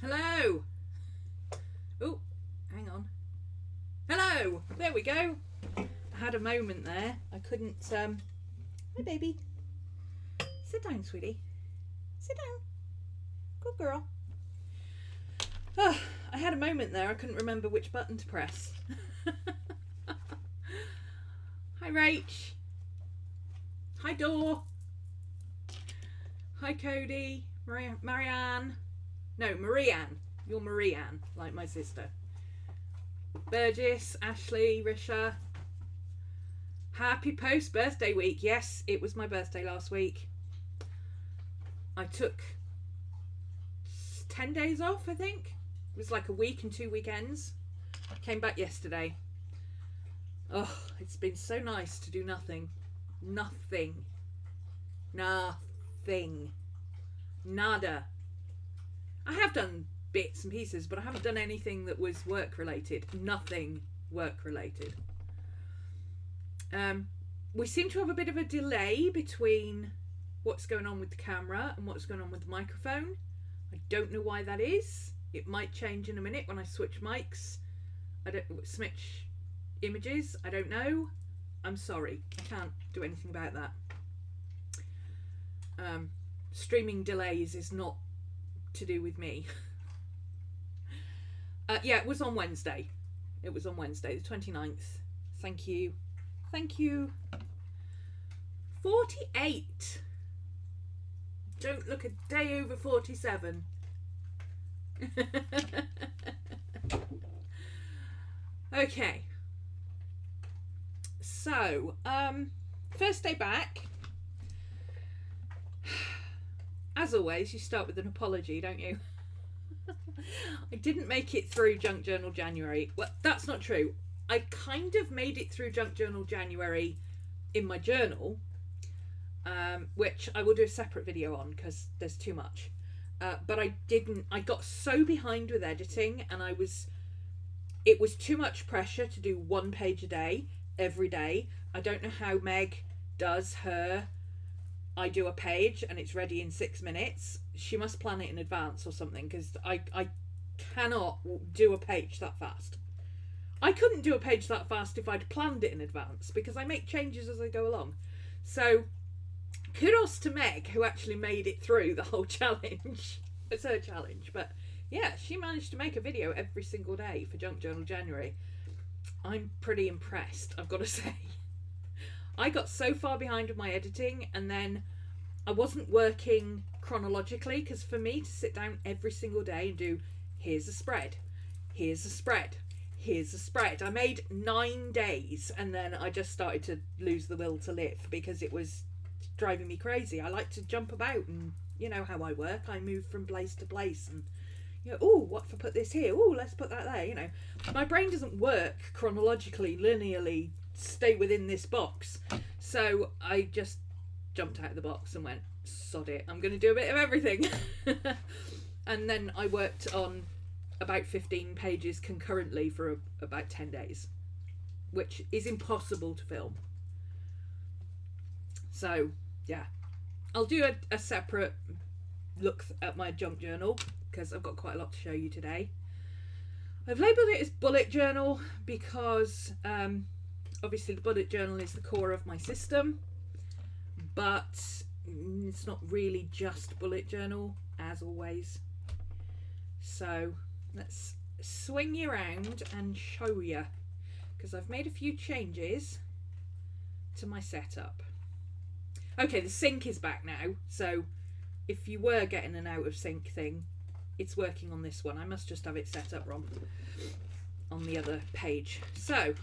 Hello. Oh, hang on. Hello. There we go. I had a moment there. I couldn't. Hi, baby. Sit down, sweetie. Sit down. Good girl. Oh, I had a moment there. I couldn't remember which button to press. Hi, Rach. Hi, Dor. Hi, Cody. Marianne. No, Marianne. You're Marianne, like my sister. Burgess, Ashley, Risha. Happy post-birthday week. Yes, it was my birthday last week. I took 10 days off, I think. It was like a week and 2 weekends. Came back yesterday. Oh, it's been so nice to do nothing. Nothing. Nothing. Nada. I have done bits and pieces, but I haven't done anything that was work related. Nothing work related. We seem to have a bit of a delay between what's going on with the camera and what's going on with the microphone. I don't know why that is. It might change in a minute when I switch mics. I don't switch images. I don't know. I'm sorry. I can't do anything about that. Streaming delays is not to do with me. Yeah, it was on Wednesday. It was on Wednesday, the 29th. Thank you. Thank you. 48. Don't look a day over 47. Okay. So, first day back. As always, you start with an apology, don't you? I didn't make it through Junk Journal January. Well, that's not true. I kind of made it through Junk Journal January in my journal, which I will do a separate video on because there's too much. But I didn't. I got so behind with editing, and it was too much pressure to do 1 page a day every day. I don't know how Meg does her. I do a page and it's ready in 6 minutes. She must plan it in advance or something, because I cannot do a page that fast. I couldn't do a page that fast if I'd planned it in advance, because I make changes as I go along. So kudos to Meg, who actually made it through the whole challenge. It's her challenge, but yeah, she managed to make a video every single day for Junk Journal January. I'm pretty impressed, I've got to say. I got so far behind with my editing, and then I wasn't working chronologically, because for me to sit down every single day and do, here's a spread, here's a spread, here's a spread. I made 9 days, and then I just started to lose the will to live because it was driving me crazy. I like to jump about, and you know how I work. I move from place to place, and you know, oh, what if I put this here? Oh, let's put that there. You know, my brain doesn't work chronologically, linearly, stay within this box. So I just jumped out of the box and went, sod it, I'm going to do a bit of everything. And then I worked on about 15 pages concurrently for about 10 days, which is impossible to film. So yeah, I'll do a separate look at my junk journal, because I've got quite a lot to show you today. I've labelled it as bullet journal because obviously the bullet journal is the core of my system, but it's not really just bullet journal, as always. So let's swing you around and show you, because I've made a few changes to my setup. Okay, the sync is back now, so if you were getting an out of sync thing, it's working on this one. I must just have it set up wrong on the other page. So let's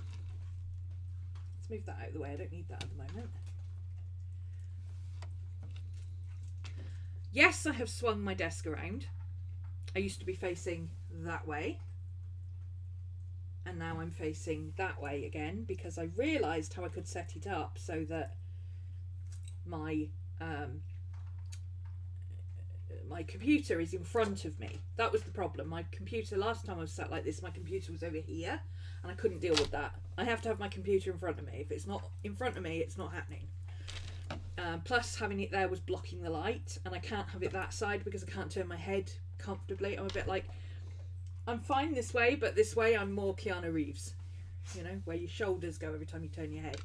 move that out of the way. I don't need that at the moment. Yes, I have swung my desk around. I used to be facing that way, and now I'm facing that way again, because I realised how I could set it up so that my my computer is in front of me. That was the problem. My computer, last time I was sat like this, my computer was over here, and I couldn't deal with that. I have to have my computer in front of me. If it's not in front of me, it's not happening. Plus having it there was blocking the light, and I can't have it that side because I can't turn my head comfortably. I'm a bit like, I'm fine this way, but this way I'm more Keanu Reeves, you know, where your shoulders go every time you turn your head.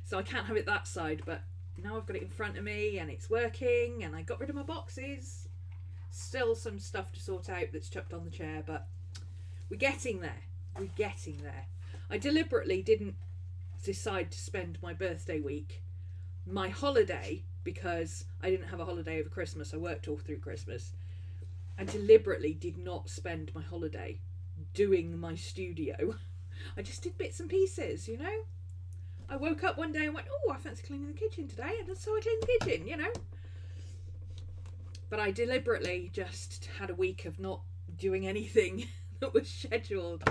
So I can't have it that side, but now I've got it in front of me and it's working, and I got rid of my boxes. Still some stuff to sort out that's chucked on the chair, but we're getting there. We're getting there. I deliberately didn't decide to spend my birthday week, my holiday, because I didn't have a holiday over Christmas. I worked all through Christmas. I deliberately did not spend my holiday doing my studio. I just did bits and pieces, you know. I woke up one day and went, oh, I fancy cleaning the kitchen today, and so I cleaned the kitchen, you know. But I deliberately just had a week of not doing anything that was scheduled.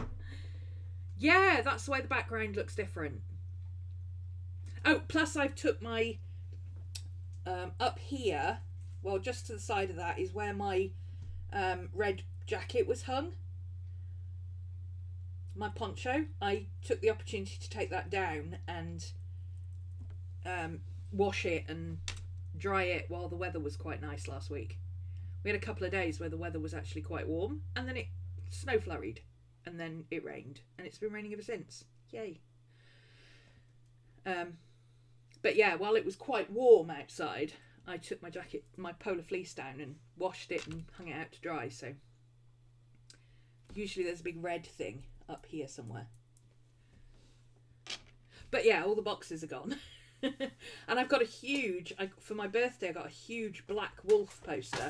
Yeah, that's why the background looks different. Oh, plus I've took my up here, well, just to the side of that is where my red jacket was hung. My poncho. I took the opportunity to take that down and wash it and dry it while the weather was quite nice last week. We had a couple of days where the weather was actually quite warm, and then it snow flurried, and then it rained, and it's been raining ever since. Yay. But yeah, while it was quite warm outside, I took my jacket, my polar fleece down and washed it and hung it out to dry. So usually there's a big red thing up here somewhere. But yeah, all the boxes are gone. And I've got a huge, for my birthday, I got a huge black wolf poster.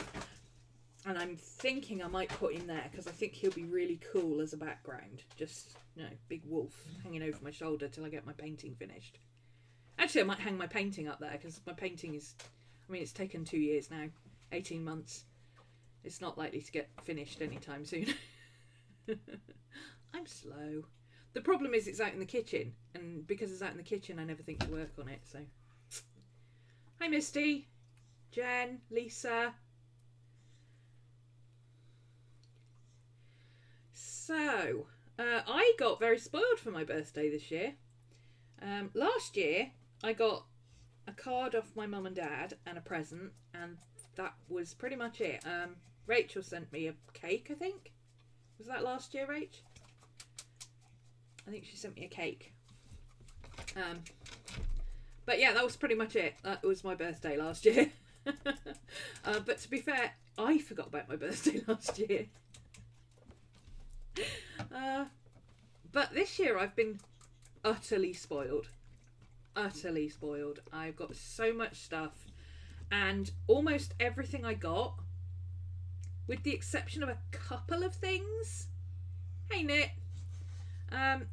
And I'm thinking I might put him there because I think he'll be really cool as a background. Just, you know, big wolf hanging over my shoulder till I get my painting finished. Actually, I might hang my painting up there because my painting is, I mean, it's taken 2 years now, 18 months. It's not likely to get finished anytime soon. I'm slow. The problem is it's out in the kitchen, and because it's out in the kitchen, I never think to work on it. So, hi Misty, Jen, Lisa. So, I got very spoiled for my birthday this year. Last year, I got a card off my mum and dad and a present, and that was pretty much it. Rachel sent me a cake, I think. Was that last year, Rach? I think she sent me a cake. But yeah, that was pretty much it. That was my birthday last year. But to be fair, I forgot about my birthday last year. But this year I've been utterly spoiled. Utterly spoiled. I've got so much stuff, and almost everything I got, with the exception of a couple of things. Hey Nick.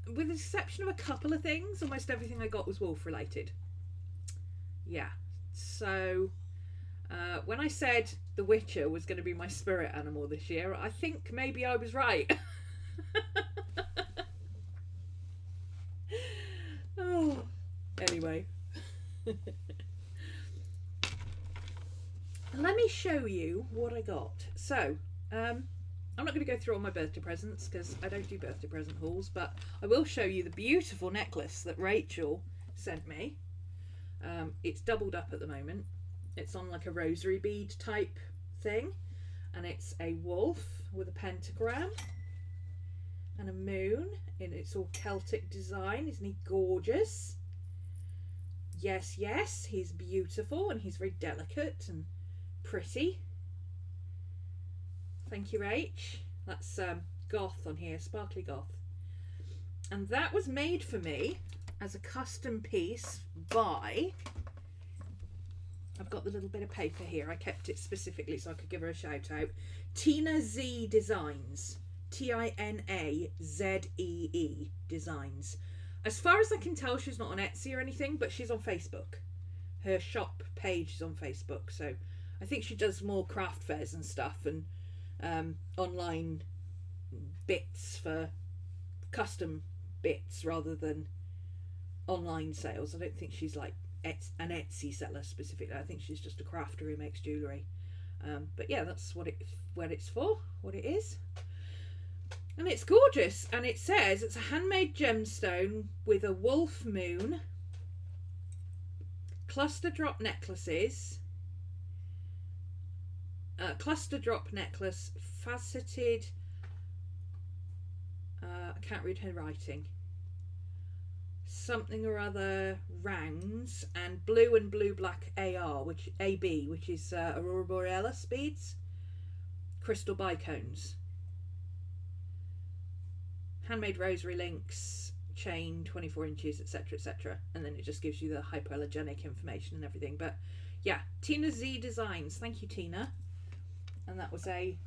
With the exception of a couple of things, almost everything I got was wolf related. Yeah. So when I said The Witcher was going to be my spirit animal this year, I think maybe I was right. Oh, anyway. Let me show you what I got. So, I'm not going to go through all my birthday presents because I don't do birthday present hauls, but I will show you the beautiful necklace that Rachel sent me. It's doubled up at the moment. It's on like a rosary bead type thing, and it's a wolf with a pentagram and a moon, and it's all Celtic design. Isn't he gorgeous? Yes, yes, he's beautiful, and he's very delicate and pretty. Thank you, Rach. That's goth on here, sparkly goth. And that was made for me as a custom piece by, I've got the little bit of paper here. I kept it specifically so I could give her a shout out. Tina Z Designs. Tinazee Designs. As far as I can tell, she's not on Etsy or anything, but she's on Facebook. Her shop page is on Facebook, so I think she does more craft fairs and stuff, and online bits for custom bits rather than online sales. I don't think she's like an Etsy seller specifically. I think she's just a crafter who makes jewellery. But yeah, that's what it's for, what it is. And it's gorgeous, and it says it's a handmade gemstone with a wolf moon, cluster drop necklaces, cluster drop necklace, faceted, I can't read her writing, something or other rounds, and blue and blue black AR, which AB, which is Aurora Borealis beads, crystal bicones, handmade rosary links, chain 24 inches, etc, etc, and then it just gives you the hypoallergenic information and everything. But yeah, Tina Z Designs, thank you Tina. And that was a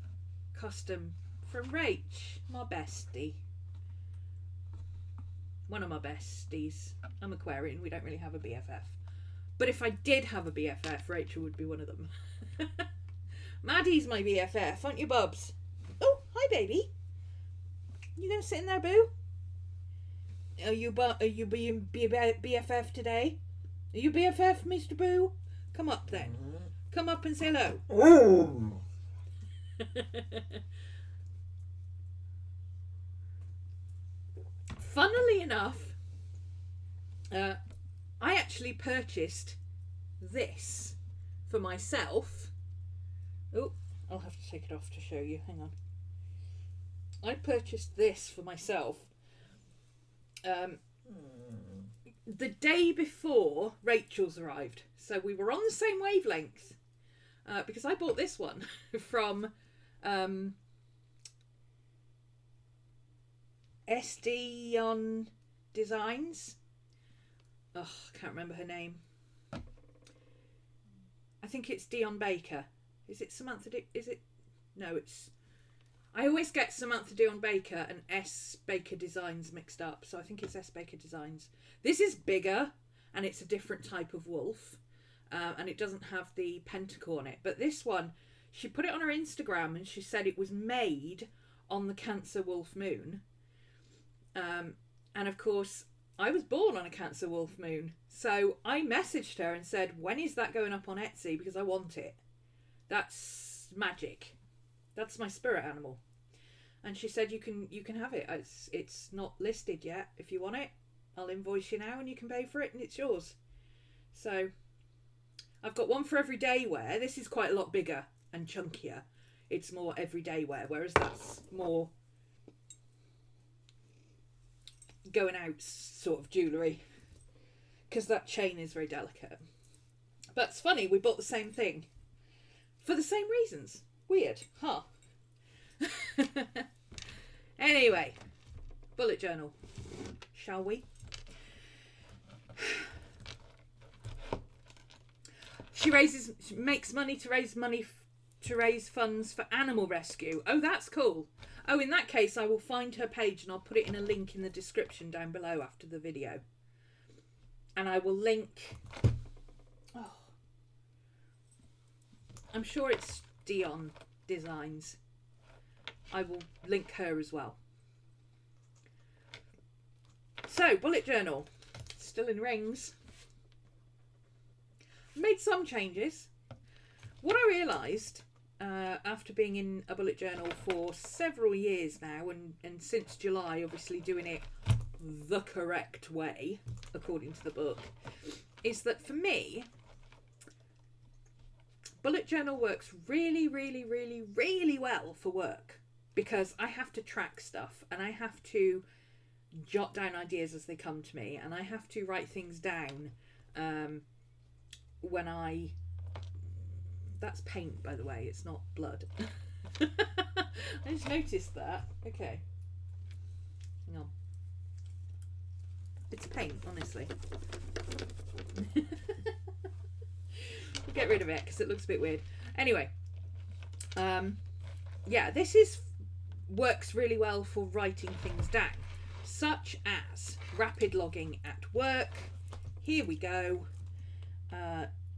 custom from Rach, my bestie, one of my besties. I'm Aquarian, we don't really have a BFF, but if I did have a BFF, Rachel would be one of them. Maddie's my BFF, aren't you, Bubs? Oh, hi baby, you gonna sit in there, boo? Are you being BFF today? Are you BFF, Mr. Boo? Come up then. Come up and say hello. Oh. Funnily enough, I actually purchased this for myself. Oh, I'll have to take it off to show you. Hang on. I purchased this for myself the day before Rachel's arrived. So we were on the same wavelength because I bought this one from SD on Designs. Oh, I can't remember her name. I think it's Dion Baker. Is it Samantha? Is it? No, it's. I always get Samantha Dion Baker and S Baker Designs mixed up, so I think it's S Baker Designs. This is bigger and it's a different type of wolf, and it doesn't have the pentacle on it. But this one, she put it on her Instagram and she said it was made on the Cancer Wolf Moon. And of course, I was born on a Cancer Wolf Moon, so I messaged her and said, when is that going up on Etsy, because I want it. That's magic. That's my spirit animal. And she said, you can have it. It's not listed yet. If you want it, I'll invoice you now and you can pay for it and it's yours. So I've got one for everyday wear. This is quite a lot bigger and chunkier. It's more everyday wear, whereas that's more going out sort of jewellery, because that chain is very delicate. But it's funny, we bought the same thing for the same reasons. Weird, huh? Anyway, bullet journal, shall we? She makes money to raise funds for animal rescue. Oh, that's cool. Oh, in that case, I will find her page and I'll put it in a link in the description down below after the video. And I will link... Oh, I'm sure it's Dion Designs. I will link her as well. So, bullet journal. Still in rings. Made some changes. What I realised... after being in a bullet journal for several years now, and since July obviously doing it the correct way according to the book, is that for me bullet journal works really well for work, because I have to track stuff and I have to jot down ideas as they come to me, and I have to write things down when I... That's paint, by the way, it's not blood. I just noticed that. Okay. Hang on. It's paint, honestly. We'll get rid of it because it looks a bit weird. Anyway. Yeah, this works really well for writing things down, such as rapid logging at work. Here we go.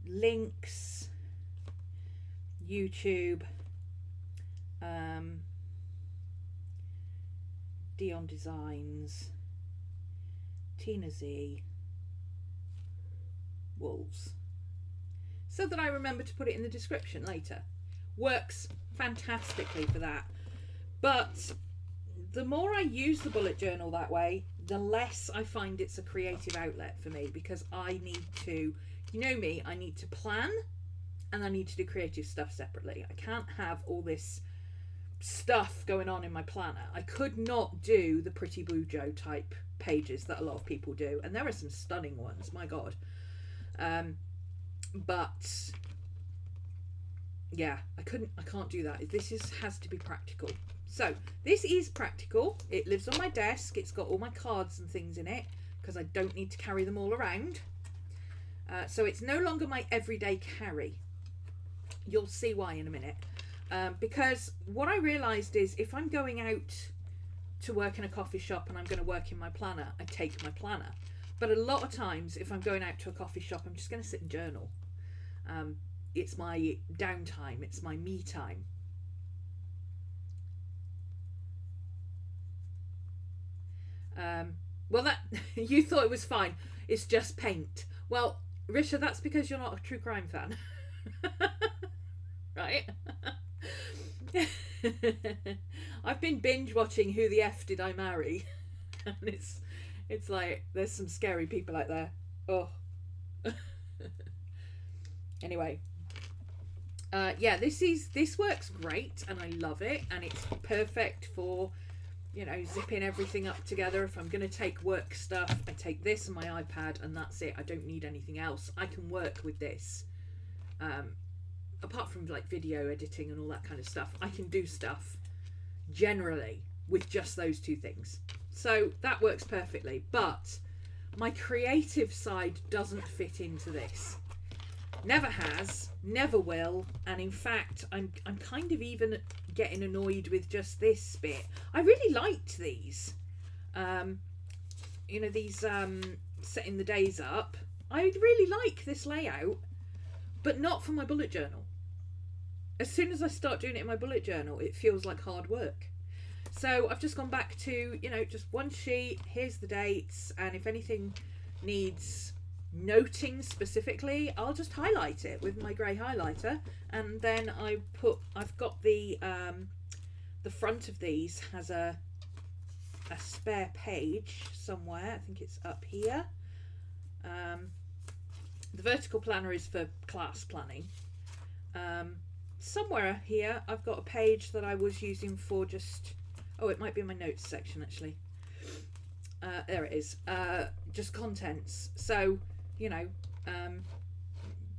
Links. YouTube, Dion Designs, Tina Z, Wolves, so that I remember to put it in the description later. Works fantastically for that. But the more I use the bullet journal that way, the less I find it's a creative outlet for me, because I need to, you know me, I need to plan and I need to do creative stuff separately. I can't have all this stuff going on in my planner. I could not do the pretty BuJo type pages that a lot of people do, and there are some stunning ones, my god. But yeah, I can't do that. This has to be practical. So this is practical. It lives on my desk. It's got all my cards and things in it because I don't need to carry them all around. So it's no longer my everyday carry. You'll see why in a minute. Because what I realised is if I'm going out to work in a coffee shop and I'm going to work in my planner, I take my planner. But a lot of times if I'm going out to a coffee shop, I'm just going to sit and journal. It's my downtime. It's my me time. Well, that you thought it was fine. It's just paint. Well, Risha, that's because you're not a true crime fan. Right? I've been binge watching Who the F Did I Marry? And it's like there's some scary people out there. Oh. Anyway. Yeah, this works great and I love it, and it's perfect for, you know, zipping everything up together. If I'm going to take work stuff, I take this and my iPad and that's it. I don't need anything else. I can work with this. Apart from like video editing and all that kind of stuff, I can do stuff generally with just those two things. So that works perfectly. But my creative side doesn't fit into this. Never has, never will, and in fact I'm kind of even getting annoyed with just this bit. I really liked these. You know, these setting the days up. I really like this layout, but not for my bullet journal. As soon as I start doing it in my bullet journal, it feels like hard work. So I've just gone back to, you know, just one sheet, here's the dates, and if anything needs noting specifically, I'll just highlight it with my grey highlighter, and then I've got the front of these has a spare page somewhere. I think it's up here. The vertical planner is for class planning. Somewhere here I've got a page that I was using for just, oh, it might be in my notes section actually. There it is. Just contents. So, you know,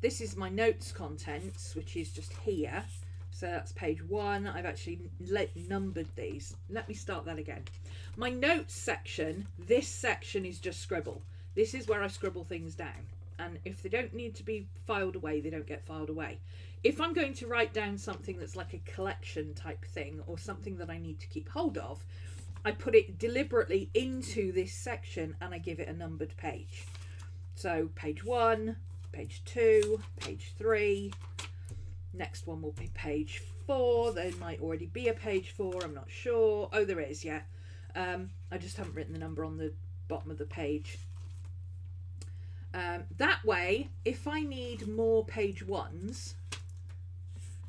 this is my notes contents, which is just here. So that's page 1. I've actually numbered these. Let me start that again. My notes section, this section is just scribble. This is where I scribble things down. And if they don't need to be filed away, they don't get filed away. If I'm going to write down something that's like a collection type thing, or something that I need to keep hold of, I put it deliberately into this section and I give it a numbered page. So page 1, page 2, page 3, next one will be page 4. There might already be a page 4, I'm not sure. Oh, there is, yeah. I just haven't written the number on the bottom of the page. That way, if I need more page 1s,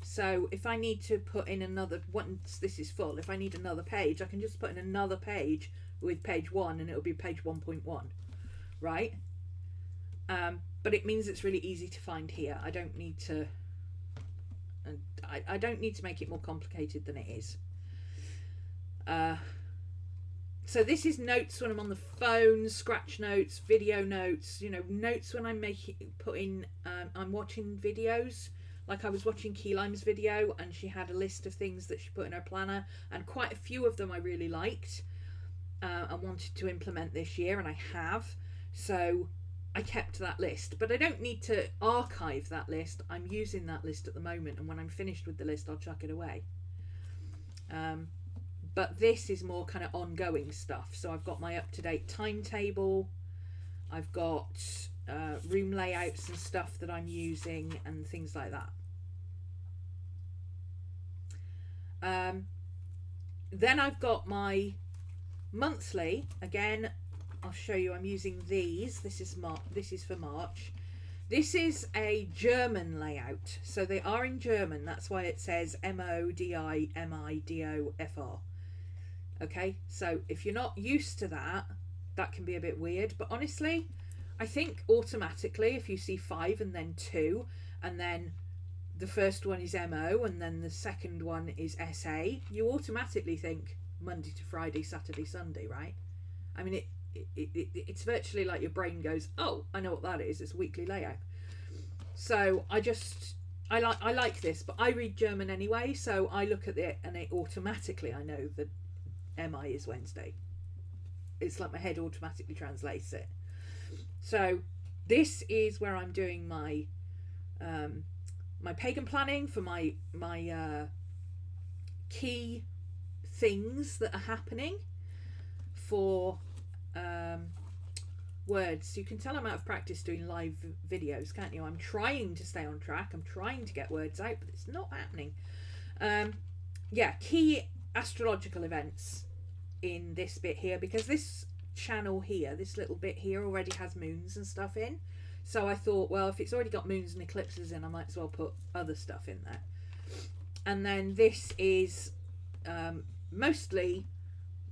so if I need to put in another, once this is full, if I need another page, I can just put in another page with page 1 and it'll be page 1.1, right? But it means it's really easy to find here. I don't need to, and I don't need to make it more complicated than it is. So this is notes when I'm on the phone, scratch notes, video notes, you know, notes when I'm I'm watching videos. Like I was watching Key Lime's video and she had a list of things that she put in her planner, and quite a few of them I really liked and wanted to implement this year, and I have. So I kept that list, but I don't need to archive that list. I'm using that list at the moment, and when I'm finished with the list, I'll chuck it away. But this is more kind of ongoing stuff. So I've got my up-to-date timetable. I've got room layouts and stuff that I'm using and things like that. Then I've got my monthly. Again, I'll show you. I'm using these. This is for March. This is a German layout, so they are in German. That's why it says MODIMIDOFR. Okay, so if you're not used to that, that can be a bit weird. But honestly, I think automatically, if you see 5 and then 2 and then the first one is MO and then the second one is SA, you automatically think Monday to Friday, Saturday, Sunday, right? I mean, it's virtually like your brain goes, oh, I know what that is. It's a weekly layout. So I like this, but I read German anyway, so I look at it and it automatically, I know that MI is Wednesday. It's like my head automatically translates it. So this is where I'm doing my my pagan planning for my key things that are happening for words. You can tell I'm out of practice doing live videos, can't you? I'm trying to stay on track. I'm trying to get words out, but it's not happening. Yeah, key astrological events in this bit here, because this channel here, this little bit here, already has moons and stuff in. So I thought, well, if it's already got moons and eclipses in, I might as well put other stuff in there. And then this is mostly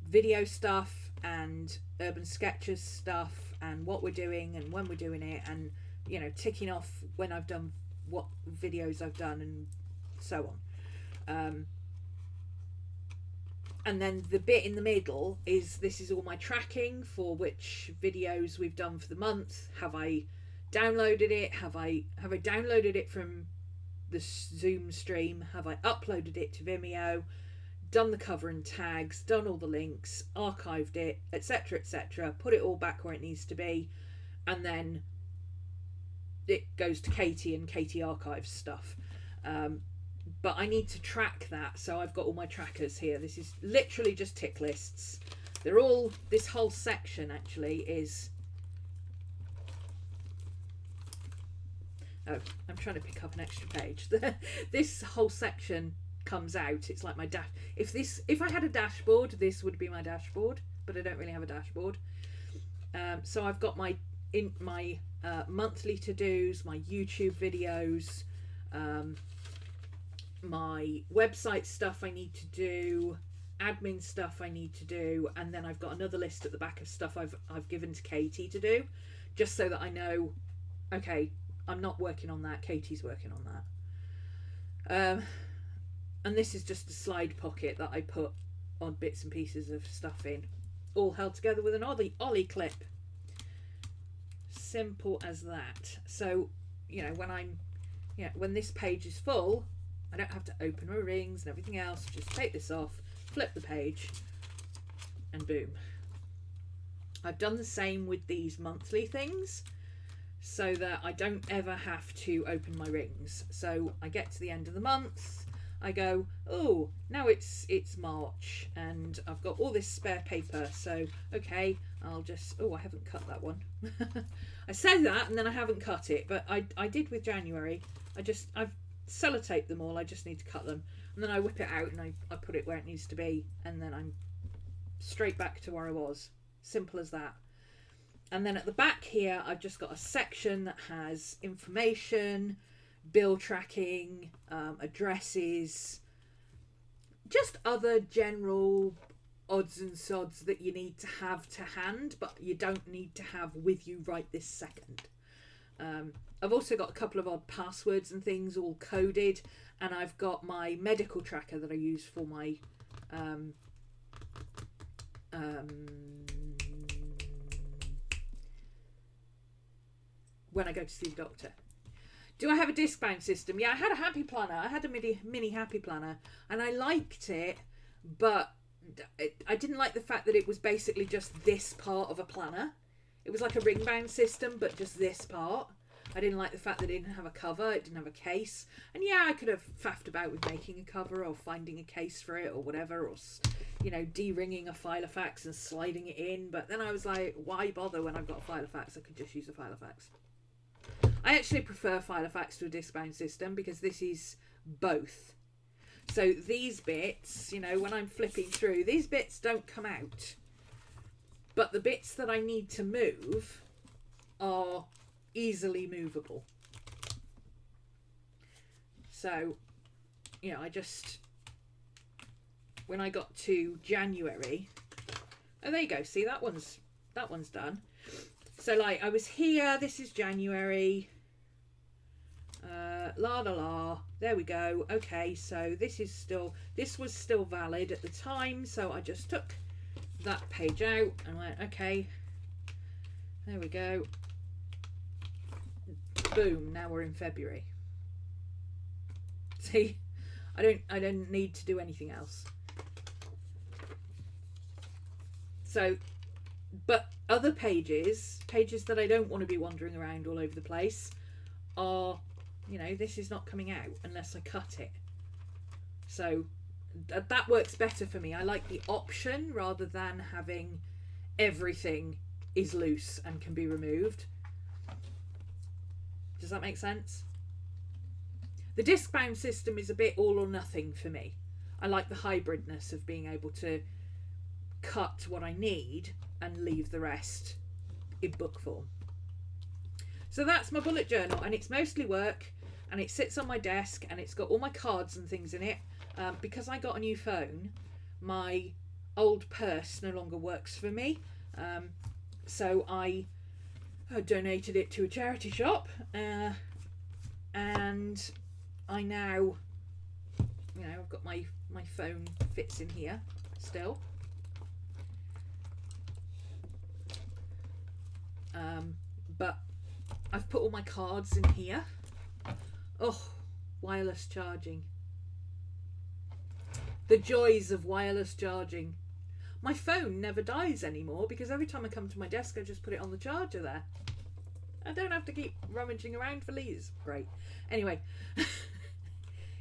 video stuff and urban sketches stuff and what we're doing and when we're doing it, and you know, ticking off when I've done what videos I've done and so on. And then the bit in the middle is, this is all my tracking for which videos we've done for the month. Have I downloaded it? Have I downloaded it from the Zoom stream? Have I uploaded it to Vimeo? Done the cover and tags, done all the links, archived it, etc, etc, put it all back where it needs to be, and then it goes to Katie and Katie archives stuff. But I need to track that, so I've got all my trackers here. This is literally just tick lists. They're all, this whole section actually is, oh, I'm trying to pick up an extra page. This whole section comes out, it's like my dash. If I had a dashboard, this would be my dashboard, but I don't really have a dashboard. So I've got my monthly to-dos, my YouTube videos, my website stuff I need to do, admin stuff I need to do, and then I've got another list at the back of stuff I've given to Katie to do, just so that I know, okay, I'm not working on that, Katie's working on that. And this is just a slide pocket that I put on bits and pieces of stuff in, all held together with an ollie clip. Simple as that. So, you know, when this page is full, I don't have to open my rings and everything else. Just take this off, flip the page, and boom. I've done the same with these monthly things, so that I don't ever have to open my rings. So I get to the end of the month, I go, oh, now it's March and I've got all this spare paper, so okay, I'll just, oh, I haven't cut that one. I said that and then I haven't cut it, but I did with January. I've sellotaped them all, I just need to cut them, and then I whip it out and I put it where it needs to be, and then I'm straight back to where I was. Simple as that. And then at the back here, I've just got a section that has information, bill tracking, addresses, just other general odds and sods that you need to have to hand, but you don't need to have with you right this second. I've also got a couple of odd passwords and things all coded, and I've got my medical tracker that I use for my when I go to see the doctor. Do I have a disc bound system? Yeah, I had a happy planner. I had a mini happy planner, and I liked it, but I didn't like the fact that it was basically just this part of a planner. It was like a ring bound system, but just this part. I didn't like the fact that it didn't have a cover, it didn't have a case. And yeah, I could have faffed about with making a cover or finding a case for it or whatever, or, you know, de-ringing a Filofax and sliding it in. But then I was like, why bother when I've got a Filofax? I could just use a Filofax. I actually prefer Filofax to a disc-bound system because this is both. So these bits, you know, when I'm flipping through, these bits don't come out. But the bits that I need to move are easily movable. So, you know, I just, when I got to January, oh, there you go. See, that one's done. So, like, I was here. This is January. la la la, there we go. Okay, so this was still valid at the time, so I just took that page out and went, okay, there we go, boom, now we're in February. See, I don't need to do anything else. So, but other pages that I don't want to be wandering around all over the place, are, you know, this is not coming out unless I cut it. So that works better for me. I like the option rather than having everything is loose and can be removed. Does that make sense? The disc bound system is a bit all or nothing for me. I like the hybridness of being able to cut what I need and leave the rest in book form. So that's my bullet journal, and it's mostly work, and it sits on my desk, and it's got all my cards and things in it. Because I got a new phone, my old purse no longer works for me. So I donated it to a charity shop, and I now, you know, I've got my phone fits in here still. But I've put all my cards in here. Oh, wireless charging. The joys of wireless charging. My phone never dies anymore because every time I come to my desk I just put it on the charger there. I don't have to keep rummaging around for leads. Great. Anyway.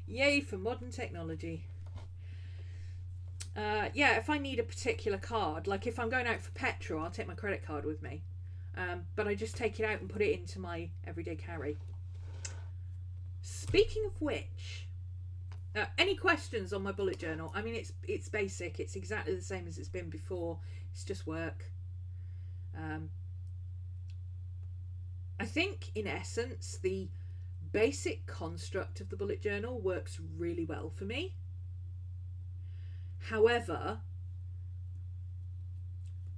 Yay for modern technology. Yeah, if I need a particular card, like if I'm going out for petrol, I'll take my credit card with me. But I just take it out and put it into my everyday carry. Speaking of which, any questions on my bullet journal? I mean, it's basic. It's exactly the same as it's been before. It's just work. I think, in essence, the basic construct of the bullet journal works really well for me. However,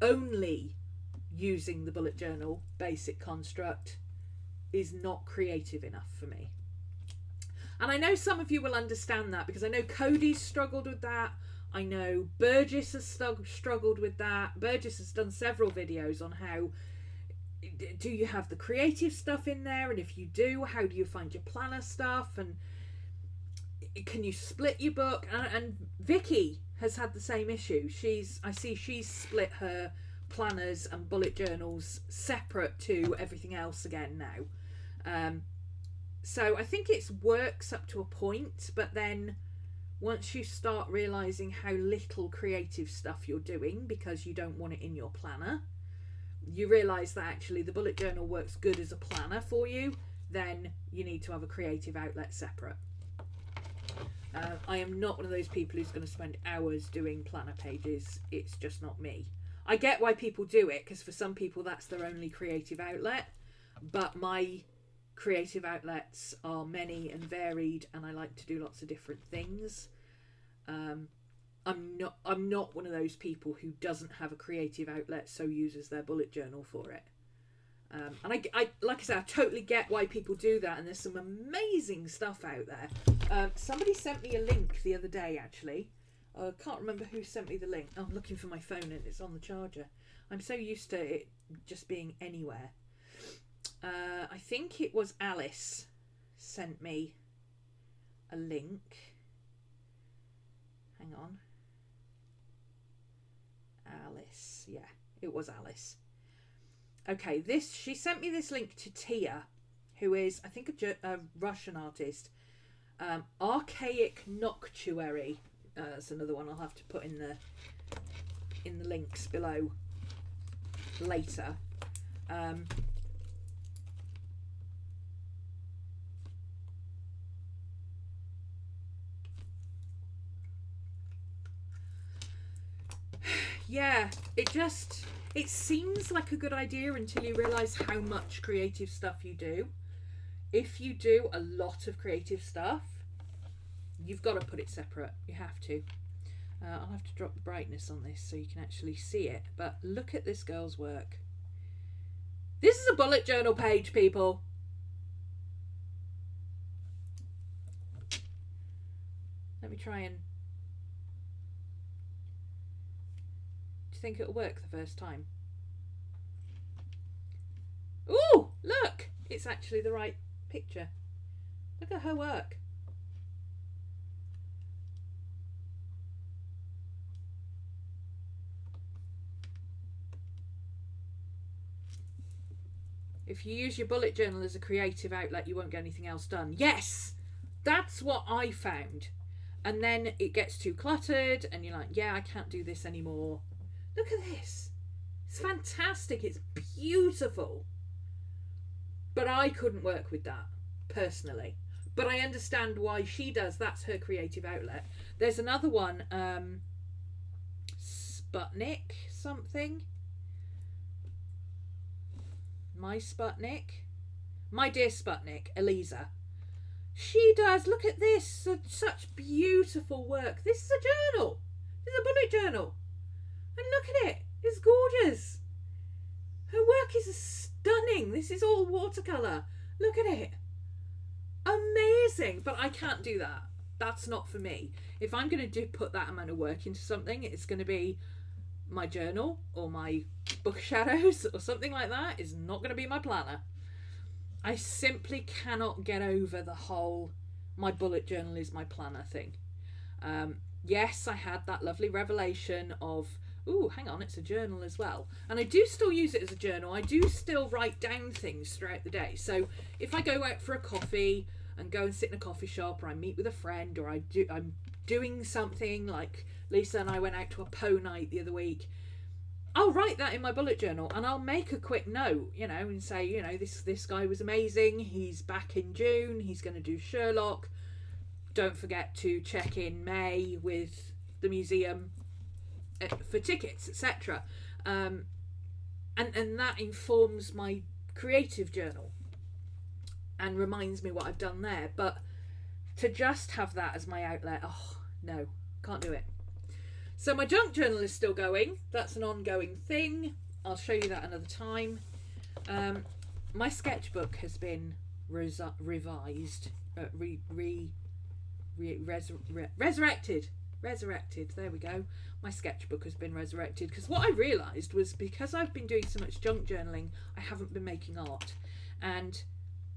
only using the bullet journal basic construct is not creative enough for me. And I know some of you will understand that, because I know Cody's struggled with that. I know Burgess has struggled with that. Burgess has done several videos on how do you have the creative stuff in there, and if you do, how do you find your planner stuff, and can you split your book? And Vicky has had the same issue. I see she's split her planners and bullet journals separate to everything else again now. So I think it works up to a point, but then once you start realizing how little creative stuff you're doing because you don't want it in your planner, you realize that actually the bullet journal works good as a planner for you, then you need to have a creative outlet separate. I am not one of those people who's going to spend hours doing planner pages. It's just not me. I get why people do it, because for some people that's their only creative outlet, but my creative outlets are many and varied, and I like to do lots of different things. I'm not one of those people who doesn't have a creative outlet so uses their bullet journal for it. And I like I said, I totally get why people do that, and there's some amazing stuff out there. Somebody sent me a link the other day, actually. I can't remember who sent me the link. I'm looking for my phone and it's on the charger. I'm so used to it just being anywhere. I think it was Alice sent me a link. Hang on. Alice. Yeah, it was Alice. Okay, she sent me this link to Tia, who is, I think, a Russian artist. Archaic Noctuary. That's another one I'll have to put in the links below later. Yeah, it seems like a good idea until you realise how much creative stuff you do. If you do a lot of creative stuff, you've got to put it separate. You have to. I'll have to drop the brightness on this so you can actually see it. But look at this girl's work. This is a bullet journal page, people. try and... Do you think it'll work the first time? Ooh, look! It's actually the right picture. Look at her work. If you use your bullet journal as a creative outlet, you won't get anything else done. Yes! That's what I found. And then it gets too cluttered and you're like, yeah, I can't do this anymore. Look at this. It's fantastic. It's beautiful. But I couldn't work with that, personally. But I understand why she does. That's her creative outlet. There's another one, Sputnik something. My dear Sputnik, Eliza. She does, look at this, such beautiful work. This is a journal. This is a bullet journal. And look at it. It's gorgeous. Her work is stunning. This is all watercolour. Look at it. Amazing. But I can't do that. That's not for me. If I'm going to put that amount of work into something, it's going to be my journal or my book shadows or something like that. Is not going to be my planner. I simply cannot get over the whole my bullet journal is my planner thing. Yes, I had that lovely revelation of, ooh, hang on, it's a journal as well. And I do still use it as a journal. I do still write down things throughout the day. So if I go out for a coffee and go and sit in a coffee shop, or I meet with a friend, or I'm doing something like Lisa and I went out to a Poe night the other week, I'll write that in my bullet journal and I'll make a quick note, you know, and say, you know, this guy was amazing. He's back in June. He's going to do Sherlock. Don't forget to check in May with the museum for tickets, etc. And that informs my creative journal and reminds me what I've done there. But to just have that as my outlet, oh no, can't do it. So my junk journal is still going. That's an ongoing thing. I'll show you that another time. My sketchbook has been revised, resurrected. There we go. My sketchbook has been resurrected because what I realised was, because I've been doing so much junk journaling, I haven't been making art. And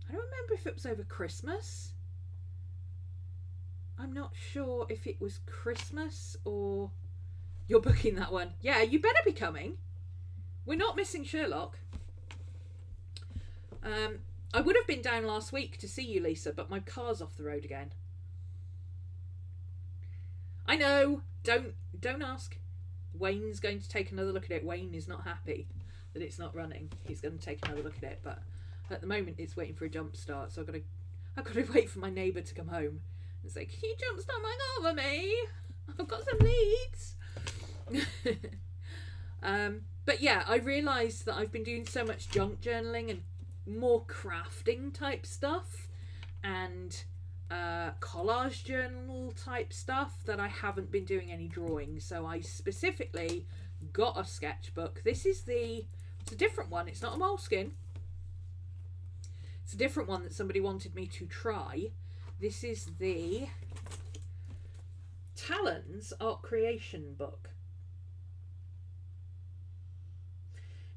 I don't remember if it was over Christmas. I'm not sure if it was Christmas or... You're booking that one. Yeah, you better be coming. We're not missing Sherlock. I would have been down last week to see you, Lisa, but my car's off the road again. I know. Don't ask. Wayne's going to take another look at it. Wayne is not happy that it's not running. He's going to take another look at it, but at the moment it's waiting for a jump start. So I've got to wait for my neighbour to come home and say, "Can you jump start my car for me? I've got some leads." But yeah, I realised that I've been doing so much junk journaling and more crafting type stuff and collage journal type stuff that I haven't been doing any drawing. So I specifically got a sketchbook. It's a different one. It's not a Moleskine. It's a different one that somebody wanted me to try. This is the Talons Art Creation book.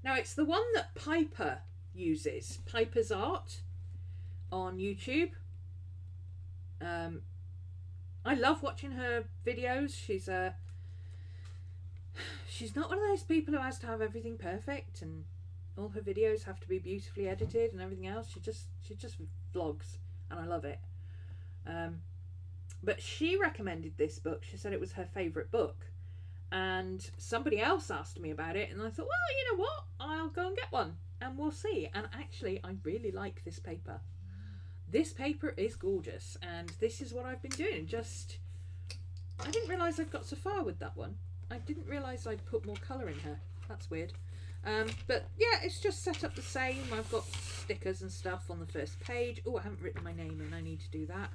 Now it's the one that Piper uses, Piper's Art on YouTube. I love watching her videos. She's not one of those people who has to have everything perfect and all her videos have to be beautifully edited and everything else. She just vlogs and I love it. But she recommended this book. She said it was her favourite book. And somebody else asked me about it and I thought, well, you know what? I'll go and get one and we'll see. And actually, I really like this paper. This paper is gorgeous and this is what I've been doing. I didn't realise I'd got so far with that one. I didn't realise I'd put more colour in her. That's weird. But yeah, it's just set up the same. I've got stickers and stuff on the first page. Oh, I haven't written my name in. I need to do that.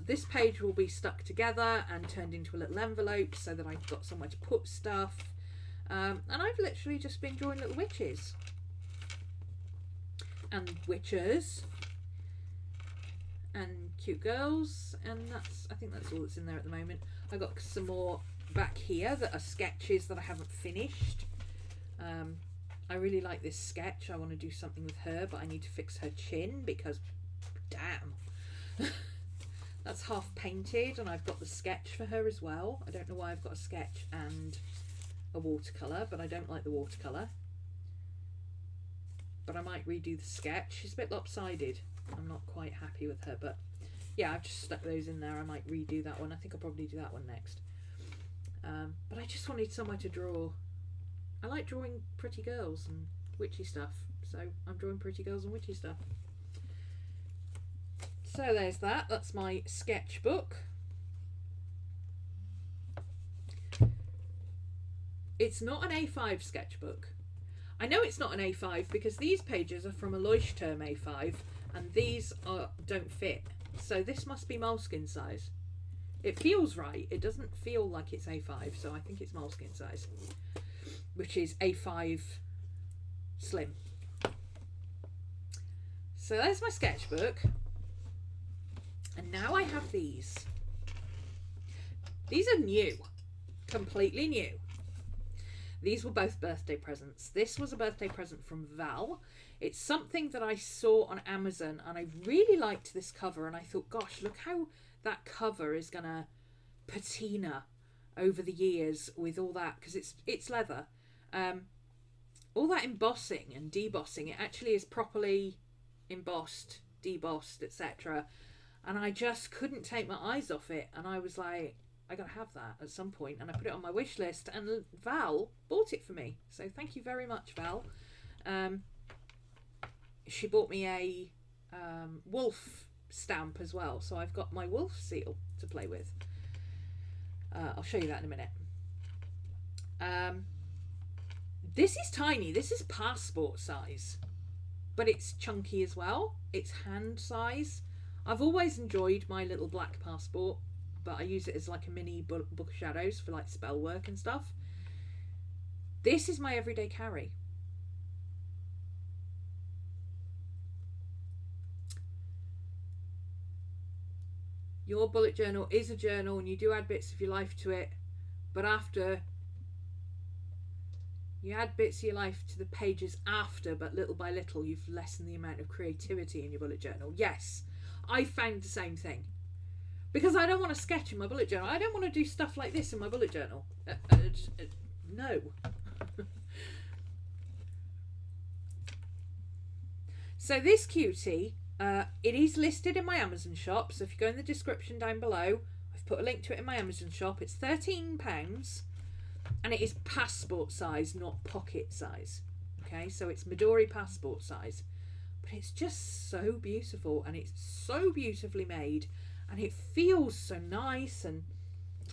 This page will be stuck together and turned into a little envelope so that I've got somewhere to put stuff. And I've literally just been drawing little witches. And witches. and cute girls, and I think that's all that's in there at the moment. I got some more back here that are sketches that I haven't finished. I really like this sketch. I want to do something with her, but I need to fix her chin because damn. That's half painted, and I've got the sketch for her as well. I don't know why I've got a sketch and a watercolour, but I don't like the watercolour. But I might redo the sketch. She's a bit lopsided. I'm not quite happy with her, but yeah, I've just stuck those in there. I might redo that one. I think I'll probably do that one next. But I just wanted somewhere to draw. I like drawing pretty girls and witchy stuff, so I'm drawing pretty girls and witchy stuff. So there's that. That's my sketchbook. It's not an A5 sketchbook. I know it's not an A5 because these pages are from a Leuchtturm A5 and these don't fit. So this must be Moleskine size. It feels right. It doesn't feel like it's A5, so I think it's Moleskine size, which is A5 slim. So there's my sketchbook. And now I have these. These are new. Completely new. These were both birthday presents. This was a birthday present from Val. It's something that I saw on Amazon and I really liked this cover and I thought, gosh, look how that cover is going to patina over the years with all that, because it's leather. All that embossing and debossing, it actually is properly embossed, debossed, etc. And I just couldn't take my eyes off it. And I was like, I gotta have that at some point. And I put it on my wish list and Val bought it for me. So thank you very much, Val. She bought me a wolf stamp as well. So I've got my wolf seal to play with. I'll show you that in a minute. This is tiny. This is passport size. But it's chunky as well. It's hand size. I've always enjoyed my little black passport, but I use it as like a mini book of shadows for like spell work and stuff. This is my everyday carry. Your bullet journal is a journal and you do add bits of your life to it, but after you add bits of your life to the pages after, but little by little you've lessened the amount of creativity in your bullet journal. Yes, I found the same thing. Because I don't want to sketch in my bullet journal. I don't want to do stuff like this in my bullet journal. No. So this cutie, it is listed in my Amazon shop. So if you go in the description down below, I've put a link to it in my Amazon shop. It's £13 and it is passport size, not pocket size. Okay, so it's Midori passport size. But it's just so beautiful and it's so beautifully made and it feels so nice. And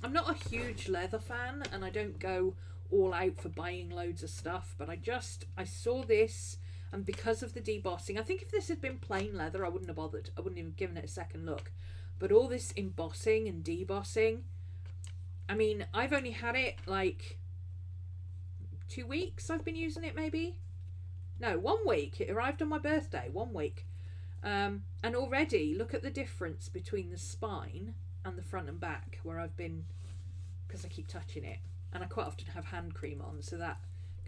I'm not a huge leather fan and I don't go all out for buying loads of stuff, but I saw this, and because of the debossing, I think if this had been plain leather I wouldn't have bothered. I wouldn't even given it a second look. But all this embossing and debossing, I mean, I've only had it like 2 weeks I've been using it, maybe. No, 1 week. It arrived on my birthday, 1 week. And already, look at the difference between the spine and the front and back, where I've been, because I keep touching it. And I quite often have hand cream on, so that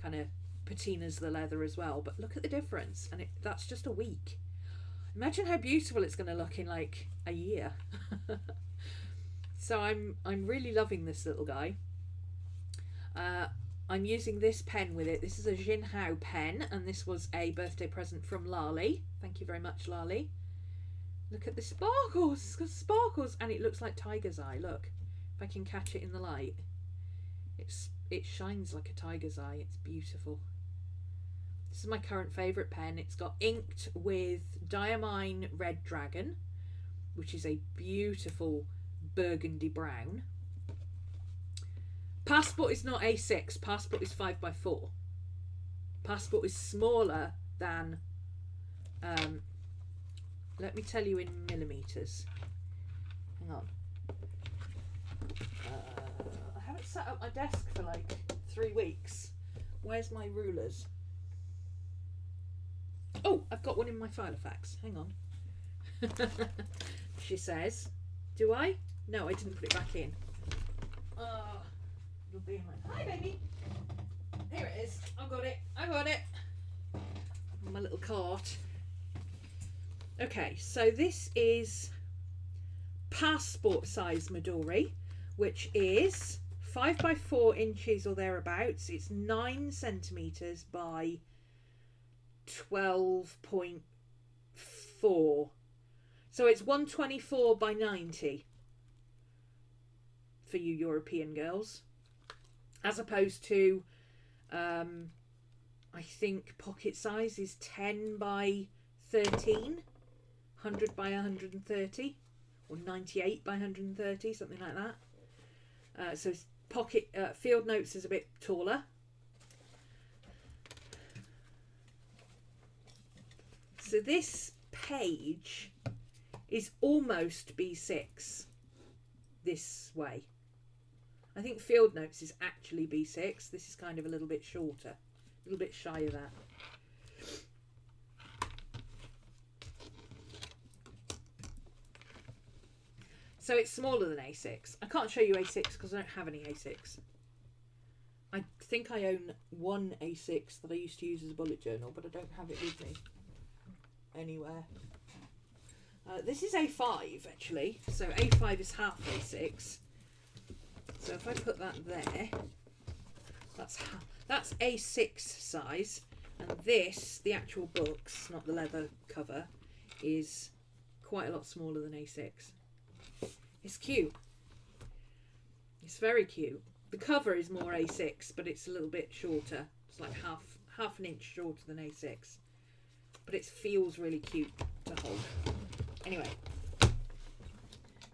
kind of patinas the leather as well. But look at the difference, and that's just a week. Imagine how beautiful it's going to look in like a year. So I'm really loving this little guy. I'm using this pen with it. This is a Jinhao pen, and this was a birthday present from Lali. Thank you very much, Lali. Look at the sparkles. It's got sparkles, and it looks like tiger's eye. Look, if I can catch it in the light. It shines like a tiger's eye. It's beautiful. This is my current favourite pen. It's got inked with Diamine Red Dragon, which is a beautiful burgundy brown. Passport is not A6. Passport is 5x4. Passport is smaller than, let me tell you in millimetres. Hang on. I haven't sat at my desk for like 3 weeks. Where's my rulers? Oh, I've got one in my Filofax. Hang on. she says. Do I? No, I didn't put it back in. It'll be in my... Hi, baby. Here it is. I got it. I got it. My little cart. Okay, so this is passport size Midori, which is 5 by 4 inches or thereabouts. It's 9 centimeters by 12.4. So it's 124 by 90 for you European girls, as opposed to I think pocket size is 10 by 13, 100 by 130, or 98 by 130, something like that. So pocket field notes is a bit taller. So this page is almost B6 this way. I think field notes is actually B6. This is kind of a little bit shorter, a little bit shy of that. So it's smaller than A6. I can't show you A6 because I don't have any A6. I think I own one A6 that I used to use as a bullet journal, but I don't have it with me anywhere. This is A5 actually, so A5 is half A6. So if I put that there, that's A6 size, and this, the actual books, not the leather cover, is quite a lot smaller than A6. It's cute. It's very cute. The cover is more A6, but it's a little bit shorter. It's like half an inch shorter than A6, but it feels really cute to hold. Anyway,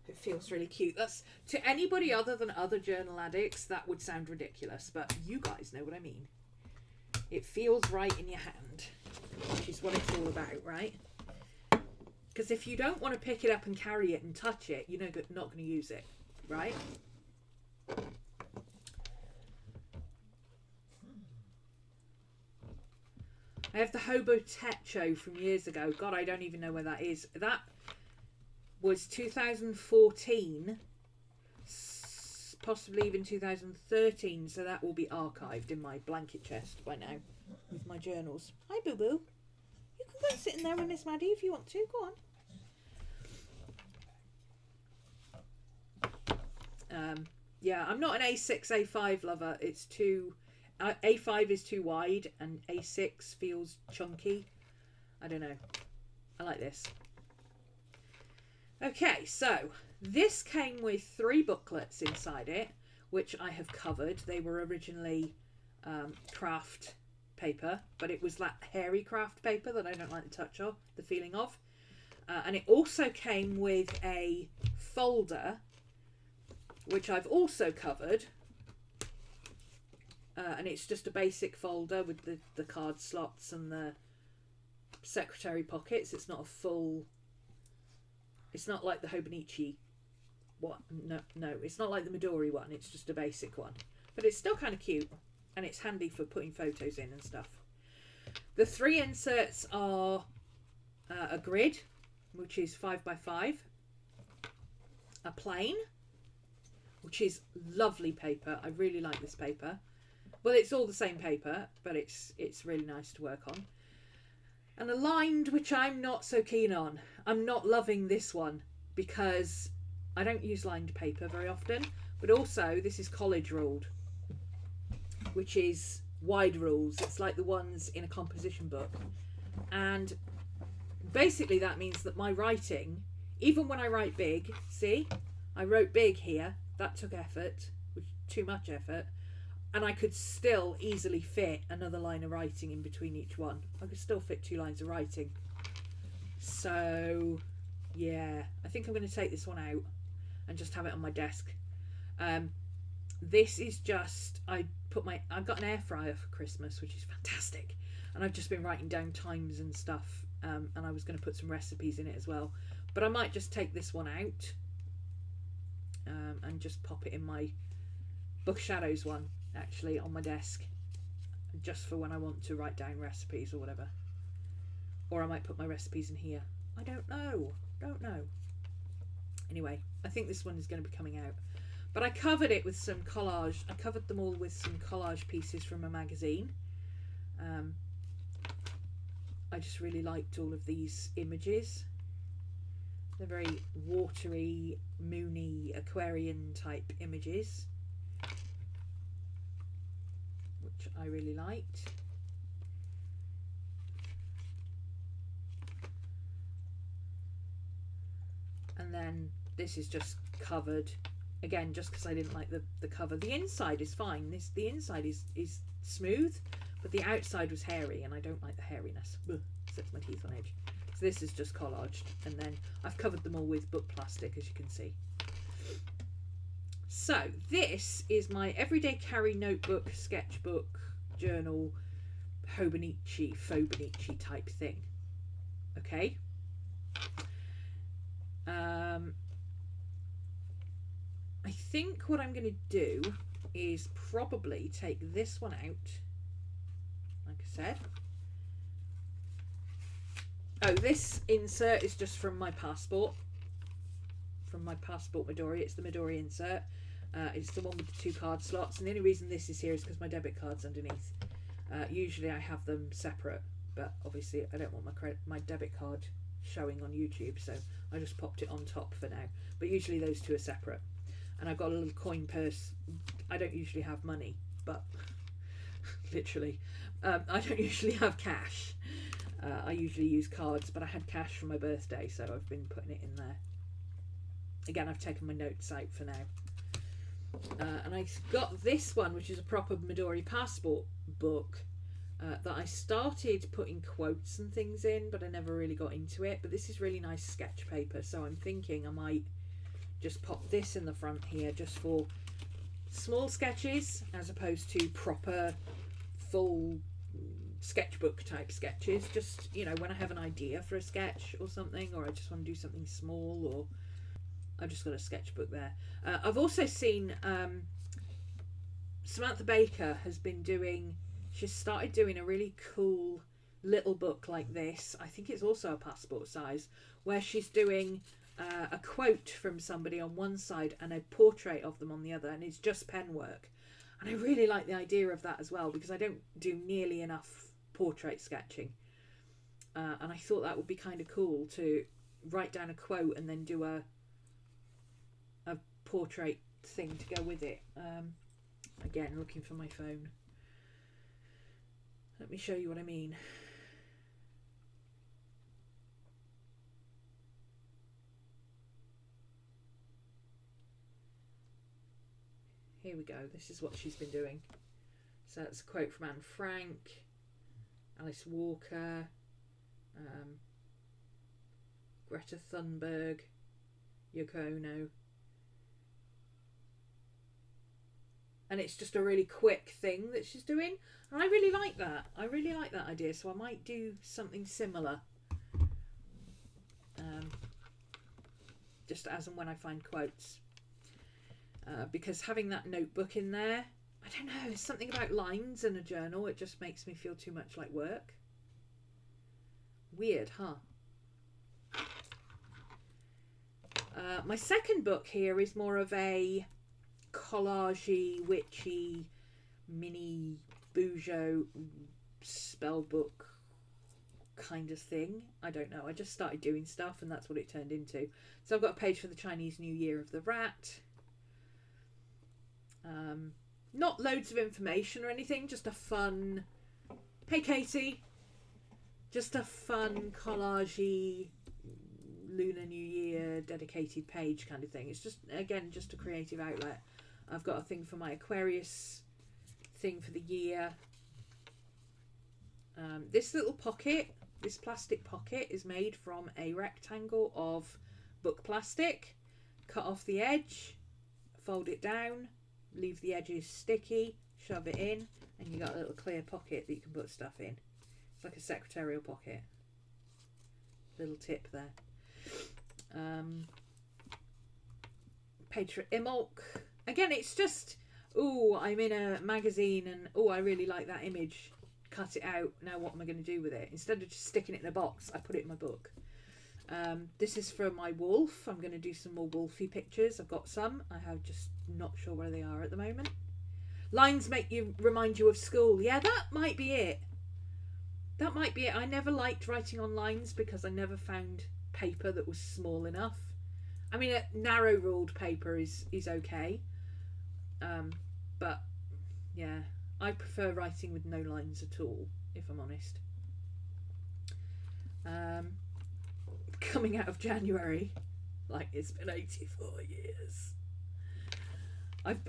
it feels really cute. That's, to anybody other than other journal addicts, that would sound ridiculous, but you guys know what I mean. It feels right in your hand, which is what it's all about, right? Because if you don't want to pick it up and carry it and touch it, you're not going to use it, right? I have the Hobo Techo from years ago. God, I don't even know where that is. That was 2014, possibly even 2013, so that will be archived in my blanket chest by now with my journals. Hi, Boo Boo. You can go and sit in there with Miss Maddie if you want to. Go on. Yeah, I'm not an A6, A5 lover. It's too... A5 is too wide and A6 feels chunky. I don't know. I like this. Okay, so this came with 3 booklets inside it, which I have covered. They were originally craft paper, but it was that hairy craft paper that I don't like the touch of, the feeling of. And it also came with a folder, which I've also covered. And it's just a basic folder with the card slots and the secretary pockets. It's not a full... It's not like the Hobonichi one. No, it's not like the Midori one. It's just a basic one. But it's still kind of cute. And it's handy for putting photos in and stuff. The 3 inserts are a grid, which is 5 by 5. A plane, which is lovely paper. I really like this paper. Well, it's all the same paper, but it's really nice to work on. And a lined, which I'm not so keen on. I'm not loving this one because I don't use lined paper very often. But also, this is college ruled, which is wide rules. It's like the ones in a composition book. And basically that means that my writing, even when I write big, see, I wrote big here. That took effort, which too much effort. And I could still easily fit another line of writing in between each one. I could still fit 2 lines of writing. So, yeah. I think I'm going to take this one out and just have it on my desk. This is just... I've got an air fryer for Christmas, which is fantastic. And I've just been writing down times and stuff. And I was going to put some recipes in it as well. But I might just take this one out. And just pop it in my Book Shadows one. Actually on my desk, just for when I want to write down recipes or whatever, or I might put my recipes in here. I don't know. Anyway, I think this one is going to be coming out. But I covered it with some collage. I covered them all with some collage pieces from a magazine. I just really liked all of these images. They're very watery, moony, Aquarian type images, which I really liked. And then this is just covered again, just because I didn't like the cover. The inside is fine. The inside is smooth, but the outside was hairy, and I don't like the hairiness. Ugh, sets my teeth on edge. So this is just collaged, and then I've covered them all with book plastic, as you can see. So this is my everyday carry notebook, sketchbook, journal, Hobonichi, Fobonichi type thing. Okay. I think what I'm going to do is probably take this one out, like I said. Oh, this insert is just from my passport. From my passport Midori. It's the Midori insert. It's the one with the 2 card slots. And the only reason this is here is because my debit card's underneath. Usually I have them separate, but obviously I don't want my debit card showing on YouTube, so I just popped it on top for now. But usually those two are separate. And I've got a little coin purse. I don't usually have money, but literally, I don't usually have cash. I usually use cards, but I had cash for my birthday, so I've been putting it in there. Again, I've taken my notes out for now. And I got this one, which is a proper Midori passport book, that I started putting quotes and things in, but I never really got into it. But this is really nice sketch paper, so I'm thinking I might just pop this in the front here just for small sketches as opposed to proper full sketchbook type sketches. Just, you know, when I have an idea for a sketch or something, or I just want to do something small, or I've just got a sketchbook there. I've also seen Samantha Baker has been doing, she's started doing a really cool little book like this. I think it's also a passport size, where she's doing a quote from somebody on one side and a portrait of them on the other, and it's just pen work. And I really like the idea of that as well, because I don't do nearly enough portrait sketching, and I thought that would be kind of cool to write down a quote and then do a portrait thing to go with it. Again, looking for my phone. Let me show you what I mean. Here we go. This is what she's been doing. So that's a quote from Anne Frank, Alice Walker, Greta Thunberg, Yoko Ono. And it's just a really quick thing that she's doing. And I really like that. I really like that idea. So I might do something similar. Just as and when I find quotes. Because having that notebook in there, I don't know, there's something about lines in a journal, it just makes me feel too much like work. Weird, huh? My second book here is more of a collagey, witchy, mini BuJo spell book kind of thing. I don't know, I just started doing stuff and that's what it turned into. So I've got a page for the Chinese New Year of the Rat. Not loads of information or anything, just a fun, hey Katie, just a fun collagey Lunar New Year dedicated page kind of thing. It's just, again, just a creative outlet. I've got a thing for my Aquarius thing for the year. This little pocket, this plastic pocket, is made from a rectangle of book plastic. Cut off the edge, fold it down, leave the edges sticky, shove it in, and you got a little clear pocket that you can put stuff in. It's like a secretarial pocket. Little tip there. Page for Imolk. Again, it's just, oh, I'm in a magazine and, oh, I really like that image. Cut it out. Now what am I going to do with it? Instead of just sticking it in a box, I put it in my book. This is for my wolf. I'm going to do some more wolfy pictures. I've got some. I have just not sure where they are at the moment. Lines remind you of school. Yeah, that might be it. That might be it. I never liked writing on lines because I never found paper that was small enough. I mean, a narrow ruled paper is okay. But yeah, I prefer writing with no lines at all, if I'm honest. Coming out of January, like it's been 84 years.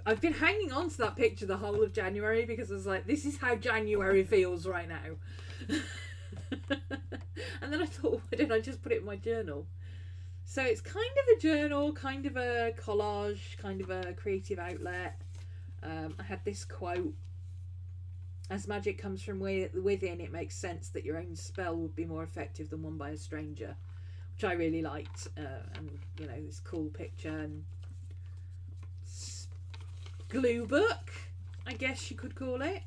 I've been hanging on to that picture the whole of January because I was like, this is how January feels right now. And then I thought, why didn't I just put it in my journal? So it's kind of a journal, kind of a collage, kind of a creative outlet. I had this quote: as magic comes from within, it makes sense that your own spell would be more effective than one by a stranger, which I really liked. And you know, this cool picture and glue book, I guess you could call it,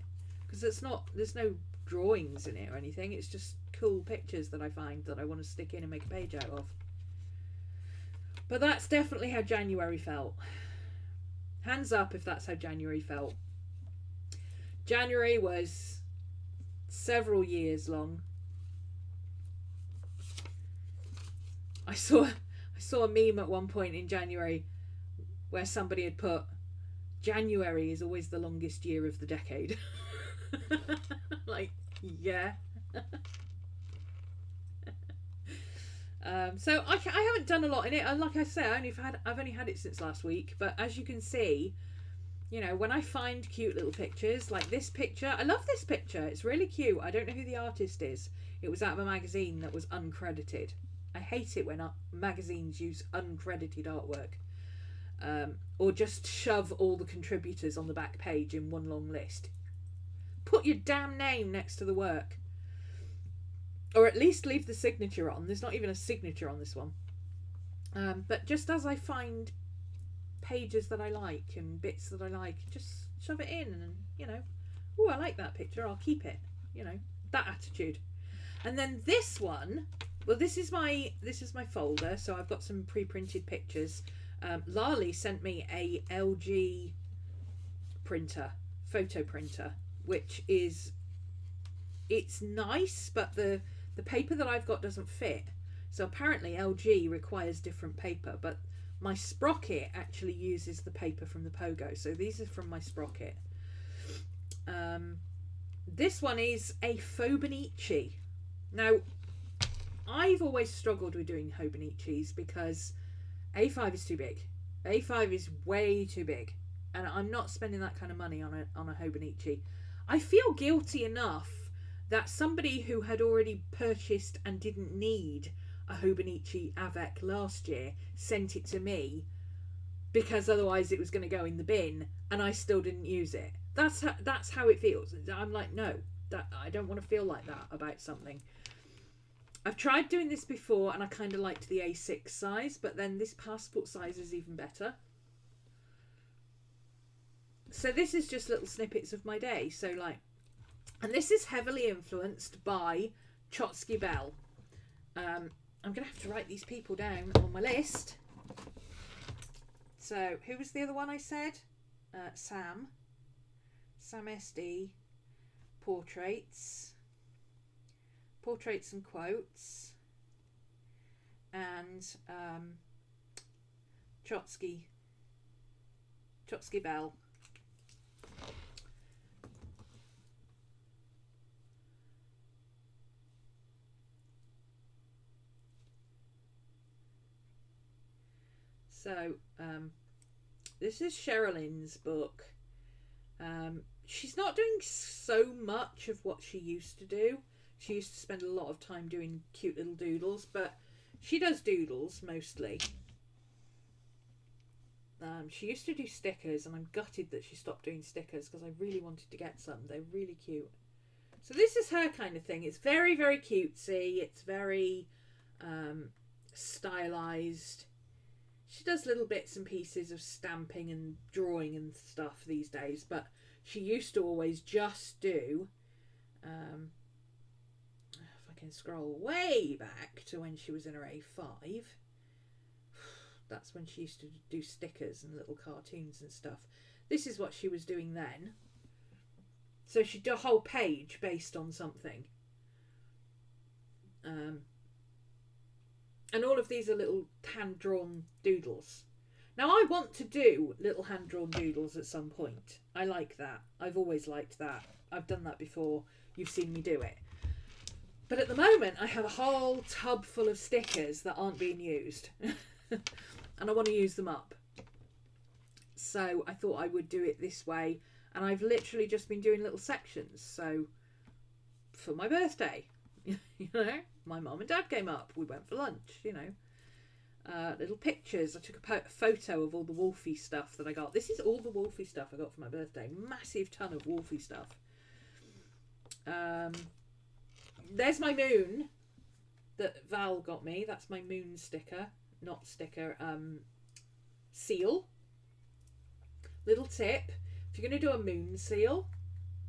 because there's no drawings in it or anything. It's just cool pictures that I find that I want to stick in and make a page out of. But that's definitely how January felt. Hands up if that's how January felt. January was several years long. I saw a meme at one point in January where somebody had put, January is always the longest year of the decade. Like, yeah. So I haven't done a lot in it. Like I say, I've only had it since last week. But as you can see, you know, when I find cute little pictures like this picture, I love this picture. It's really cute. I don't know who the artist is. It was out of a magazine that was uncredited. I hate it when magazines use uncredited artwork. Or just shove all the contributors on the back page in one long list. Put your damn name next to the work. Or at least leave the signature on. There's not even a signature on this one. But just as I find pages that I like and bits that I like, just shove it in and, you know, oh, I like that picture, I'll keep it. You know, that attitude. And then this one, well, this is my folder, so I've got some pre-printed pictures. Lali sent me a LG printer, photo printer, which is, it's nice, but the paper that I've got doesn't fit. So apparently LG requires different paper, but my sprocket actually uses the paper from the Pogo. So these are from my sprocket. This one is a Hobonichi. Now, I've always struggled with doing Hobonichis because A5 is too big. A5 is way too big, and I'm not spending that kind of money on a Hobonichi. I feel guilty enough that somebody who had already purchased and didn't need a Hobonichi Avec last year sent it to me because otherwise it was going to go in the bin and I still didn't use it. That's how it feels. I'm like, no, that I don't want to feel like that about something. I've tried doing this before and I kind of liked the A6 size, but then this passport size is even better. So this is just little snippets of my day. So like, and this is heavily influenced by Chotsky Bell. I'm going to have to write these people down on my list. So who was the other one I said? Sam SD, portraits and quotes, and Chotsky Bell. So this is Sherilyn's book. She's not doing so much of what she used to do. She used to spend a lot of time doing cute little doodles, but she does doodles mostly. She used to do stickers, and I'm gutted that she stopped doing stickers because I really wanted to get some. They're really cute. So this is her kind of thing. It's very, very cutesy. It's very stylized. She does little bits and pieces of stamping and drawing and stuff these days, but she used to always just do, if I can scroll way back to when she was in her A5. That's when she used to do stickers and little cartoons and stuff. This is what she was doing then. So she'd do a whole page based on something. And all of these are little hand-drawn doodles. Now, I want to do little hand-drawn doodles at some point. I like that. I've always liked that. I've done that before. You've seen me do it. But at the moment, I have a whole tub full of stickers that aren't being used. And I want to use them up. So I thought I would do it this way. And I've literally just been doing little sections. So for my birthday, you know, my mum and dad came up. We went for lunch, you know. Little pictures. I took a photo of all the Wolfie stuff that I got. This is all the Wolfie stuff I got for my birthday. Massive ton of Wolfie stuff. There's my moon that Val got me. That's my moon sticker. Not sticker. Seal. Little tip. If you're going to do a moon seal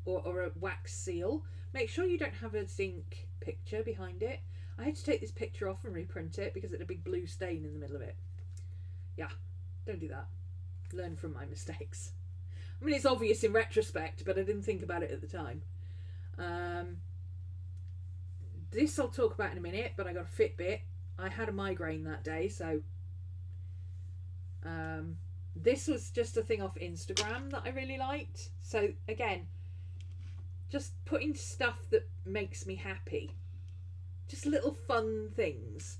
or a wax seal, make sure you don't have a zinc picture behind it. I had to take this picture off and reprint it because it had a big blue stain in the middle of it. Yeah, don't do that. Learn from my mistakes. I mean, it's obvious in retrospect, but I didn't think about it at the time. This I'll talk about in a minute, but I got a Fitbit. I had a migraine that day, so this was just a thing off Instagram that I really liked. So again, just putting stuff that makes me happy. Just little fun things.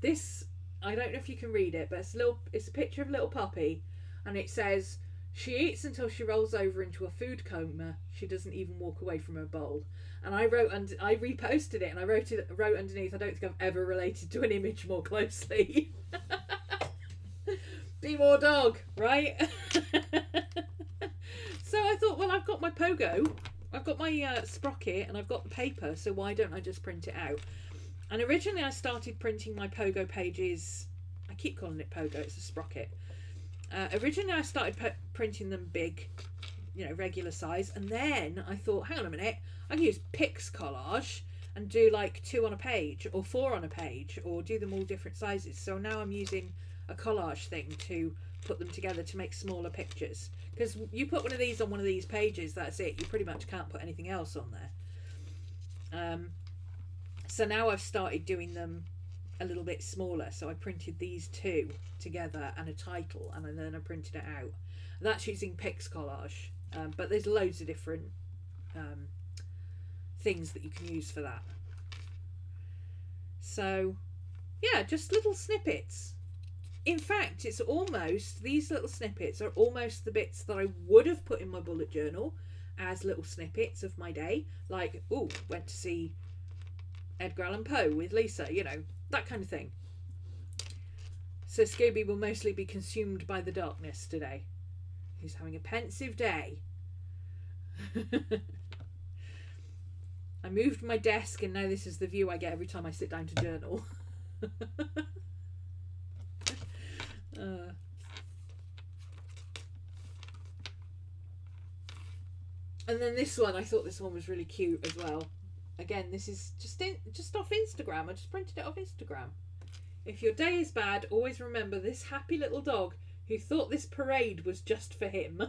This, I don't know if you can read it, but it's a picture of a little puppy, and it says, "She eats until she rolls over into a food coma. She doesn't even walk away from her bowl." And I reposted it, and I wrote underneath, "I don't think I've ever related to an image more closely." Be more dog, right? So I thought, well, I've got my pogo, I've got my sprocket, and I've got the paper, so why don't I just print it out? And originally I started printing my pogo pages. I keep calling it pogo, it's a sprocket. Originally I started printing them big, you know, regular size, and then I thought, hang on a minute, I can use Pix Collage and do like 2 on a page or 4 on a page, or do them all different sizes. So now I'm using a collage thing to put them together to make smaller pictures, because you put one of these on one of these pages, that's it, you pretty much can't put anything else on there. So now I've started doing them a little bit smaller. So I printed these 2 together and a title, and then I printed it out. That's using Pix Collage, but there's loads of different things that you can use for that. So yeah, just little snippets. In fact, it's almost, these little snippets are almost the bits that I would have put in my bullet journal as little snippets of my day. Like, oh, went to see Edgar Allan Poe with Lisa, you know, that kind of thing. So Scooby will mostly be consumed by the darkness today. He's having a pensive day. I moved my desk, and now this is the view I get every time I sit down to journal. And then this one, I thought this one was really cute as well. Again, this is just off Instagram. I just printed it off Instagram. If your day is bad, always remember this happy little dog who thought this parade was just for him.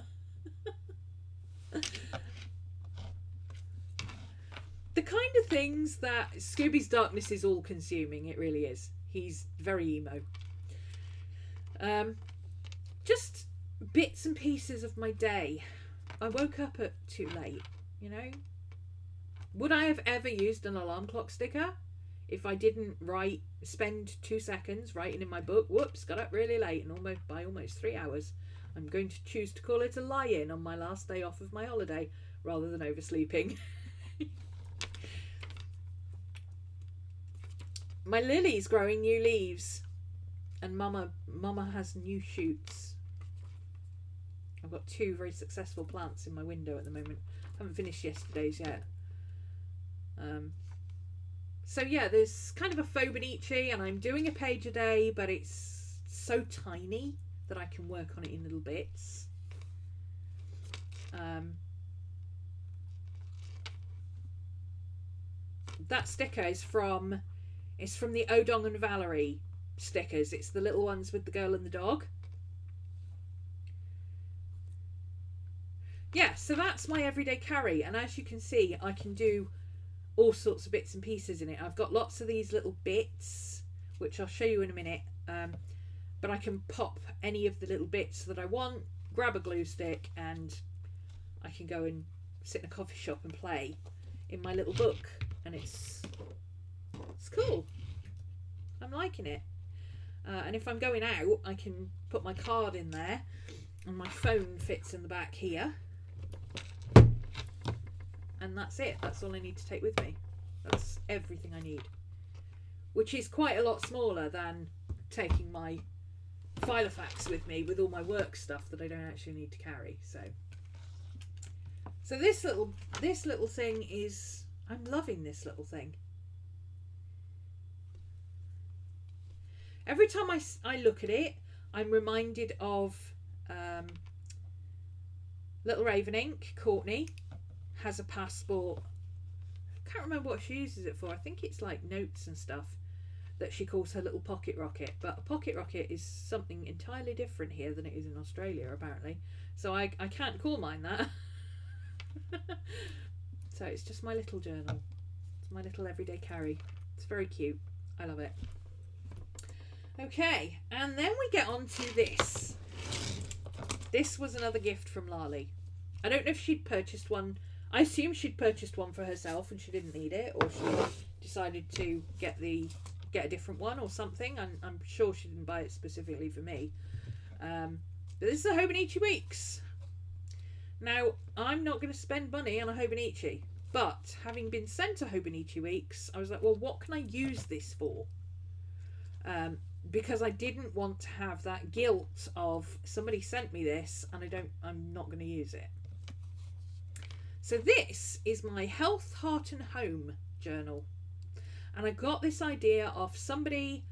The kind of things that Scooby's darkness is all consuming, it really is. He's very emo. Just bits and pieces of my day. I woke up at too late, you know. Would I have ever used an alarm clock sticker if I didn't spend 2 seconds writing in my book, whoops, got up really late and by almost 3 hours. I'm going to choose to call it a lie-in on my last day off of my holiday rather than oversleeping. My lily's growing new leaves, and Mama has new shoots. I've got 2 very successful plants in my window at the moment. I haven't finished yesterday's yet. So yeah, there's kind of a faux Bonici, and I'm doing a page a day, but it's so tiny that I can work on it in little bits. that sticker is from the Odong and Valerie stickers. It's the little ones with the girl and the dog. Yeah, so that's my everyday carry, and as you can see, I can do all sorts of bits and pieces in it. I've got lots of these little bits, which I'll show you in a minute, but I can pop any of the little bits that I want, grab a glue stick, and I can go and sit in a coffee shop and play in my little book, and it's cool. I'm liking it. And if I'm going out, I can put my card in there, and my phone fits in the back here. And that's it. That's all I need to take with me. That's everything I need. Which is quite a lot smaller than taking my Filofax with me with all my work stuff that I don't actually need to carry. So this little thing is, I'm loving this little thing. Every time I look at it, I'm reminded of Little Raven Ink, Courtney, has a passport. I can't remember what she uses it for. I think it's like notes and stuff that she calls her little pocket rocket. But a pocket rocket is something entirely different here than it is in Australia, apparently. So I can't call mine that. So it's just my little journal. It's my little everyday carry. It's very cute. I love it. Okay, and then we get on to this. This was another gift from Lali. I don't know if she'd purchased one. I assume she'd purchased one for herself and she didn't need it, or she decided to get a different one or something. I'm sure she didn't buy it specifically for me. But this is a Hobonichi Weeks. Now, I'm not going to spend money on a Hobonichi, but having been sent a Hobonichi Weeks, I was like, well, what can I use this for? Because I didn't want to have that guilt of somebody sent me this and I'm not going to use it. So this is my Health, Heart and Home journal. And I got this idea off somebody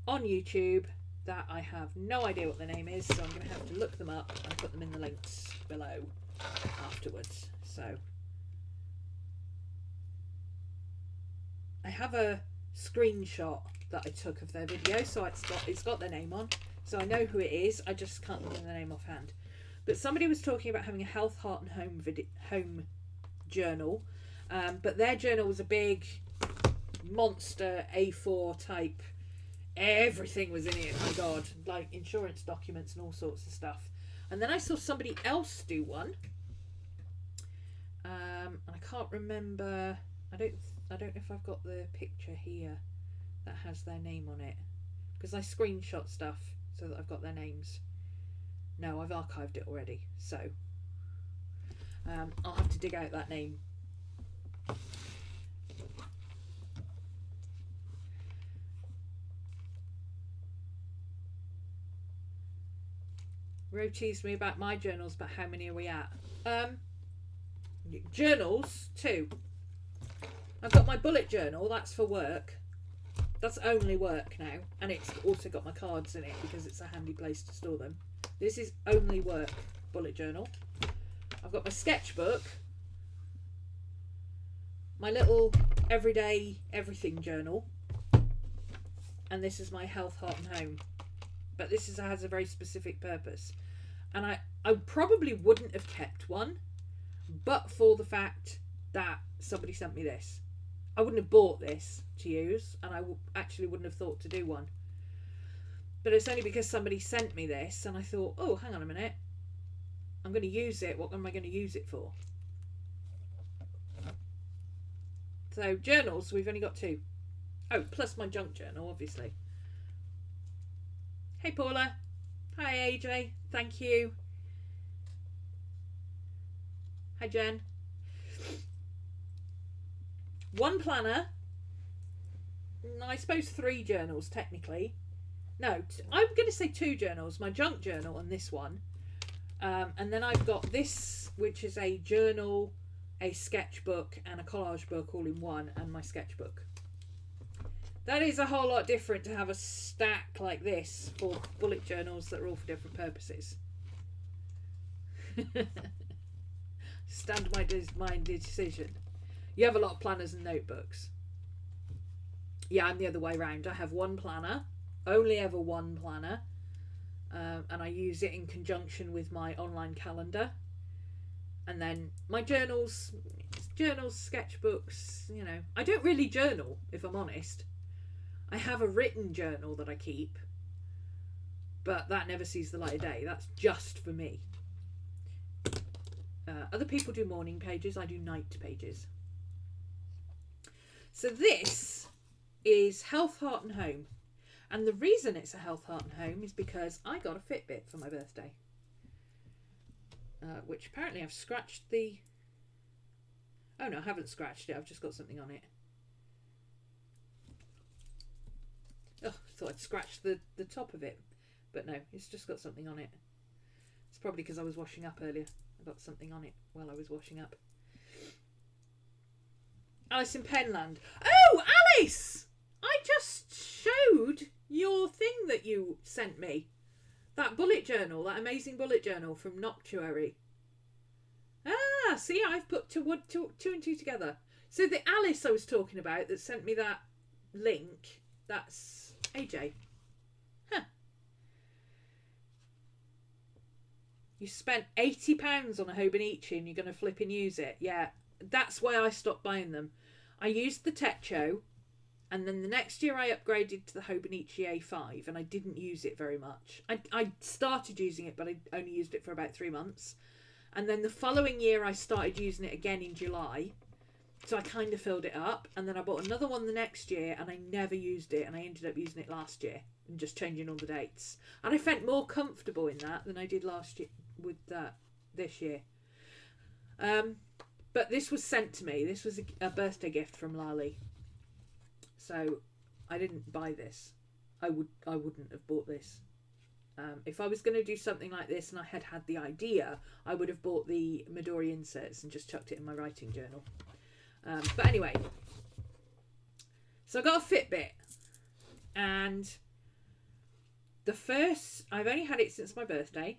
on YouTube that I have no idea what their name is, so I'm going to have to look them up and put them in the links below afterwards. So I have a screenshot that I took of their video, so it's got their name on, so I know who it is. I just can't remember the name offhand. But somebody was talking about having a Health, Heart and Home journal, but their journal was a big monster A4 type. Everything was in it, my god, like insurance documents and all sorts of stuff. And then I saw somebody else do one, and I can't remember. I don't know if I've got the picture here that has their name on it, because I screenshot stuff so that I've got their names. No, I've archived it already, so I'll have to dig out that name. Ro teased me about my journals, but how many are we at? Journals, 2. I've got my bullet journal, that's for work. That's only work now, and it's also got my cards in it because it's a handy place to store them. This is only work bullet journal. I've got my sketchbook, my little everyday everything journal, and this is my Health, Heart and Home. But this has a very specific purpose. And I probably wouldn't have kept one, but for the fact that somebody sent me this. I wouldn't have bought this to use, and I actually wouldn't have thought to do one. But it's only because somebody sent me this, and I thought, oh, hang on a minute. I'm going to use it. What am I going to use it for? So, journals, we've only got 2. Oh, plus my junk journal, obviously. Hey, Paula. Hi, AJ. Thank you. Hi, Jen. 1 planner. I suppose 3 journals, technically. No, I'm going to say 2 journals. My junk journal and this one. And then I've got this, which is a journal, a sketchbook, and a collage book all in one, and my sketchbook. That is a whole lot different to have a stack like this for bullet journals that are all for different purposes. Stand my decision. You have a lot of planners and notebooks. Yeah, I'm the other way around. I have one planner, only ever one planner, and I use it in conjunction with my online calendar. And then my journals, sketchbooks, you know. I don't really journal, if I'm honest. I have a written journal that I keep, but that never sees the light of day. That's just for me. Other people do morning pages. I do night pages. So this is Health, Heart and Home. And the reason it's a Health, Heart and Home is because I got a Fitbit for my birthday. Which apparently I've scratched the... Oh no, I haven't scratched it. I've just got something on it. Oh, I thought I'd scratched the top of it. But no, it's just got something on it. It's probably because I was washing up earlier. I got something on it while I was washing up. Alice in Penland. Oh, Alice! I just showed your thing that you sent me. That bullet journal, that amazing bullet journal from Noctuary. Ah, see, I've put two and two together. So the Alice I was talking about that sent me that link, that's AJ. Huh. You spent £80 on a Hobonichi and you're going to flip and use it. Yeah, that's why I stopped buying them. I used the Techo, and then the next year I upgraded to the Hobonichi A5, and I didn't use it very much. I started using it, but I only used it for about 3 months. And then the following year I started using it again in July, so I kind of filled it up. And then I bought another one the next year, and I never used it, and I ended up using it last year and just changing all the dates. And I felt more comfortable in that than I did last year with this year. But this was sent to me. This was a birthday gift from Lali. So I didn't buy this. I wouldn't have bought this. If I was going to do something like this and I had the idea, I would have bought the Midori inserts and just chucked it in my writing journal. But anyway, so I got a Fitbit, and I've only had it since my birthday.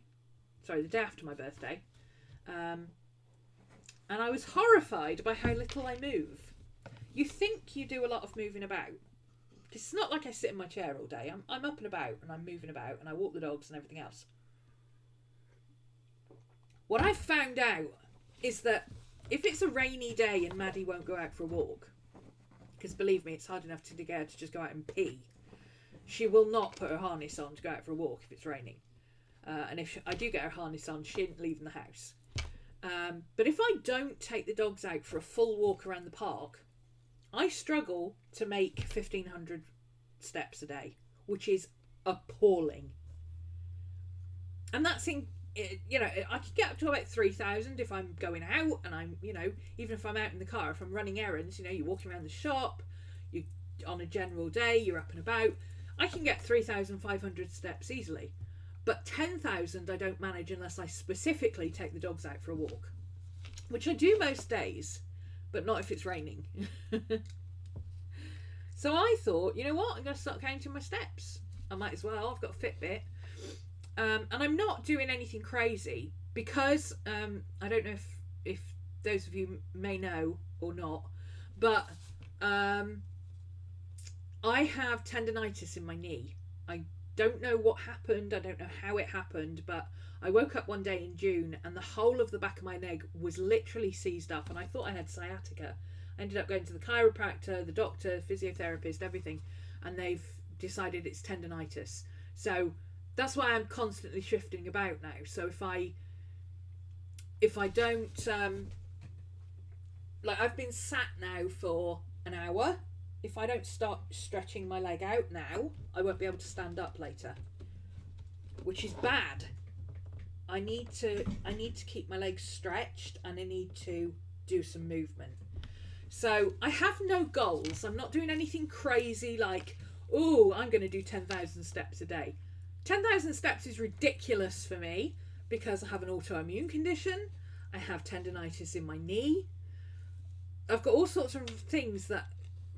Sorry, the day after my birthday. And I was horrified by how little I move. You think you do a lot of moving about. It's not like I sit in my chair all day. I'm up and about, and I'm moving about, and I walk the dogs and everything else. What I've found out is that if it's a rainy day and Maddie won't go out for a walk, because believe me, it's hard enough to get her to just go out and pee, she will not put her harness on to go out for a walk if it's raining. And if I do get her harness on, she ain't leaving the house. But if I don't take the dogs out for a full walk around the park, I struggle to make 1,500 steps a day, which is appalling. And that's in, you know, I could get up to about 3,000 if I'm going out, and I'm, you know, even if I'm out in the car, if I'm running errands, you know, you're walking around the shop, you on a general day, you're up and about, I can get 3,500 steps easily. But 10,000 I don't manage unless I specifically take the dogs out for a walk, which I do most days, but not if it's raining. So I thought, you know what, I'm going to start counting my steps. I might as well. I've got a Fitbit. And I'm not doing anything crazy because I don't know if those of you may know or not, but I have tendinitis in my knee. I don't know what happened. I don't know how it happened, but I woke up one day in June and the whole of the back of my leg was literally seized up, and I thought I had sciatica. I ended up going to the chiropractor, the doctor, physiotherapist, everything, and they've decided it's tendinitis. So that's why I'm constantly shifting about now. So if I don't like, I've been sat now for an hour. If I don't start stretching my leg out now, I won't be able to stand up later, which is bad. I need to keep my legs stretched, and I need to do some movement. So I have no goals. I'm not doing anything crazy like, oh, I'm going to do 10,000 steps a day. 10,000 steps is ridiculous for me because I have an autoimmune condition. I have tendinitis in my knee. I've got all sorts of things that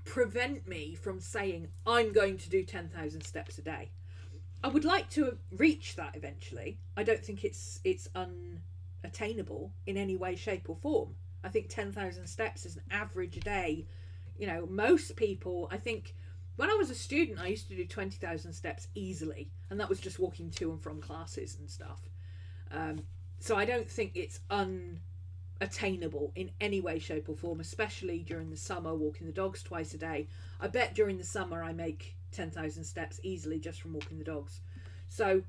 prevent me from saying I'm going to do 10,000 steps a day. I would like to reach that eventually. I don't think it's unattainable in any way, shape or form. I think 10,000 steps is an average day. You know, most people, I think When I was a student, I used to do 20,000 steps easily, and that was just walking to and from classes and stuff. So I don't think it's unattainable in any way, shape or form, especially during the summer, walking the dogs twice a day. I bet during the summer I make 10,000 steps easily just from walking the dogs. So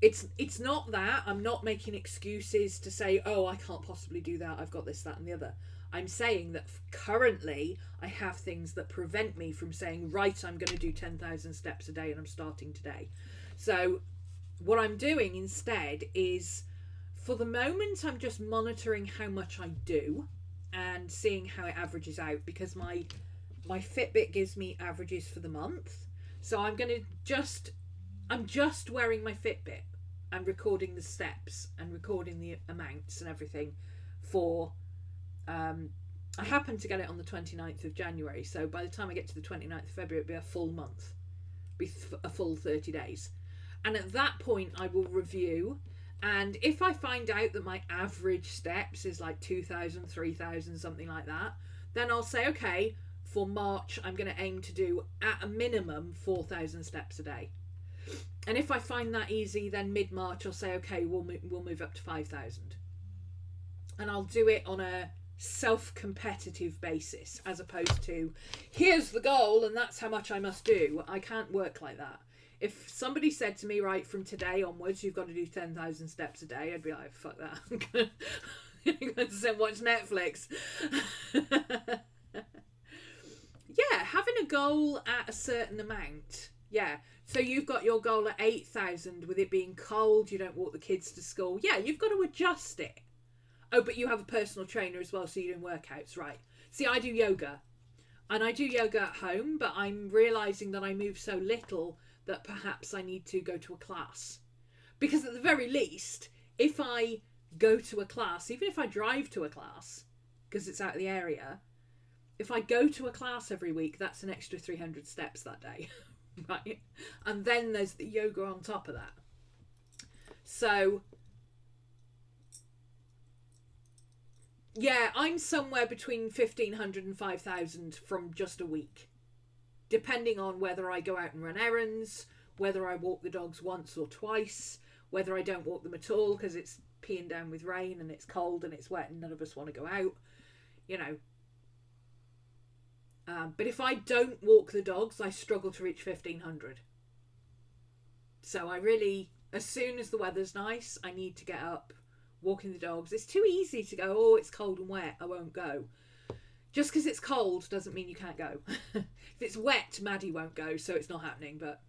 it's not that. I'm not making excuses to say, oh, I can't possibly do that, I've got this, that and the other. I'm saying that currently I have things that prevent me from saying, right, I'm going to do 10,000 steps a day and I'm starting today. So what I'm doing instead is, for the moment, I'm just monitoring how much I do and seeing how it averages out, because my Fitbit gives me averages for the month. So I'm just wearing my Fitbit and recording the steps and recording the amounts and everything for I happen to get it on the 29th of January, so by the time I get to the 29th of February, it'll be a full month, be a full 30 days. And at that point I will review, and if I find out that my average steps is like 2,000, 3,000, something like that, then I'll say, okay, for March I'm going to aim to do at a minimum 4,000 steps a day. And if I find that easy, then mid-March I'll say, okay, we'll move up to 5,000. And I'll do it on a self-competitive basis, as opposed to, here's the goal and that's how much I must do. I can't work like that. If somebody said to me, right, from today onwards you've got to do 10,000 steps a day, I'd be like, fuck that. I'm going to sit and watch Netflix. Yeah, having a goal at a certain amount. Yeah, so you've got your goal at 8,000 with it being cold, you don't walk the kids to school. Yeah, you've got to adjust it. Oh, but you have a personal trainer as well, so you're doing workouts, right? See, I do yoga, and I do yoga at home, but I'm realising that I move so little that perhaps I need to go to a class. Because at the very least, if I go to a class, even if I drive to a class, because it's out of the area, if I go to a class every week, that's an extra 300 steps that day, right? And then there's the yoga on top of that. So yeah, I'm somewhere between 1,500 and 5,000 from just a week, depending on whether I go out and run errands, whether I walk the dogs once or twice, whether I don't walk them at all because it's peeing down with rain and it's cold and it's wet and none of us want to go out, you know. But if I don't walk the dogs, I struggle to reach 1,500. So I really, as soon as the weather's nice, I need to get up, walking the dogs. It's too easy to go, oh, it's cold and wet, I won't go. Just because it's cold doesn't mean you can't go. If it's wet, Maddie won't go, so it's not happening. But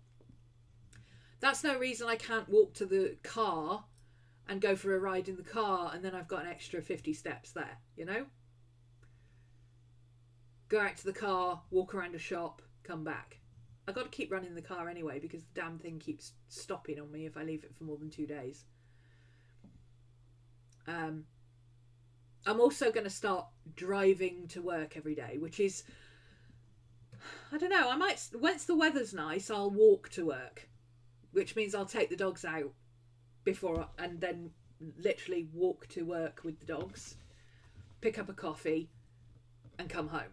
that's no reason I can't walk to the car and go for a ride in the car, and then I've got an extra 50 steps there, you know? Go out to the car, walk around a shop, come back. I've got to keep running the car anyway because the damn thing keeps stopping on me if I leave it for more than 2 days. I'm also going to start driving to work every day, which is, I don't know, I might, once the weather's nice, I'll walk to work, which means I'll take the dogs out before and then literally walk to work with the dogs, pick up a coffee and come home.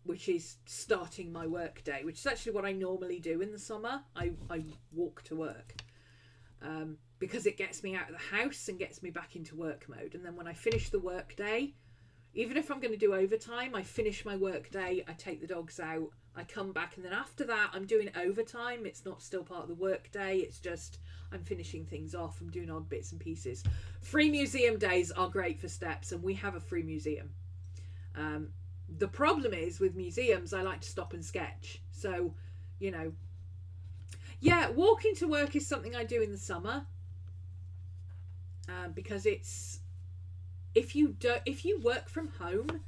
Which is starting my work day, which is actually what I normally do in the summer. I walk to work. Because it gets me out of the house and gets me back into work mode. And then when I finish the work day, even if I'm going to do overtime, I finish my work day, I take the dogs out, I come back, and then after that I'm doing overtime. It's not still part of the work day, it's just I'm finishing things off, I'm doing odd bits and pieces. Free museum days are great for steps, and we have a free museum. The problem is with museums, I like to stop and sketch. So, you know, yeah, walking to work is something I do in the summer. Because it's, if you work from home,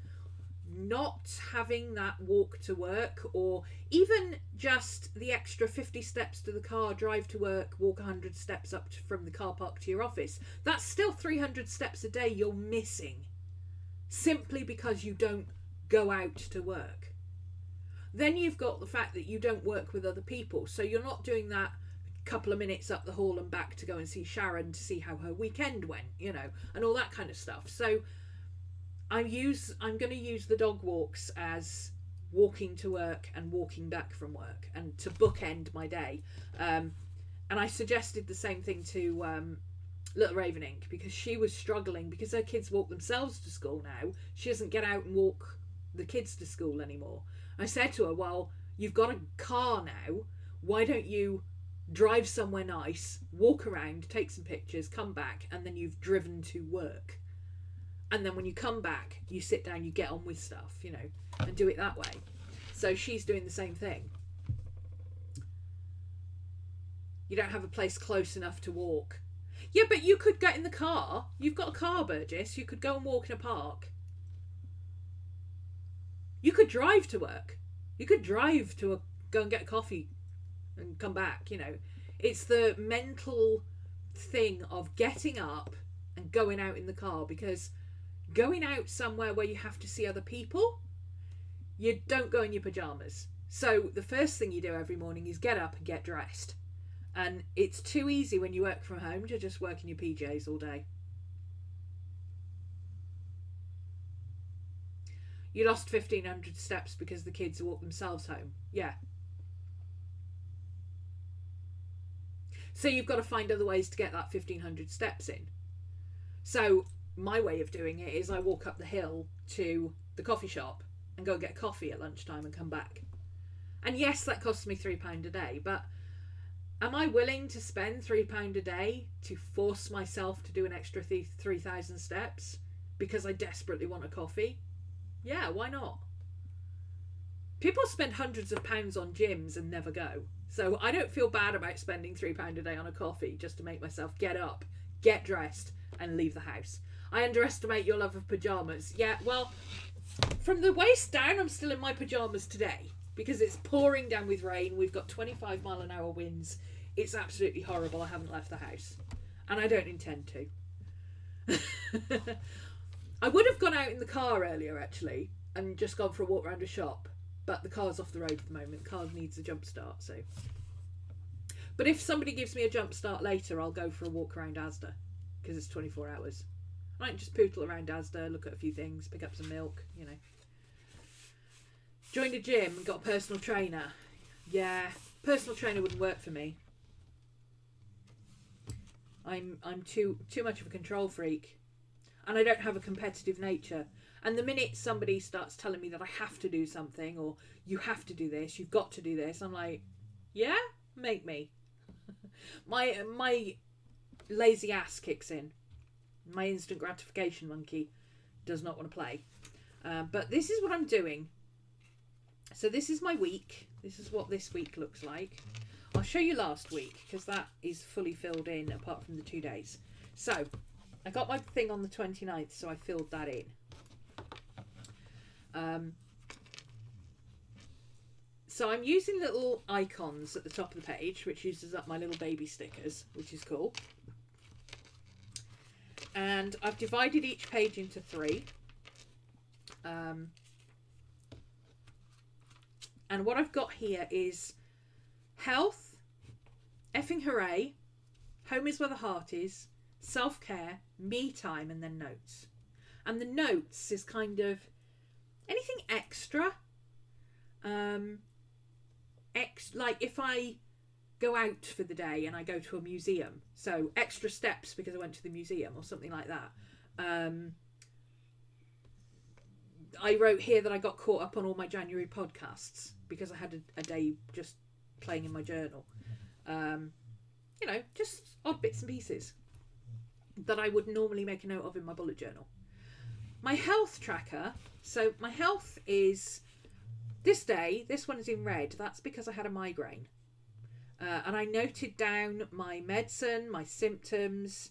not having that walk to work, or even just the extra 50 steps to the car, drive to work, walk 100 steps up from the car park to your office, that's still 300 steps a day you're missing simply because you don't go out to work. Then you've got the fact that you don't work with other people, so you're not doing that couple of minutes up the hall and back to go and see Sharon to see how her weekend went, you know, and all that kind of stuff. So I'm going to use the dog walks as walking to work and walking back from work, and to bookend my day. And I suggested the same thing to little Raven Ink, because she was struggling because her kids walk themselves to school now. She doesn't get out and walk the kids to school anymore. I said to her, well, you've got a car now, why don't you drive somewhere nice, walk around, take some pictures, come back, and then you've driven to work. And then when you come back, you sit down, you get on with stuff, you know, and do it that way. So she's doing the same thing. You don't have a place close enough to walk. Yeah, but you could get in the car. You've got a car, Burgess. You could go and walk in a park. You could drive to work. You could drive to go and get a coffee and come back, you know. It's the mental thing of getting up and going out in the car, because going out somewhere where you have to see other people, you don't go in your pajamas. So the first thing you do every morning is get up and get dressed. And it's too easy when you work from home to just work in your PJs all day. You lost 1,500 steps because the kids walk themselves home. Yeah. So you've got to find other ways to get that 1,500 steps in. So my way of doing it is I walk up the hill to the coffee shop and go and get coffee at lunchtime and come back. And yes, that costs me £3 a day, but am I willing to spend £3 a day to force myself to do an extra 3,000 steps because I desperately want a coffee? Yeah, why not? People spend hundreds of pounds on gyms and never go. So I don't feel bad about spending £3 a day on a coffee just to make myself get up, get dressed, and leave the house. I underestimate your love of pyjamas. Yeah, well, from the waist down, I'm still in my pyjamas today because it's pouring down with rain. We've got 25-mile-an-hour winds. It's absolutely horrible. I haven't left the house, and I don't intend to. I would have gone out in the car earlier, actually, and just gone for a walk around a shop, but the car's off the road at the moment. The car needs a jump start, so. But if somebody gives me a jump start later, I'll go for a walk around Asda, because it's 24 hours. I might just pootle around Asda, look at a few things, pick up some milk, you know. Joined a gym and got a personal trainer. Yeah, personal trainer wouldn't work for me. I'm too much of a control freak, and I don't have a competitive nature. And the minute somebody starts telling me that I have to do something, or you have to do this, you've got to do this, I'm like, yeah, make me. My lazy ass kicks in. My instant gratification monkey does not want to play. But this is what I'm doing. So this is my week. This is what this week looks like. I'll show you last week, because that is fully filled in apart from the 2 days. So I got my thing on the 29th, so I filled that in. So I'm using little icons at the top of the page, which uses up my little baby stickers, which is cool. And I've divided each page into 3. And what I've got here is health, effing hooray, home is where the heart is, self-care, me time, and then notes. And the notes is kind of anything extra. Like if I go out for the day and I go to a museum, so extra steps because I went to the museum or something like that. I wrote here that I got caught up on all my January podcasts because I had a day just playing in my journal. You know, just odd bits and pieces that I would normally make a note of in my bullet journal. My health tracker. So my health is this day. This one is in red. That's because I had a migraine. And I noted down my medicine, my symptoms.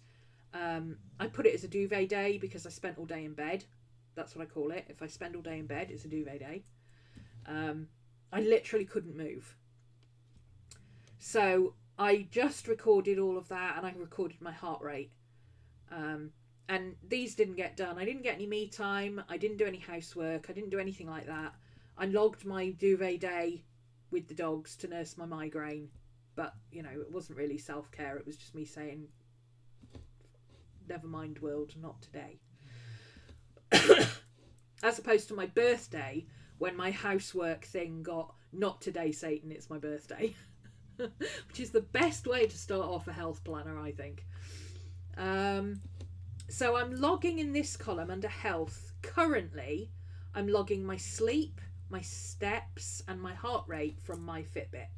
I put it as a duvet day because I spent all day in bed. That's what I call it. If I spend all day in bed, it's a duvet day. I literally couldn't move. So I just recorded all of that, and I recorded my heart rate. And these didn't get done. I didn't get any me time. I didn't do any housework. I didn't do anything like that. I logged my duvet day with the dogs to nurse my migraine. But, you know, it wasn't really self-care. It was just me saying, never mind world, not today. As opposed to my birthday, when my housework thing got, not today, Satan, it's my birthday. Which is the best way to start off a health planner, I think. So I'm logging in this column under health. Currently, I'm logging my sleep, my steps, and my heart rate from my Fitbit.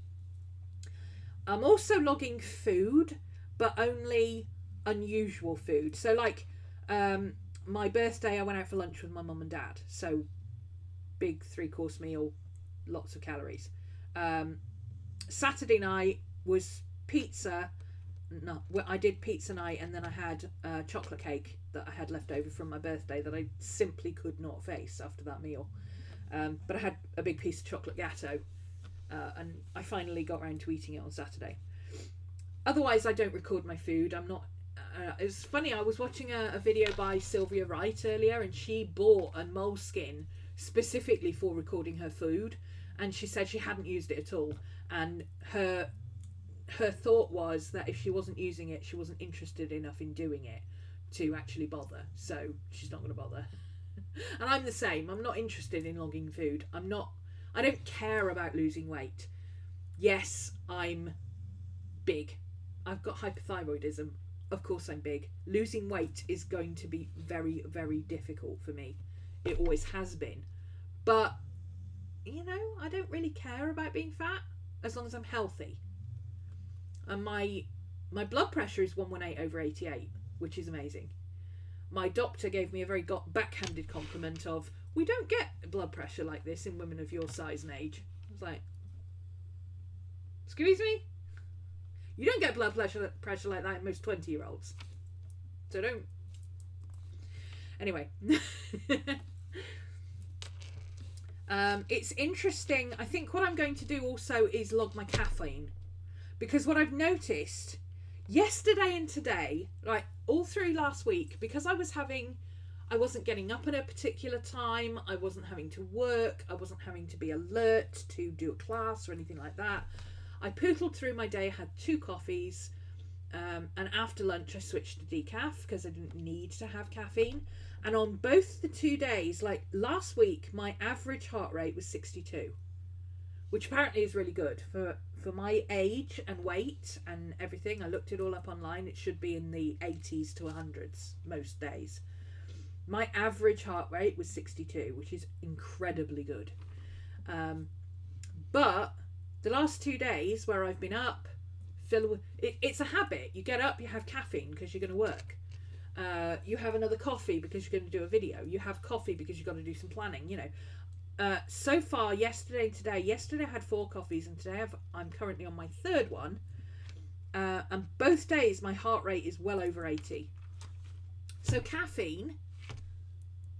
I'm also logging food, but only unusual food. So like my birthday, I went out for lunch with my mum and dad. So big 3-course meal, lots of calories. Saturday night was pizza. No, I did pizza night, and then I had chocolate cake that I had left over from my birthday that I simply could not face after that meal. But I had a big piece of chocolate gatto, and I finally got around to eating it on Saturday. Otherwise, I don't record my food. I'm not. It's funny, I was watching a video by Sylvia Wright earlier, and she bought a moleskin specifically for recording her food, and she said she hadn't used it at all, and her thought was that if she wasn't using it, she wasn't interested enough in doing it to actually bother, so she's not going to bother. And I'm the same. I'm not interested in logging food. I don't care about losing weight. Yes, I'm big. I've got hypothyroidism. Of course I'm big. Losing weight is going to be very, very difficult for me. It always has been. But, you know, I don't really care about being fat as long as I'm healthy. And my blood pressure is 118/88, which is amazing. My doctor gave me a very backhanded compliment of, we don't get blood pressure like this in women of your size and age. I was like, excuse me? You don't get blood pressure like that in most 20-year-olds. So don't. Anyway. It's interesting. I think what I'm going to do also is log my caffeine. Because what I've noticed yesterday and today, like all through last week, because I wasn't getting up at a particular time, I wasn't having to work, I wasn't having to be alert to do a class or anything like that. I pootled through my day, had 2 coffees, and after lunch I switched to decaf because I didn't need to have caffeine. And on both the 2 days, like last week, my average heart rate was 62, which apparently is really good for my age and weight and everything. I looked it all up online. It should be in the 80s to 100s most days. My average heart rate was 62, which is incredibly good. But the last 2 days where I've been up, it's a habit. You get up, you have caffeine because you're going to work. You have another coffee because you're going to do a video. You have coffee because you've got to do some planning, you know. So far, yesterday and today, yesterday I had 4 coffees, and today I'm currently on my 3rd one. And both days my heart rate is well over 80. So caffeine,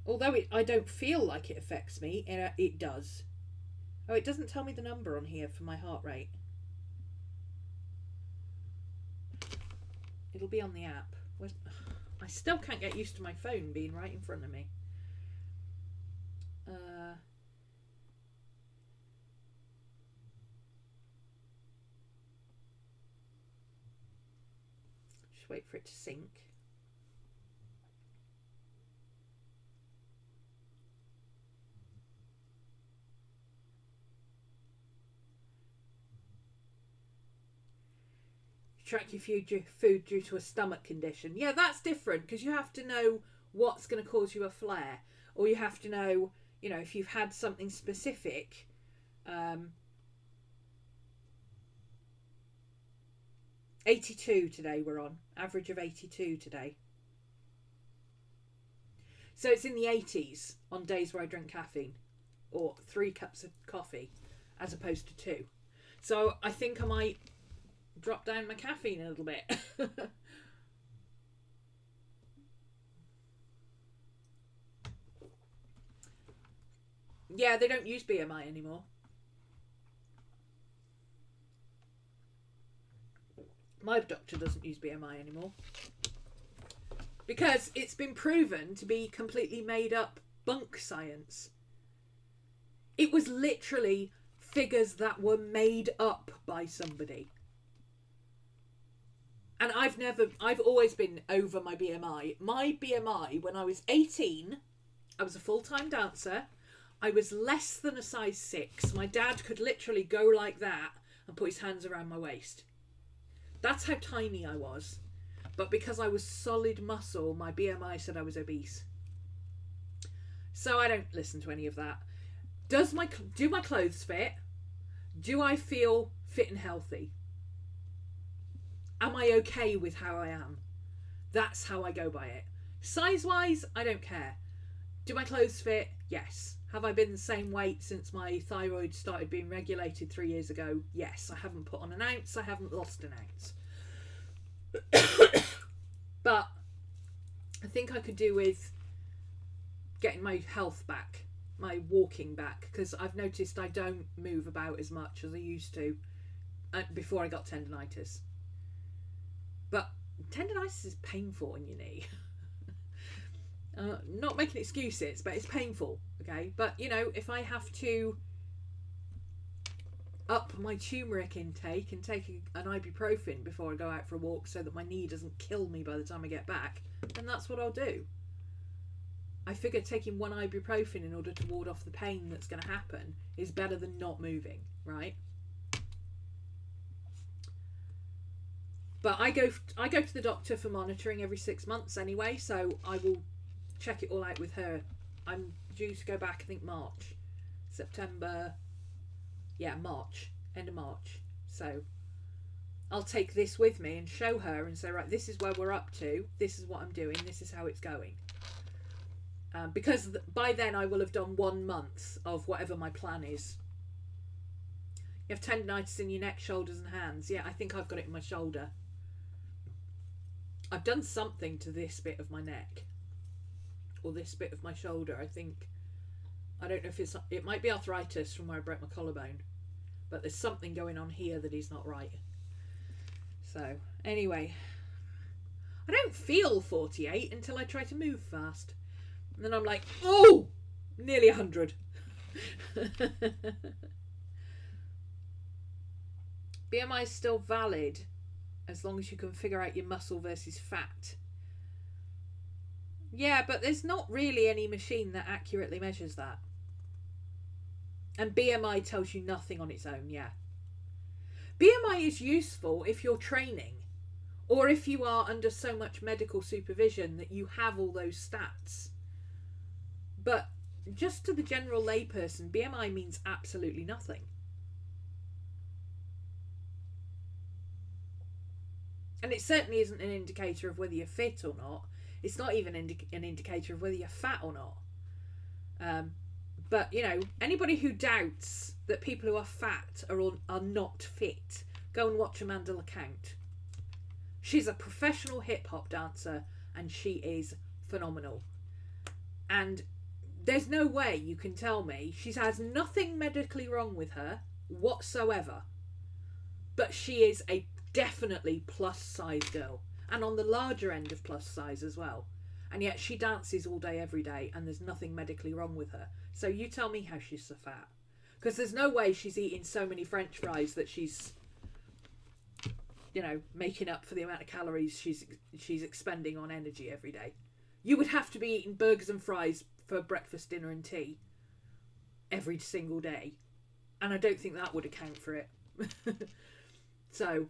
although I don't feel like it affects me, it does. Oh, it doesn't tell me the number on here for my heart rate. It'll be on the app. I still can't get used to my phone being right in front of me. Just wait for it to sync. Track your food due to a stomach condition. Yeah, that's different because you have to know what's going to cause you a flare, or you have to know, you know, if you've had something specific. 82 today we're on. Average of 82 today. So it's in the 80s on days where I drink caffeine, or 3 cups of coffee as opposed to 2. So I think I might drop down my caffeine a little bit. Yeah, they don't use BMI anymore. My doctor doesn't use BMI anymore because it's been proven to be completely made up bunk science. It was literally figures that were made up by somebody. And I've always been over my BMI. My BMI, when I was 18, I was a full-time dancer. I was less than a size 6. My dad could literally go like that and put his hands around my waist. That's how tiny I was. But because I was solid muscle, my BMI said I was obese. So I don't listen to any of that. Do my clothes fit? Do I feel fit and healthy? Am I okay with how I am? That's how I go by it. Size-wise, I don't care. Do my clothes fit? Yes. Have I been the same weight since my thyroid started being regulated 3 years ago? Yes. I haven't put on an ounce. I haven't lost an ounce. But I think I could do with getting my health back, my walking back, because I've noticed I don't move about as much as I used to before I got tendinitis. But tendinitis is painful in your knee. Not making excuses, but it's painful, okay? But, you know, if I have to up my turmeric intake and take an ibuprofen before I go out for a walk so that my knee doesn't kill me by the time I get back, then that's what I'll do. I figure taking one ibuprofen in order to ward off the pain that's going to happen is better than not moving, right? But I go to the doctor for monitoring every 6 months anyway, so I will check it all out with her. I'm due to go back, I think March, September, yeah, March, end of March. So I'll take this with me and show her and say, right, this is where we're up to, this is what I'm doing, this is how it's going. Because by then I will have done 1 month of whatever my plan is. You have tendinitis in your neck, shoulders and hands. Yeah, I think I've got it in my shoulder. I've done something to this bit of my neck. Or this bit of my shoulder, I think. I don't know if it might be arthritis from where I broke my collarbone. But there's something going on here that is not right. So, anyway. I don't feel 48 until I try to move fast. And then I'm like, oh, nearly 100. BMI is still valid as long as you can figure out your muscle versus fat. Yeah, but there's not really any machine that accurately measures that. And BMI tells you nothing on its own, yeah. BMI is useful if you're training or if you are under so much medical supervision that you have all those stats. But just to the general layperson, BMI means absolutely nothing. And it certainly isn't an indicator of whether you're fit or not. It's not even an indicator of whether you're fat or not. But, you know, anybody who doubts that people who are fat are not fit, go and watch Amanda LeCount. She's a professional hip-hop dancer and she is phenomenal. And there's no way you can tell me she has nothing medically wrong with her whatsoever. But she is a definitely plus size girl. And on the larger end of plus size as well. And yet she dances all day, every day, and there's nothing medically wrong with her. So you tell me how she's so fat. Because there's no way she's eating so many French fries that she's, you know, making up for the amount of calories she's expending on energy every day. You would have to be eating burgers and fries for breakfast, dinner and tea every single day. And I don't think that would account for it. So,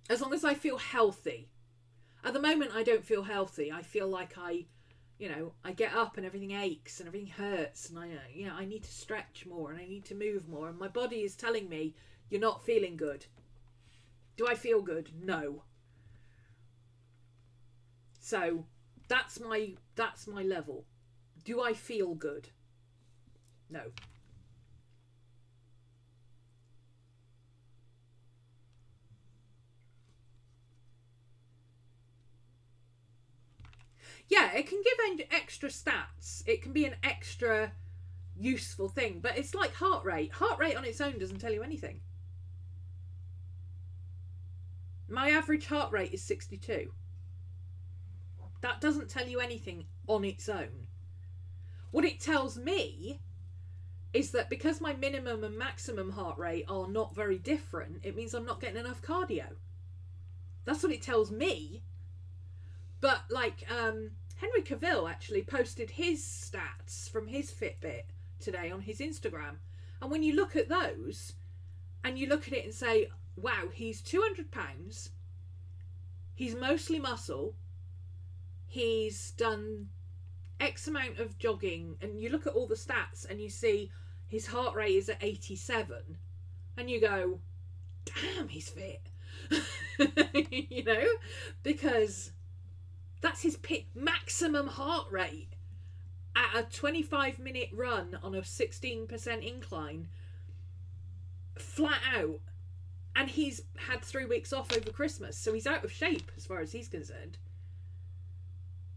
as long as I feel healthy. At the moment, I don't feel healthy. I feel like I get up and everything aches and everything hurts. And I need to stretch more and I need to move more. And my body is telling me, you're not feeling good. Do I feel good? No. So, that's my level. Do I feel good? No. Yeah, it can give extra stats. It can be an extra useful thing. But it's like heart rate. Heart rate on its own doesn't tell you anything. My average heart rate is 62. That doesn't tell you anything on its own. What it tells me is that because my minimum and maximum heart rate are not very different, it means I'm not getting enough cardio. That's what it tells me. But like Henry Cavill actually posted his stats from his Fitbit today on his Instagram. And when you look at those and you look at it and say, wow, he's 200 pounds, he's mostly muscle, he's done X amount of jogging, and you look at all the stats and you see his heart rate is at 87, and you go, damn, he's fit. You know, because that's his maximum heart rate at a 25-minute run on a 16% incline, flat out. And he's had 3 weeks off over Christmas, so he's out of shape as far as he's concerned.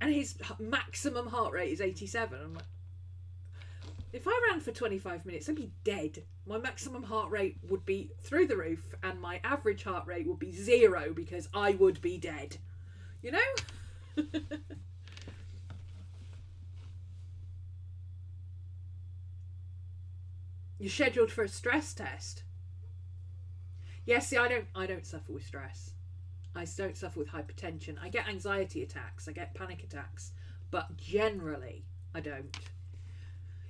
And his maximum heart rate is 87. I'm like, if I ran for 25 minutes, I'd be dead. My maximum heart rate would be through the roof, and my average heart rate would be 0 because I would be dead. You know? You're scheduled for a stress test. Yes, see, I don't suffer with stress. I don't suffer with hypertension. I get anxiety attacks. I get panic attacks. But generally, I don't.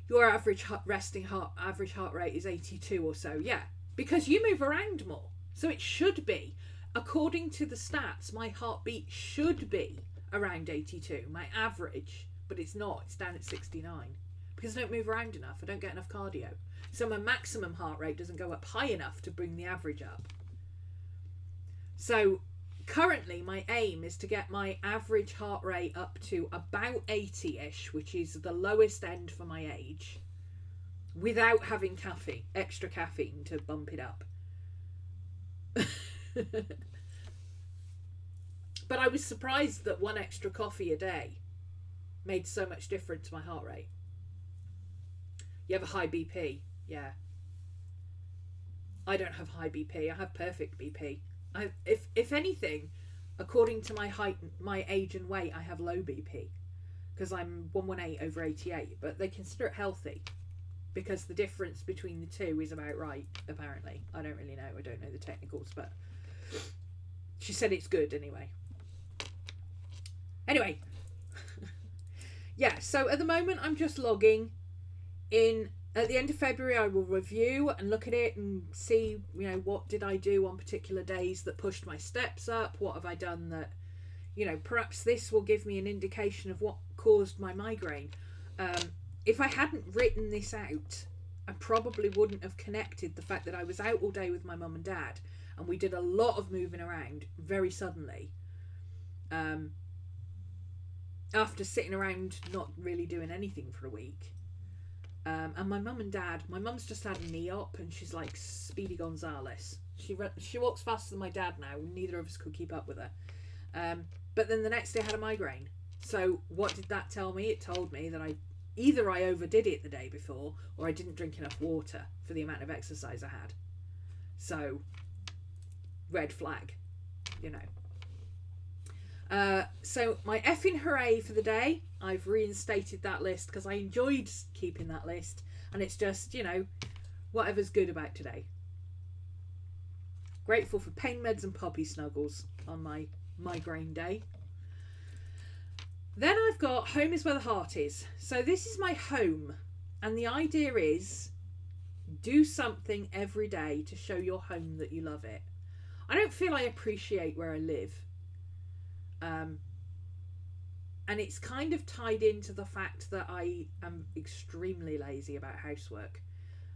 Your average heart rate is 82 or so. Yeah, because you move around more. So it should be. According to the stats, my heartbeat should be around 82. My average. But it's not. It's down at 69. Because I don't move around enough. I don't get enough cardio. So my maximum heart rate doesn't go up high enough to bring the average up. So currently my aim is to get my average heart rate up to about 80-ish, which is the lowest end for my age, without having extra caffeine to bump it up. But I was surprised that one extra coffee a day made so much difference to my heart rate. You have a high BP. Yeah. I don't have high BP. I have perfect BP. If anything, according to my height, my age and weight, I have low BP because I'm 118 over 88. But they consider it healthy because the difference between the two is about right. Apparently, I don't really know. I don't know the technicals, but she said it's good anyway. Anyway, yeah. So at the moment, I'm just logging in. At the end of February, I will review and look at it and see, you know, what did I do on particular days that pushed my steps up? What have I done that, you know, perhaps this will give me an indication of what caused my migraine. If I hadn't written this out, I probably wouldn't have connected the fact that I was out all day with my mum and dad and we did a lot of moving around very suddenly. After sitting around not really doing anything for a week. And my mum and dad, my mum's just had a knee op and she's like Speedy Gonzales. She walks faster than my dad now. Neither of us could keep up with her. But then the next day I had a migraine. So what did that tell me? It told me that either I overdid it the day before or I didn't drink enough water for the amount of exercise I had. So red flag, you know. So my effing hooray for the day, I've reinstated that list because I enjoyed keeping that list, and it's just, you know, whatever's good about today. Grateful for pain meds and puppy snuggles on my migraine day. Then I've got home is where the heart is. So this is my home, and the idea is do something every day to show your home that you love it. I don't feel I appreciate where I live. And it's kind of tied into the fact that I am extremely lazy about housework.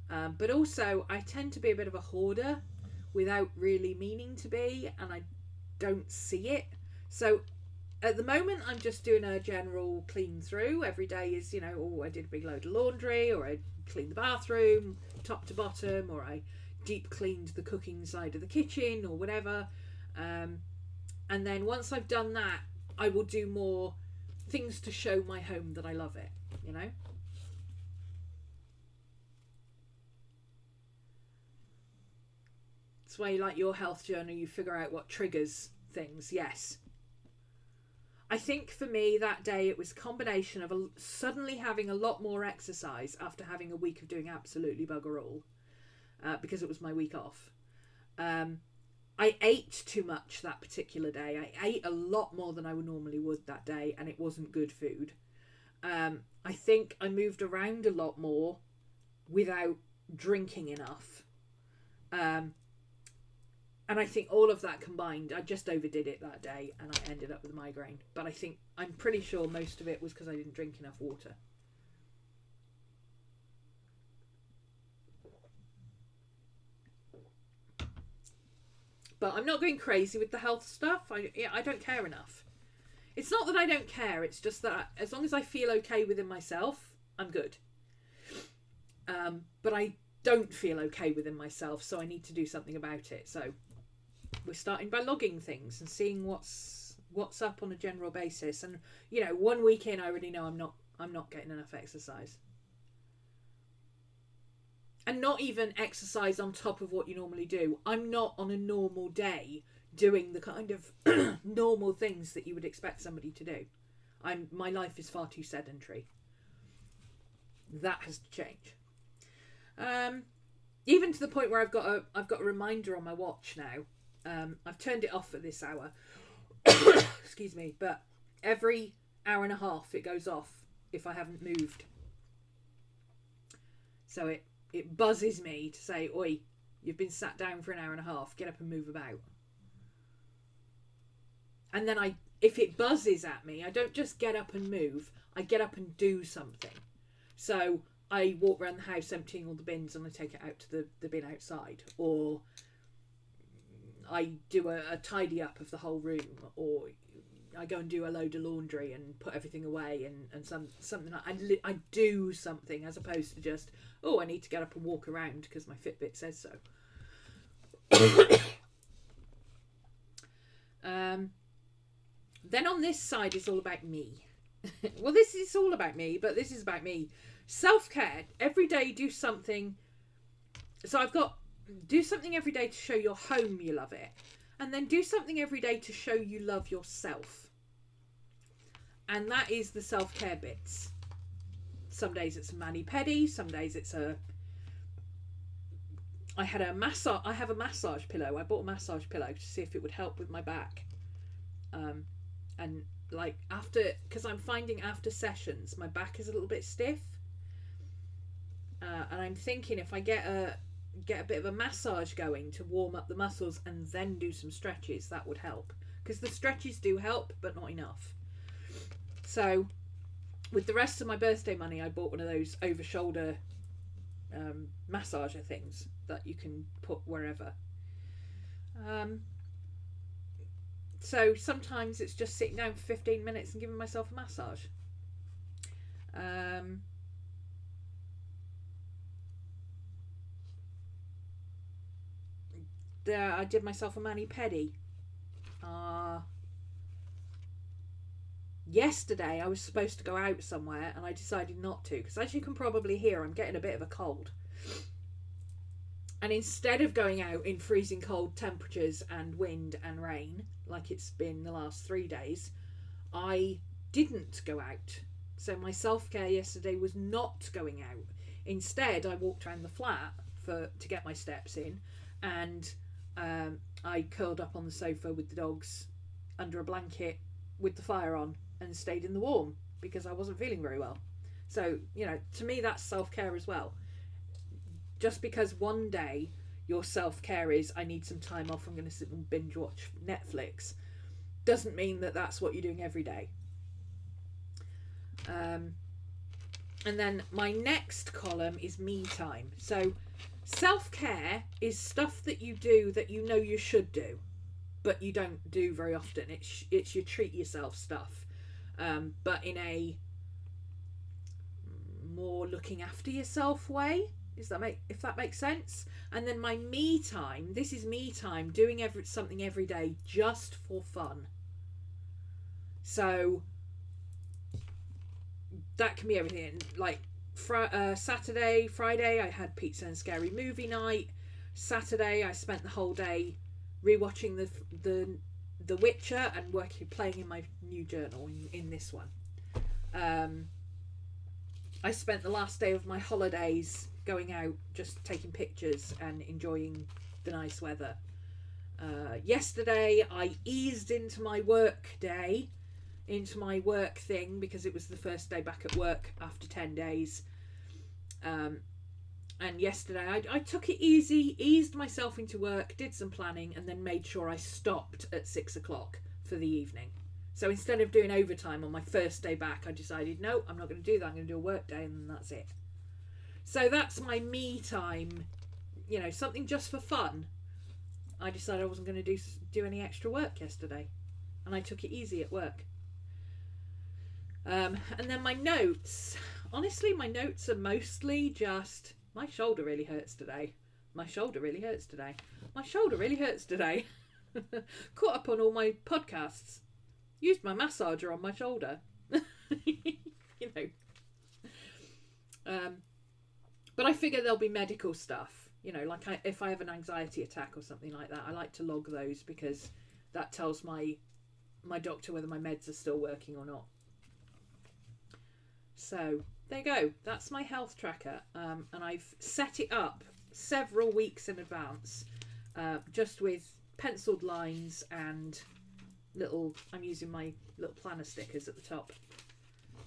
But also I tend to be a bit of a hoarder without really meaning to be, and I don't see it. So at the moment I'm just doing a general clean through. Every day is, you know, oh, I did a big load of laundry, or I cleaned the bathroom top to bottom, or I deep cleaned the cooking side of the kitchen or whatever. And then once I've done that, I will do more things to show my home that I love it, you know. It's why you like your health journal, you figure out what triggers things. Yes. I think for me that day it was a combination of suddenly having a lot more exercise after having a week of doing absolutely bugger all, because it was my week off. I ate too much that particular day. I ate a lot more than I normally would that day, and it wasn't good food. I think I moved around a lot more without drinking enough. And I think all of that combined, I just overdid it that day and I ended up with a migraine. But I'm pretty sure most of it was because I didn't drink enough water. But I'm not going crazy with the health stuff. I don't care enough. It's not that I don't care. It's just that as long as I feel okay within myself, I'm good. But I don't feel okay within myself, so I need to do something about it. So we're starting by logging things and seeing what's up on a general basis. And 1 week in, I already know I'm not getting enough exercise. And not even exercise on top of what you normally do. I'm not on a normal day doing the kind of normal things that you would expect somebody to do. My life is far too sedentary. That has to change. Even to the point where I've got a reminder on my watch now. I've turned it off at this hour. Excuse me, but every hour and a half it goes off if I haven't moved. So it buzzes me to say, "Oi, you've been sat down for an hour and a half. Get up and move about." And then if it buzzes at me, I don't just get up and move. I get up and do something. So I walk around the house emptying all the bins and I take it out to the bin outside. Or I do a tidy up of the whole room. Or I go and do a load of laundry and put everything away and something like I do something as opposed to just, oh, I need to get up and walk around because my Fitbit says so. Then on this side is all about me. Well, this is all about me, but this is about me. Self-care. Every day do something. So I've got do something every day to show your home you love it. And then do something every day to show you love yourself. And that is the self-care bits. Some days it's a mani-pedi. Some days it's I have a massage pillow. I bought a massage pillow to see if it would help with my back. And like because I'm finding after sessions, my back is a little bit stiff. And I'm thinking if I get a bit of a massage going to warm up the muscles and then do some stretches, that would help. Because the stretches do help, but not enough. So with the rest of my birthday money, I bought one of those over-shoulder massager things that you can put wherever. So sometimes it's just sitting down for 15 minutes and giving myself a massage. I did myself a mani-pedi. Yesterday I was supposed to go out somewhere and I decided not to because, as you can probably hear, I'm getting a bit of a cold. And instead of going out in freezing cold temperatures and wind and rain like it's been the last 3 days, I didn't go out. So my self-care yesterday was not going out. Instead, I walked around the flat to get my steps in, and I curled up on the sofa with the dogs under a blanket with the fire on and stayed in the warm because I wasn't feeling very well. So, to me that's self-care as well. Just because one day your self-care is I need some time off, I'm going to sit and binge watch Netflix, doesn't mean that that's what you're doing every day. And then my next column is me time. So self-care is stuff that you do that you know you should do, but you don't do very often. It's your treat yourself stuff, but in a more looking after yourself way. If that makes sense? And then my me time. This is me time, doing something every day just for fun. So that can be everything. Like Saturday, Friday, I had pizza and scary movie night. Saturday, I spent the whole day rewatching the Witcher and playing in my new journal in this one. I spent the last day of my holidays going out, just taking pictures and enjoying the nice weather. Yesterday I eased into my work day, into my work thing, because it was the first day back at work after 10 days. And yesterday I took it easy, eased myself into work, did some planning, and then made sure I stopped at 6 o'clock for the evening. So instead of doing overtime on my first day back, I decided, no, I'm not going to do that. I'm going to do a work day, and that's it. So that's my me time, you know, something just for fun. I decided I wasn't going to do any extra work yesterday, and I took it easy at work. And then my notes. Honestly, my notes are mostly just, my shoulder really hurts today. My shoulder really hurts today. My shoulder really hurts today. Caught up on all my podcasts. Used my massager on my shoulder. You know. But I figure there'll be medical stuff. You know, like if I have an anxiety attack or something like that, I like to log those, because that tells my doctor whether my meds are still working or not. So there you go. That's my health tracker, and I've set it up several weeks in advance, just with penciled lines and I'm using my little planner stickers at the top,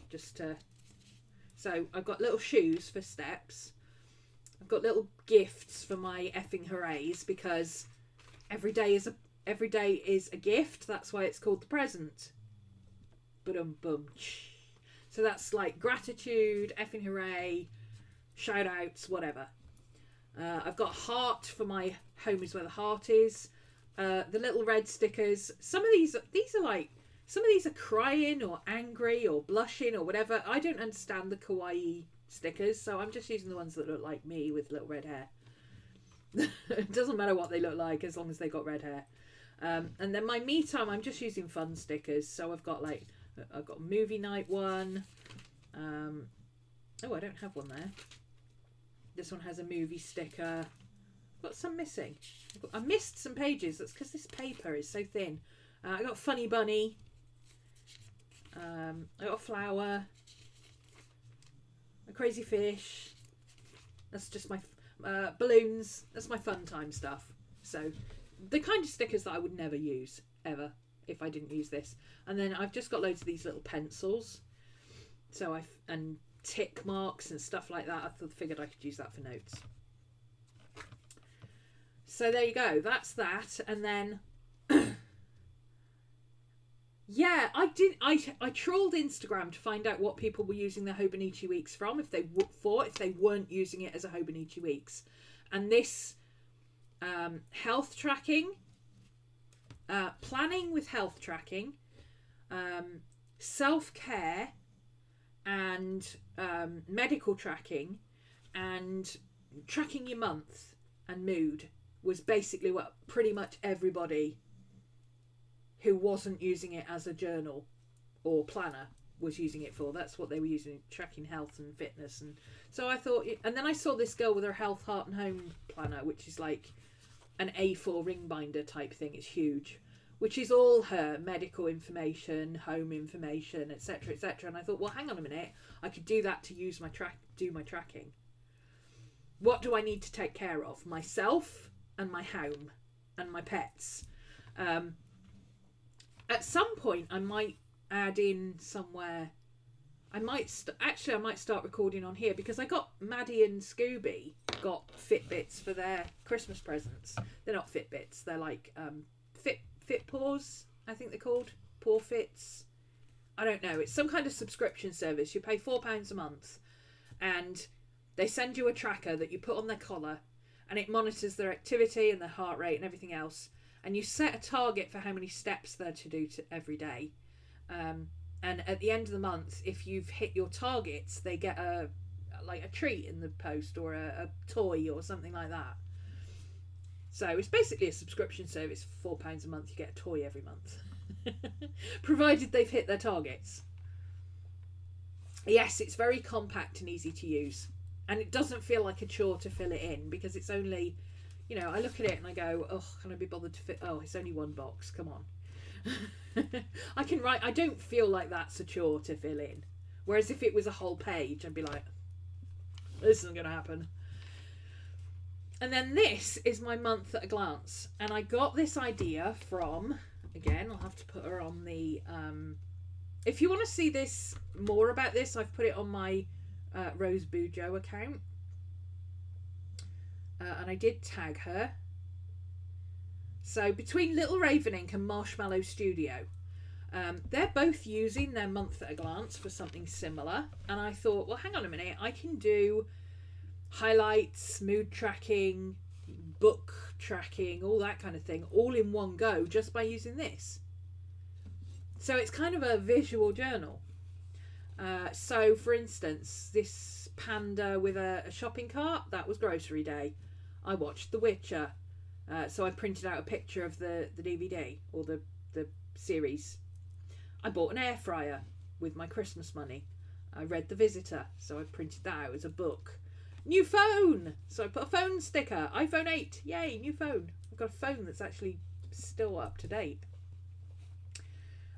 just to. So I've got little shoes for steps. I've got little gifts for my effing hoorays, because every day is a gift. That's why it's called the present. Bum. So that's like gratitude, effing hooray, shout outs, whatever. I've got heart for my home is where the heart is. The little red stickers. Some of these are crying or angry or blushing or whatever. I don't understand the kawaii stickers, so I'm just using the ones that look like me with little red hair. It doesn't matter what they look like as long as they got red hair. And then my me time, I'm just using fun stickers. So I've got movie night one. I don't have one there. This one has a movie sticker. Got some missing. I missed some pages. That's because this paper is so thin. I got funny bunny. I got a flower. A crazy fish. That's just my balloons. That's my fun time stuff. So the kind of stickers that I would never use ever if I didn't use this. And then I've just got loads of these little pencils. So and tick marks and stuff like that. I figured I could use that for notes. So there you go. That's that. And then yeah, I trawled Instagram to find out what people were using their Hobonichi weeks from, if they weren't using it as a Hobonichi weeks. And this health tracking, planning with health tracking, self-care, and medical tracking, and tracking your month and mood was basically what pretty much everybody who wasn't using it as a journal or planner was using it for. That's what they were using, tracking health and fitness. And so I thought, and then I saw this girl with her health, heart and home planner, which is like an A4 ring binder type thing. It's huge, which is all her medical information, home information, etc., etc. And I thought, well, hang on a minute, I could do that to use my do my tracking. What do I need to take care of? Myself and my home and my pets. At some point, I might add in somewhere. I might start recording on here, because I got Maddie and Scooby got Fitbits for their Christmas presents. They're not Fitbits. They're like Fit Paws, I think they're called. Paw Fits. I don't know. It's some kind of subscription service. You pay £4 a month, and they send you a tracker that you put on their collar, and it monitors their activity and their heart rate and everything else. And you set a target for how many steps they're to do every day. And at the end of the month, if you've hit your targets, they get a treat in the post, or a toy or something like that. So it's basically a subscription service for £4 a month. You get a toy every month, provided they've hit their targets. Yes, it's very compact and easy to use, and it doesn't feel like a chore to fill it in, because it's only, you know, I look at it and I go, oh, can I be bothered to fit? Oh, it's only one box. Come on. I can write. I don't feel like that's a chore to fill in. Whereas if it was a whole page, I'd be like, this isn't going to happen. And then this is my month at a glance. And I got this idea from, again, I'll have to put her on the... if you want to see this, more about this, I've put it on my Rose BuJo account. And I did tag her. So between Little Raven Ink and Marshmallow Studio, they're both using their month at a glance for something similar. And I thought, well, hang on a minute, I can do highlights, mood tracking, book tracking, all that kind of thing, all in one go just by using this. So it's kind of a visual journal. So for instance, this panda with a shopping cart, that was grocery day. I watched The Witcher, so I printed out a picture of the DVD or the series. I bought an air fryer with my Christmas money. I read The Visitor, so I printed that out as a book. New phone! So I put a phone sticker. iPhone 8. Yay, new phone. I've got a phone that's actually still up to date.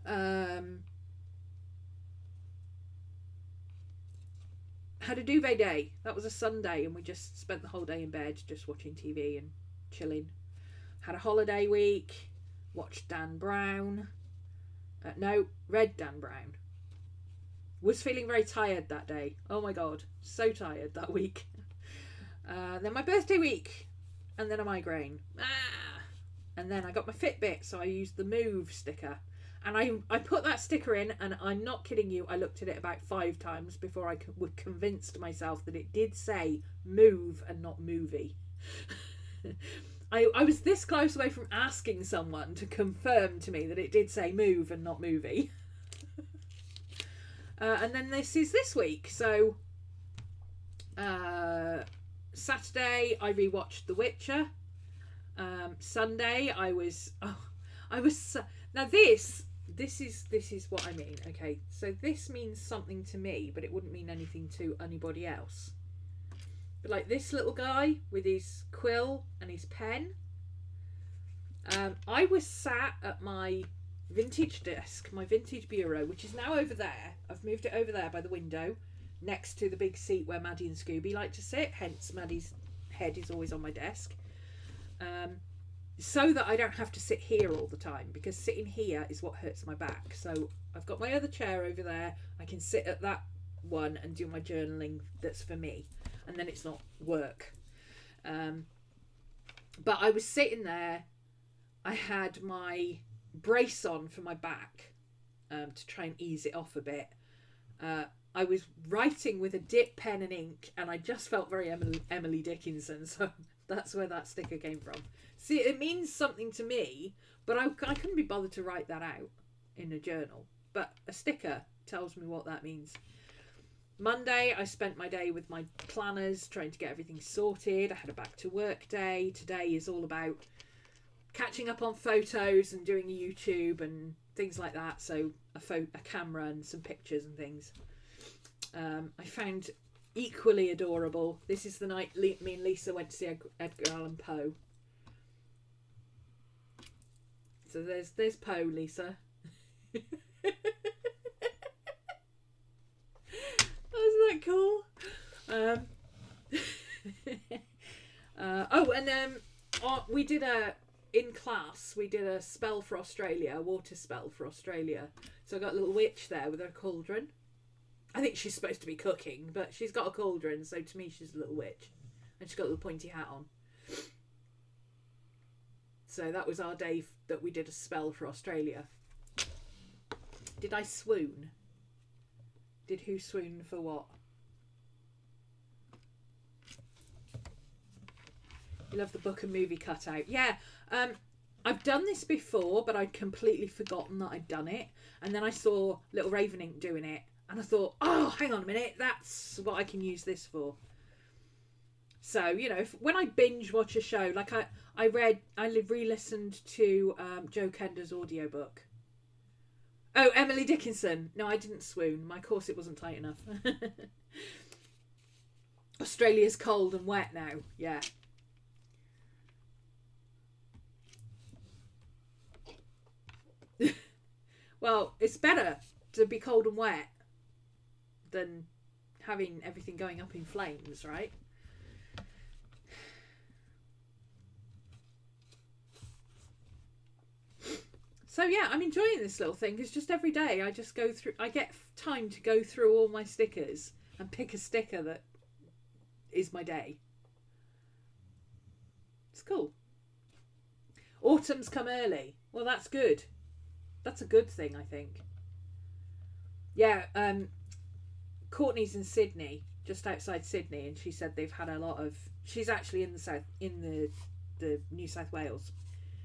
Had a duvet day. That was a Sunday and we just spent the whole day in bed just watching TV and chilling. Had a holiday week. Watched Dan Brown. Read Dan Brown. Was feeling very tired that day. Oh my god, so tired that week. Then my birthday week, and then a migraine. And then I got my Fitbit, so I used the Move sticker. And I put that sticker in, and I'm not kidding you, I looked at it about 5 times before I convinced myself that it did say move and not movie. I was this close away from asking someone to confirm to me that it did say move and not movie. And then this is this week. So Saturday I rewatched The Witcher. Sunday now this is what I mean. Okay, so this means something to me, but it wouldn't mean anything to anybody else. But like this little guy with his quill and his pen, I was sat at my vintage desk, my vintage bureau, which is now over there. I've moved it over there by the window, next to the big seat where Maddie and Scooby like to sit. Hence, Maddie's head is always on my desk, so that I don't have to sit here all the time, because sitting here is what hurts my back. So I've got my other chair over there. I can sit at that one and do my journaling that's for me, and then it's not work. But I was sitting there. I had my brace on for my back to try and ease it off a bit. I was writing with a dip pen and ink, and I just felt very Emily Dickinson, so that's where that sticker came from. See, it means something to me, but I couldn't be bothered to write that out in a journal. But a sticker tells me what that means. Monday, I spent my day with my planners, trying to get everything sorted. I had a back to work day. Today is all about catching up on photos and doing a YouTube and things like that. So a camera and some pictures and things. I found equally adorable. This is the night me and Lisa went to see Edgar Allan Poe. So there's Poe, Lisa. Isn't that cool? We did in class, we did a spell for Australia, a water spell for Australia. So I got a little witch there with her cauldron. I think she's supposed to be cooking, but she's got a cauldron, so to me she's a little witch. And she's got a little pointy hat on. So that was our day that we did a spell for Australia. Did I swoon? Did who swoon for what? You love the book and movie cutout. Yeah, I've done this before, but I'd completely forgotten that I'd done it. And then I saw Little Raven Ink doing it, and I thought, oh, hang on a minute, that's what I can use this for. So, you know, when I binge watch a show, like I re-listened to Joe Kender's audiobook. Oh, Emily Dickinson. No, I didn't swoon. My corset wasn't tight enough. Australia's cold and wet now. Yeah. Well, it's better to be cold and wet than having everything going up in flames, right? So yeah, I'm enjoying this little thing because just every day I just go through, I get time to go through all my stickers and pick a sticker that is my day. It's cool. Autumn's come early. Well, that's good. That's a good thing, I think. Yeah, Courtney's in Sydney, just outside Sydney, and she said they've had a lot of, she's actually in the south, in the New South Wales,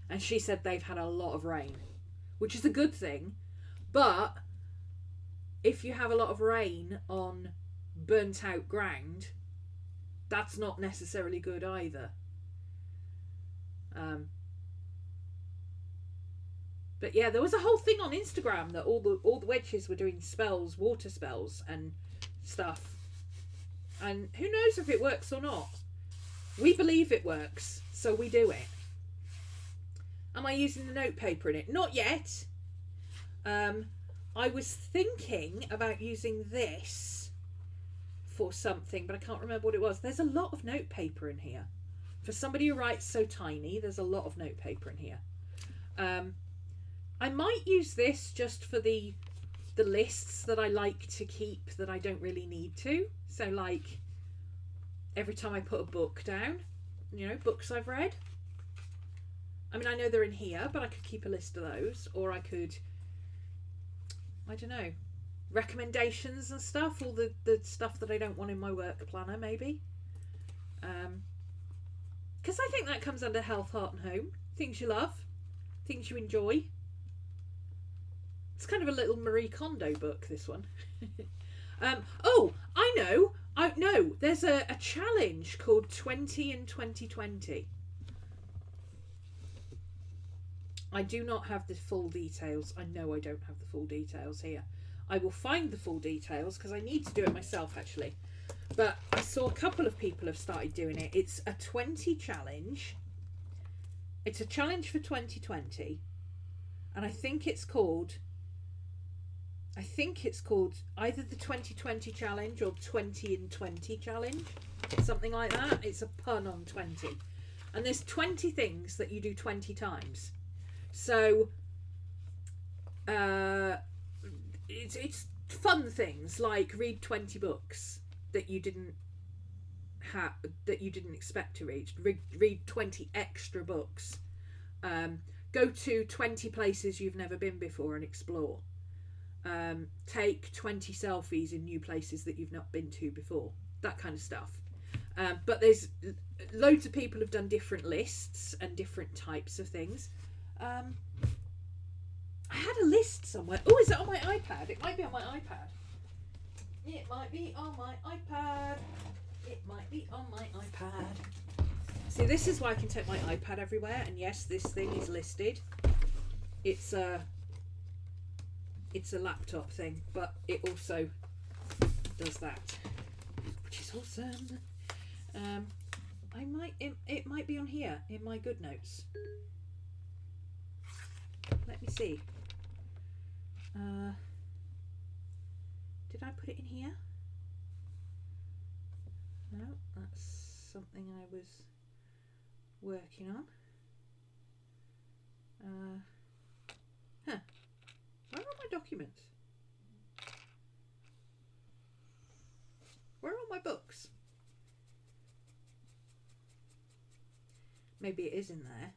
and she said they've had a lot of rain, which is a good thing, but if you have a lot of rain on burnt out ground, that's not necessarily good either. But yeah, there was a whole thing on Instagram that all the witches were doing spells, water spells and stuff. And who knows if it works or not. We believe it works, so we do it. Am I using the notepaper in it? Not yet. I was thinking about using this for something, but I can't remember what it was. There's a lot of notepaper in here. For somebody who writes so tiny, there's a lot of notepaper in here. I might use this just for the lists that I like to keep that I don't really need to. So like every time I put a book down, you know, books I've read. I mean, I know they're in here, but I could keep a list of those, or I could, I don't know, recommendations and stuff, all the stuff that I don't want in my work planner maybe. Because I think that comes under health, heart and home. Things you love, things you enjoy. It's kind of a little Marie Kondo book, this one. Oh, I know. There's a challenge called 20 in 2020. I do not have the full details. I know I don't have the full details here. I will find the full details because I need to do it myself actually. But I saw a couple of people have started doing it. It's a 20 challenge. It's a challenge for 2020. And I think it's called either the 2020 challenge or 20 in 20 challenge. Something like that. It's a pun on 20. And there's 20 things that you do 20 times. So it's fun things like read 20 books that you didn't expect to read 20 extra books, go to 20 places you've never been before and explore, take 20 selfies in new places that you've not been to before, that kind of stuff. But there's loads of people have done different lists and different types of things. I had a list somewhere. Oh, is it on my iPad? It might be on my iPad. It might be on my iPad. It might be on my iPad. See, this is why I can take my iPad everywhere. And yes, this thing is listed. It's a laptop thing, but it also does that, which is awesome. It might be on here in my good notes. Let me see. Did I put it in here? No, that's something I was working on. Where are my documents? Where are all my books? Maybe it is in there.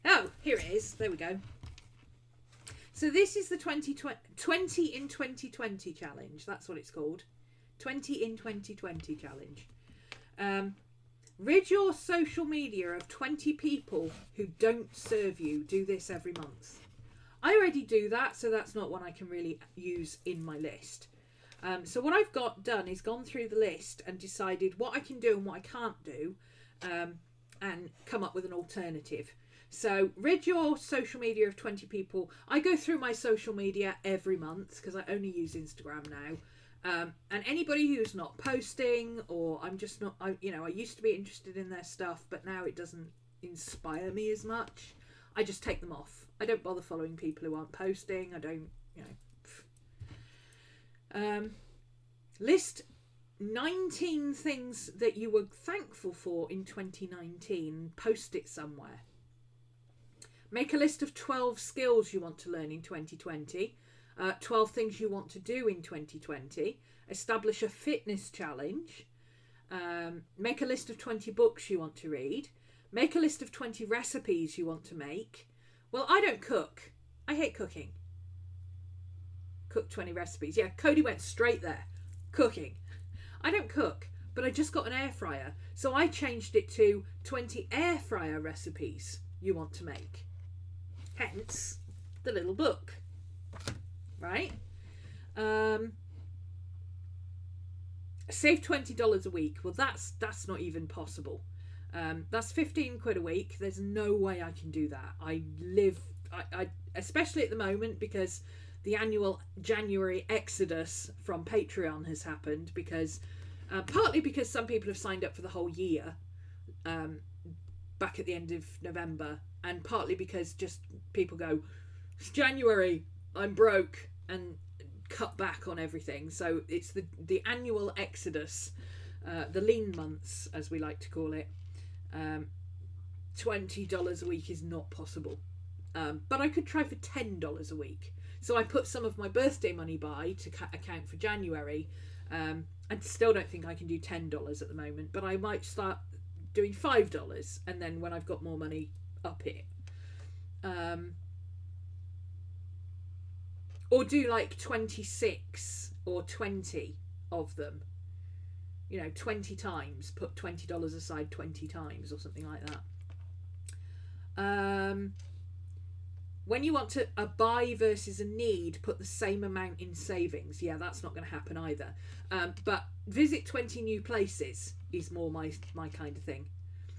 Oh, here it is. There we go. So this is the 20 in 2020 challenge. That's what it's called. 20 in 2020 challenge. Rid your social media of 20 people who don't serve you. Do this every month. I already do that, so that's not one I can really use in my list. So what I've done is gone through the list and decided what I can do and what I can't do, and come up with an alternative. So rid your social media of 20 people. I go through my social media every month because I only use Instagram now. And anybody who's not posting, or I'm just not, I used to be interested in their stuff, but now it doesn't inspire me as much. I just take them off. I don't bother following people who aren't posting. I don't, list 19 things that you were thankful for in 2019. Post it somewhere. Make a list of 12 skills you want to learn in 2020. 12 things you want to do in 2020. Establish a fitness challenge. Make a list of 20 books you want to read. Make a list of 20 recipes you want to make. Well, I don't cook. I hate cooking. Cook 20 recipes. Yeah, Cody went straight there. Cooking. I don't cook, but I just got an air fryer. So I changed it to 20 air fryer recipes you want to make. Hence, the little book. Right? Save $20 a week. Well, that's not even possible. That's 15 quid a week. There's no way I can do that. I especially at the moment, because the annual January exodus from Patreon has happened, because partly because some people have signed up for the whole year back at the end of November, and partly because just people go, it's January, I'm broke, and cut back on everything. So it's the annual exodus, the lean months as we like to call it. $20 a week is not possible, but I could try for $10 a week. So I put some of my birthday money by to account for January. I still don't think I can do $10 at the moment, but I might start doing $5, and then when I've got more money, up it. Or do like 26 or 20 of them. 20 times. Put $20 aside 20 times or something like that. When you want to a buy versus a need, put the same amount in savings. Yeah, that's not going to happen either. But visit 20 new places is more my kind of thing.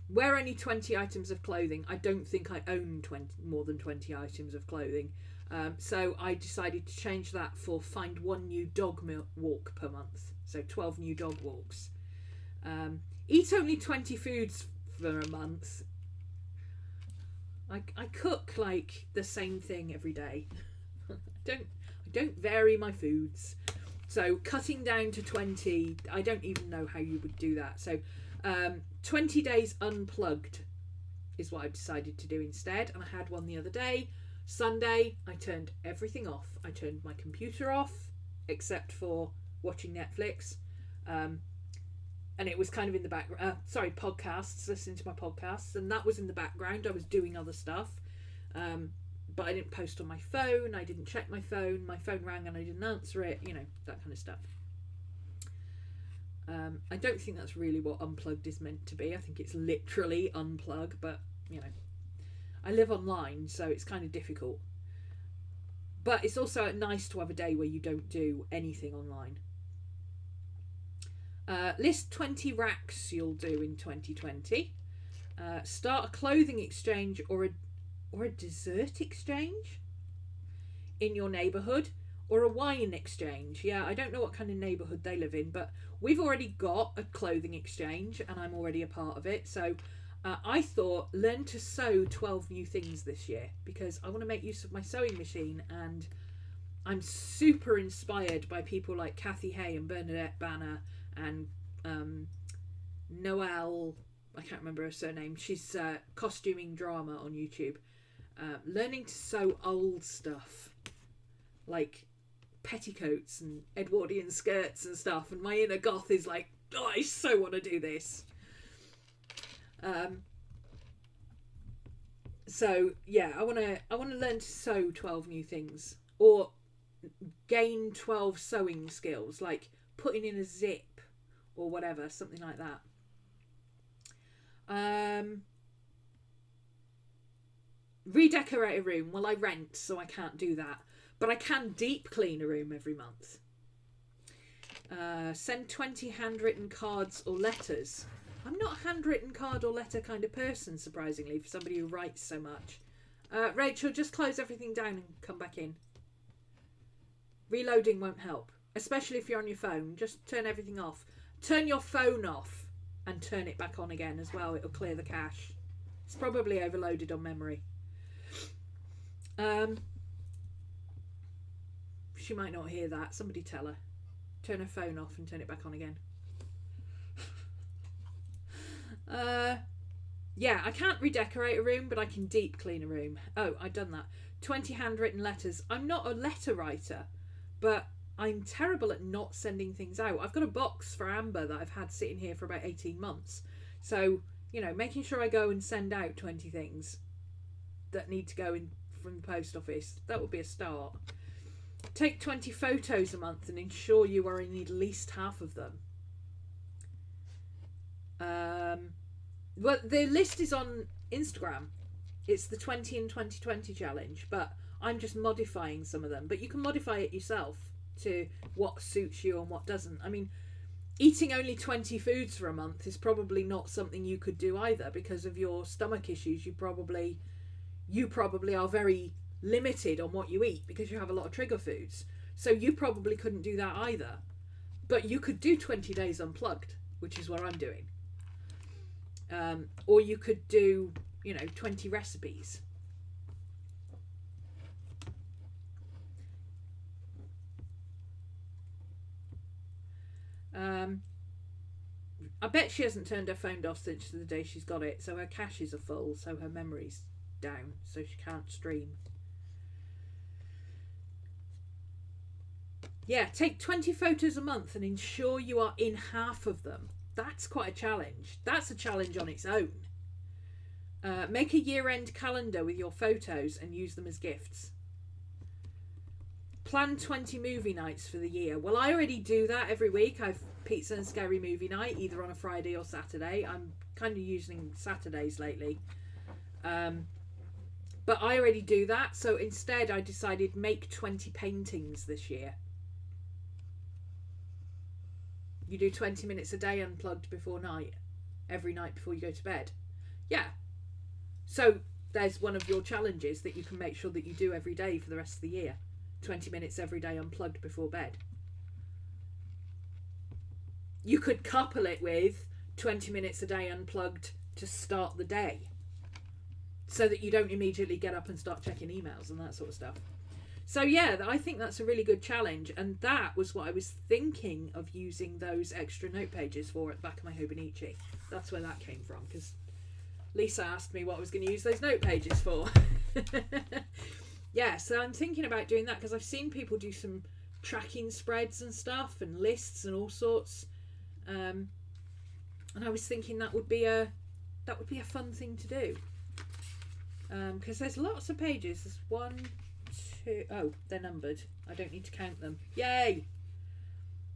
Wear only 20 items of clothing. I don't think I own more than 20 items of clothing. So I decided to change that for find one new dog walk per month. So 12 new dog walks. Eat only 20 foods for a month. I cook like the same thing every day. I don't vary my foods. So cutting down to 20, I don't even know how you would do that. So 20 days unplugged is what I've decided to do instead. And I had one the other day. Sunday, I turned everything off. I turned my computer off, except for watching Netflix. And it was kind of in the background. Podcasts, listening to my podcasts. And that was in the background. I was doing other stuff. But I didn't post on my phone. I didn't check my phone. My phone rang and I didn't answer it. That kind of stuff. I don't think that's really what unplugged is meant to be. I think it's literally unplug. But, I live online, so it's kind of difficult. But it's also nice to have a day where you don't do anything online. List 20 racks you'll do in 2020. Start a clothing exchange or a dessert exchange in your neighbourhood, or a wine exchange. Yeah, I don't know what kind of neighbourhood they live in, but we've already got a clothing exchange and I'm already a part of it. So I thought, learn to sew 12 new things this year, because I want to make use of my sewing machine, and I'm super inspired by people like Kathy Hay and Bernadette Banner and Noelle, I can't remember her surname. She's costuming drama on YouTube. Learning to sew old stuff like petticoats and Edwardian skirts and stuff, and my inner goth is like, oh, I so want to do this. So yeah, I want to learn to sew 12 new things, or gain 12 sewing skills, like putting in a zip or whatever, something like that. Redecorate a room. Well, I rent, so I can't do that, but I can deep clean a room every month. Send 20 handwritten cards or letters. I'm not a handwritten card or letter kind of person, surprisingly, for somebody who writes so much. Rachel, just close everything down and come back in. Reloading won't help, especially if you're on your phone. Just turn everything off. Turn your phone off and turn it back on again as well. It'll clear the cache. It's probably overloaded on memory. She might not hear that. Somebody tell her. Turn her phone off and turn it back on again. Yeah, I can't redecorate a room, but I can deep clean a room. Oh, I've done that. 20 handwritten letters. I'm not a letter writer, but I'm terrible at not sending things out. I've got a box for Amber that I've had sitting here for about 18 months. So, making sure I go and send out 20 things that need to go in from the post office, that would be a start. Take 20 photos a month and ensure you are in at least half of them. Well, the list is on Instagram. It's the 20 in 2020 challenge, but I'm just modifying some of them. But you can modify it yourself to what suits you and what doesn't. I mean, eating only 20 foods for a month is probably not something you could do either because of your stomach issues. You probably are very limited on what you eat because you have a lot of trigger foods. So you probably couldn't do that either. But you could do 20 days unplugged, which is what I'm doing. Or you could do, 20 recipes. I bet she hasn't turned her phone off since the day she's got it, so her caches are full, so her memory's down, so she can't stream. Yeah, take 20 photos a month and ensure you are in half of them. That's quite a challenge. That's a challenge on its own. Make a year-end calendar with your photos and use them as gifts. Plan 20 movie nights for the year. Well, I already do that every week. I've pizza and scary movie night, either on a Friday or Saturday. I'm kind of using Saturdays lately. But I already do that. So instead, I decided make 20 paintings this year. You do 20 minutes a day unplugged before night, every night before you go to bed. Yeah. So there's one of your challenges that you can make sure that you do every day for the rest of the year. 20 minutes every day unplugged before bed. You could couple it with 20 minutes a day unplugged to start the day, so that you don't immediately get up and start checking emails and that sort of stuff. So yeah, I think that's a really good challenge, and that was what I was thinking of using those extra note pages for at the back of my Hobonichi. That's where that came from, because Lisa asked me what I was going to use those note pages for. Yeah, so I'm thinking about doing that because I've seen people do some tracking spreads and stuff and lists and all sorts, and I was thinking that would be a fun thing to do, because there's lots of pages. There's 1, 2, oh, they're numbered. I don't need to count them. Yay!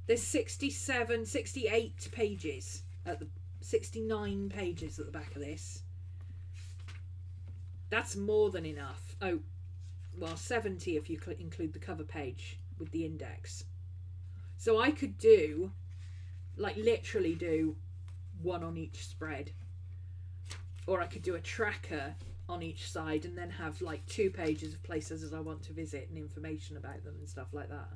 There's 68 pages at the 69 pages at the back of this. That's more than enough. Oh, well, 70 if you include the cover page with the index. So I could do, literally do one on each spread, or I could do a tracker on each side and then have 2 pages of places I want to visit and information about them and stuff like that.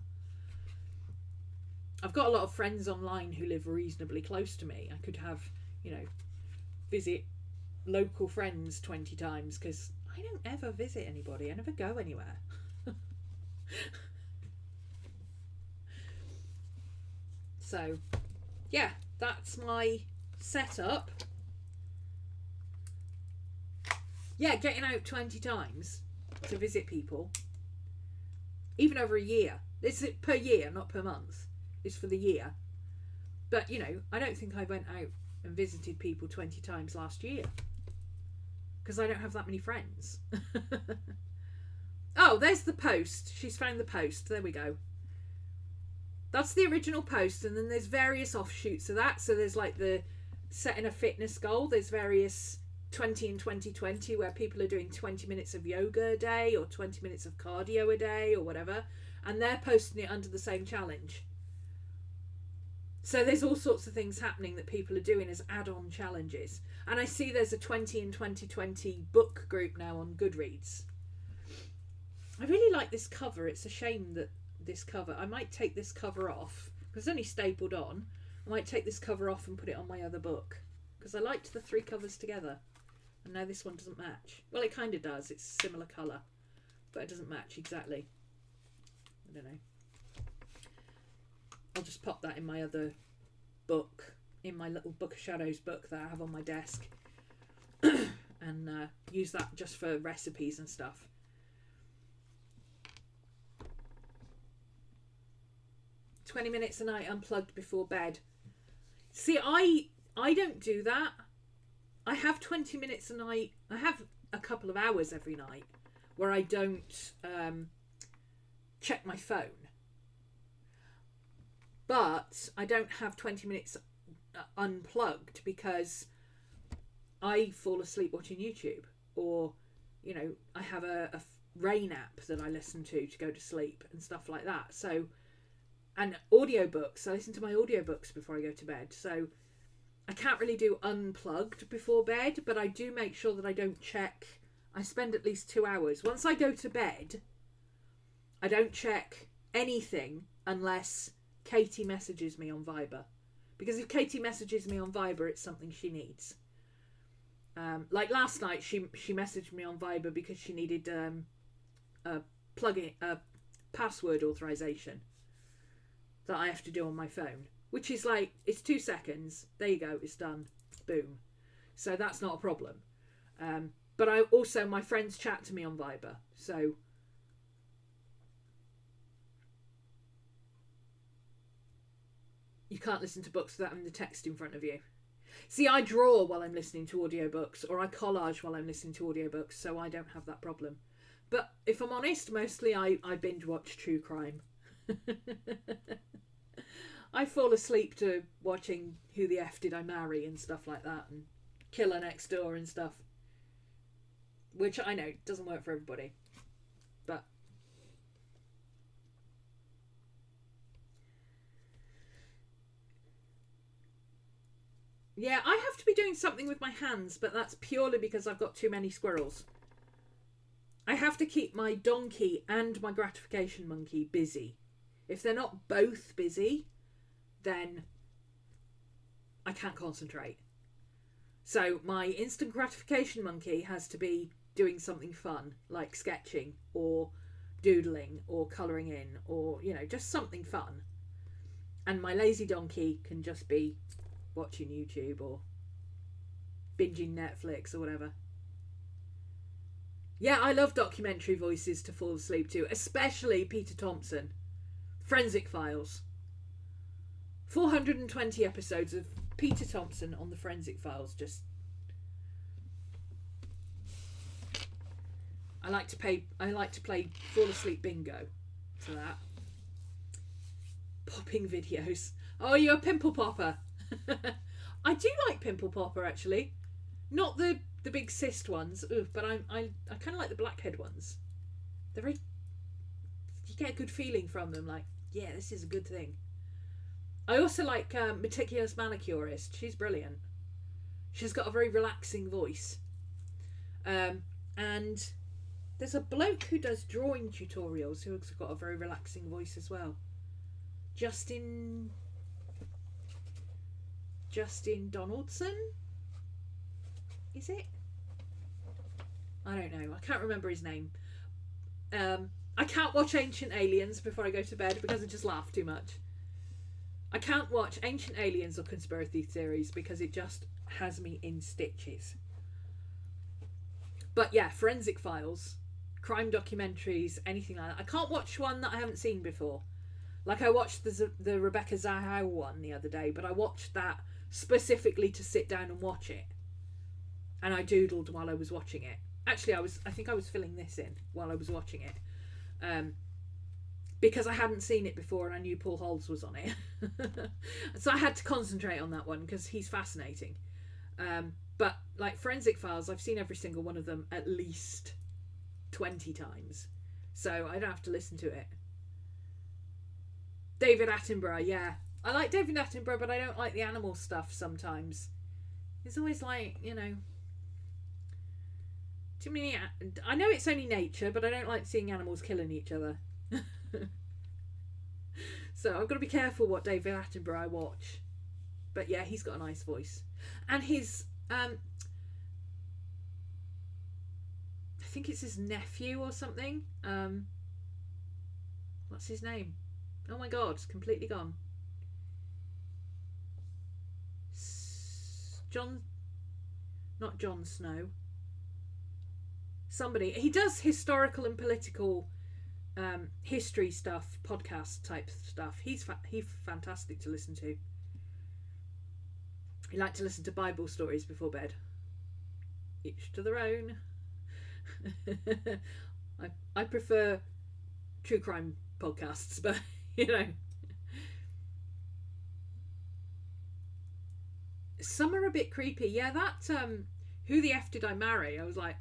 I've got a lot of friends online who live reasonably close to me. I could have, visit local friends 20 times, because I don't ever visit anybody. I never go anywhere. So, yeah, that's my setup. Yeah, getting out 20 times to visit people, even over a year. It's per year, not per month. It's for the year. But, I don't think I went out and visited people 20 times last year, because I don't have that many friends. Oh, there's the post. She's found the post. There we go. That's the original post, and then there's various offshoots of that. So there's the setting a fitness goal. There's various 20 in 2020 where people are doing 20 minutes of yoga a day or 20 minutes of cardio a day or whatever, and they're posting it under the same challenge. So there's all sorts of things happening that people are doing as add-on challenges. And I see there's a 20 in 2020 book group now on Goodreads. I really like this cover. It's a shame that this cover, I might take this cover off because it's only stapled on. I might take this cover off and put it on my other book, because I liked the 3 covers together, and now this one doesn't match. Well, it kind of does. It's similar colour, but it doesn't match exactly. I don't know. I'll just pop that in my other book, in my little Book of Shadows book that I have on my desk. and use that just for recipes and stuff. "20 minutes a night unplugged before bed." See, I don't do that. I have 20 minutes a night. I have a couple of hours every night where I don't check my phone. But I don't have 20 minutes unplugged because I fall asleep watching YouTube, or, you know, I have a rain app that I listen to go to sleep and stuff like that. So, and audiobooks, I listen to my audiobooks before I go to bed. So I can't really do unplugged before bed, but I do make sure that I don't check. I spend at least 2 hours. Once I go to bed, I don't check anything unless Katie messages me on Viber. Because if Katie messages me on Viber, it's something she needs. Like last night, she messaged me on Viber because she needed a password authorization that I have to do on my phone, which is like, it's 2 seconds. There you go, it's done. Boom. So that's not a problem. But I also, my friends chat to me on Viber. So you can't listen to books without having the text in front of you. See, I draw while I'm listening to audiobooks, or I collage while I'm listening to audiobooks, so I don't have that problem. But if I'm honest, mostly I binge watch true crime. I fall asleep to watching Who the F Did I Marry and stuff like that, and Killer Next Door and stuff. Which I know doesn't work for everybody. But yeah, I have to be doing something with my hands, but that's purely because I've got too many squirrels. I have to keep my donkey and my gratification monkey busy. If they're not both busy, then I can't concentrate. So my instant gratification monkey has to be doing something fun, like sketching or doodling or colouring in, or, you know, just something fun. And my lazy donkey can just be watching YouTube or binging Netflix or whatever. Yeah, I love documentary voices to fall asleep to, especially Peter Thompson. Forensic Files. 420 episodes of Peter Thompson on the Forensic Files. Just, I like to play fall asleep bingo to that. Popping videos. Oh, you're a pimple popper. I do like pimple popper, actually. Not the big cyst ones, but I kind of like the blackhead ones. They're very, you get a good feeling from them, like, yeah, this is a good thing. I also like Meticulous Manicurist. She's brilliant. She's got a very relaxing voice. And there's a bloke who does drawing tutorials who's got a very relaxing voice as well. Justin Donaldson? Is it? I don't know. I can't remember his name. I can't watch Ancient Aliens before I go to bed because I just laugh too much. I can't watch Ancient Aliens or conspiracy theories because it just has me in stitches. But yeah, Forensic Files, crime documentaries, anything like that. I can't watch one that I haven't seen before. Like I watched the Rebecca Zahow one the other day, but I watched that specifically to sit down and watch it. And I doodled while I was watching it. Actually, I think I was filling this in while I was watching it. Because I hadn't seen it before and I knew Paul Holes was on it. So I had to concentrate on that one because he's fascinating. But like Forensic Files, I've seen every single one of them at least 20 times. So I don't have to listen to it. David Attenborough, yeah. I like David Attenborough, but I don't like the animal stuff sometimes. It's always like, you know, too many. I know it's only nature, but I don't like seeing animals killing each other. So I've got to be careful what David Attenborough I watch. But yeah, he's got a nice voice. And his, I think it's his nephew or something. What's his name? Oh my god, it's completely gone. Not Jon Snow. Somebody. He does historical and political history stuff, podcast type stuff. He's fantastic to listen to. He liked to listen to Bible stories before bed. Each to their own. I prefer true crime podcasts, but you know. Some are a bit creepy. Yeah, that Who the F Did I Marry? I was like,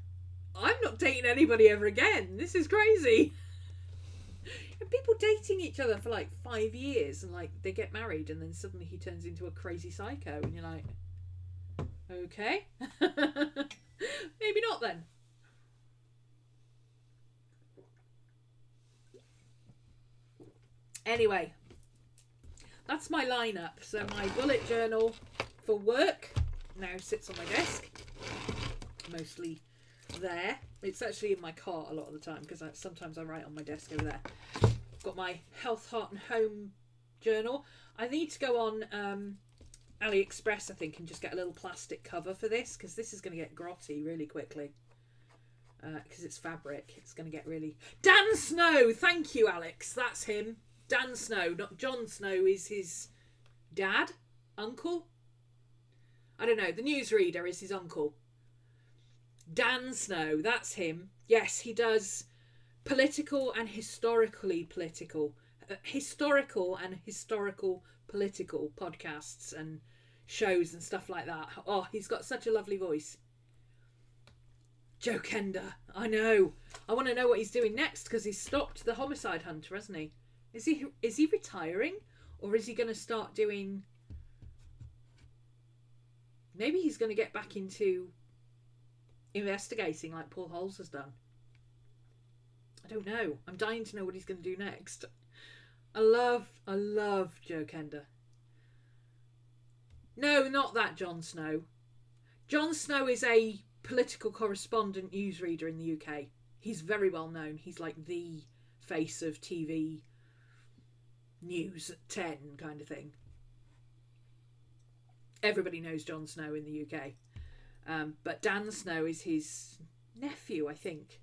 I'm not dating anybody ever again. This is crazy. And people dating each other for like 5 years and like they get married and then suddenly he turns into a crazy psycho and you're like, okay. Maybe not then. Anyway, that's my lineup. So my bullet journal for work now sits on my desk, mostly there. It's actually in my car a lot of the time because sometimes I write on my desk over there. Got my health, heart and home journal. I need to go on AliExpress, I think, and just get a little plastic cover for this because this is going to get grotty really quickly because it's fabric. It's going to get really... Dan Snow! Thank you, Alex. That's him. Dan Snow. Not Jon Snow is his dad? Uncle? I don't know. The newsreader is his uncle. Dan Snow, that's him. Yes, he does political and historically political. Historical and historical political podcasts and shows and stuff like that. Oh, he's got such a lovely voice. Joe Kender, I know. I want to know what he's doing next because he's stopped the Homicide Hunter, hasn't he? Is he retiring or is he going to start doing... Maybe he's going to get back into investigating like Paul Holes has done. I don't know. I'm dying to know what he's going to do next. I love Joe Kender. No, not that Jon Snow. Jon Snow is a political correspondent newsreader in the UK. He's very well known. He's like the face of TV news at 10 kind of thing. Everybody knows Jon Snow in the UK. But Dan Snow is his nephew, I think.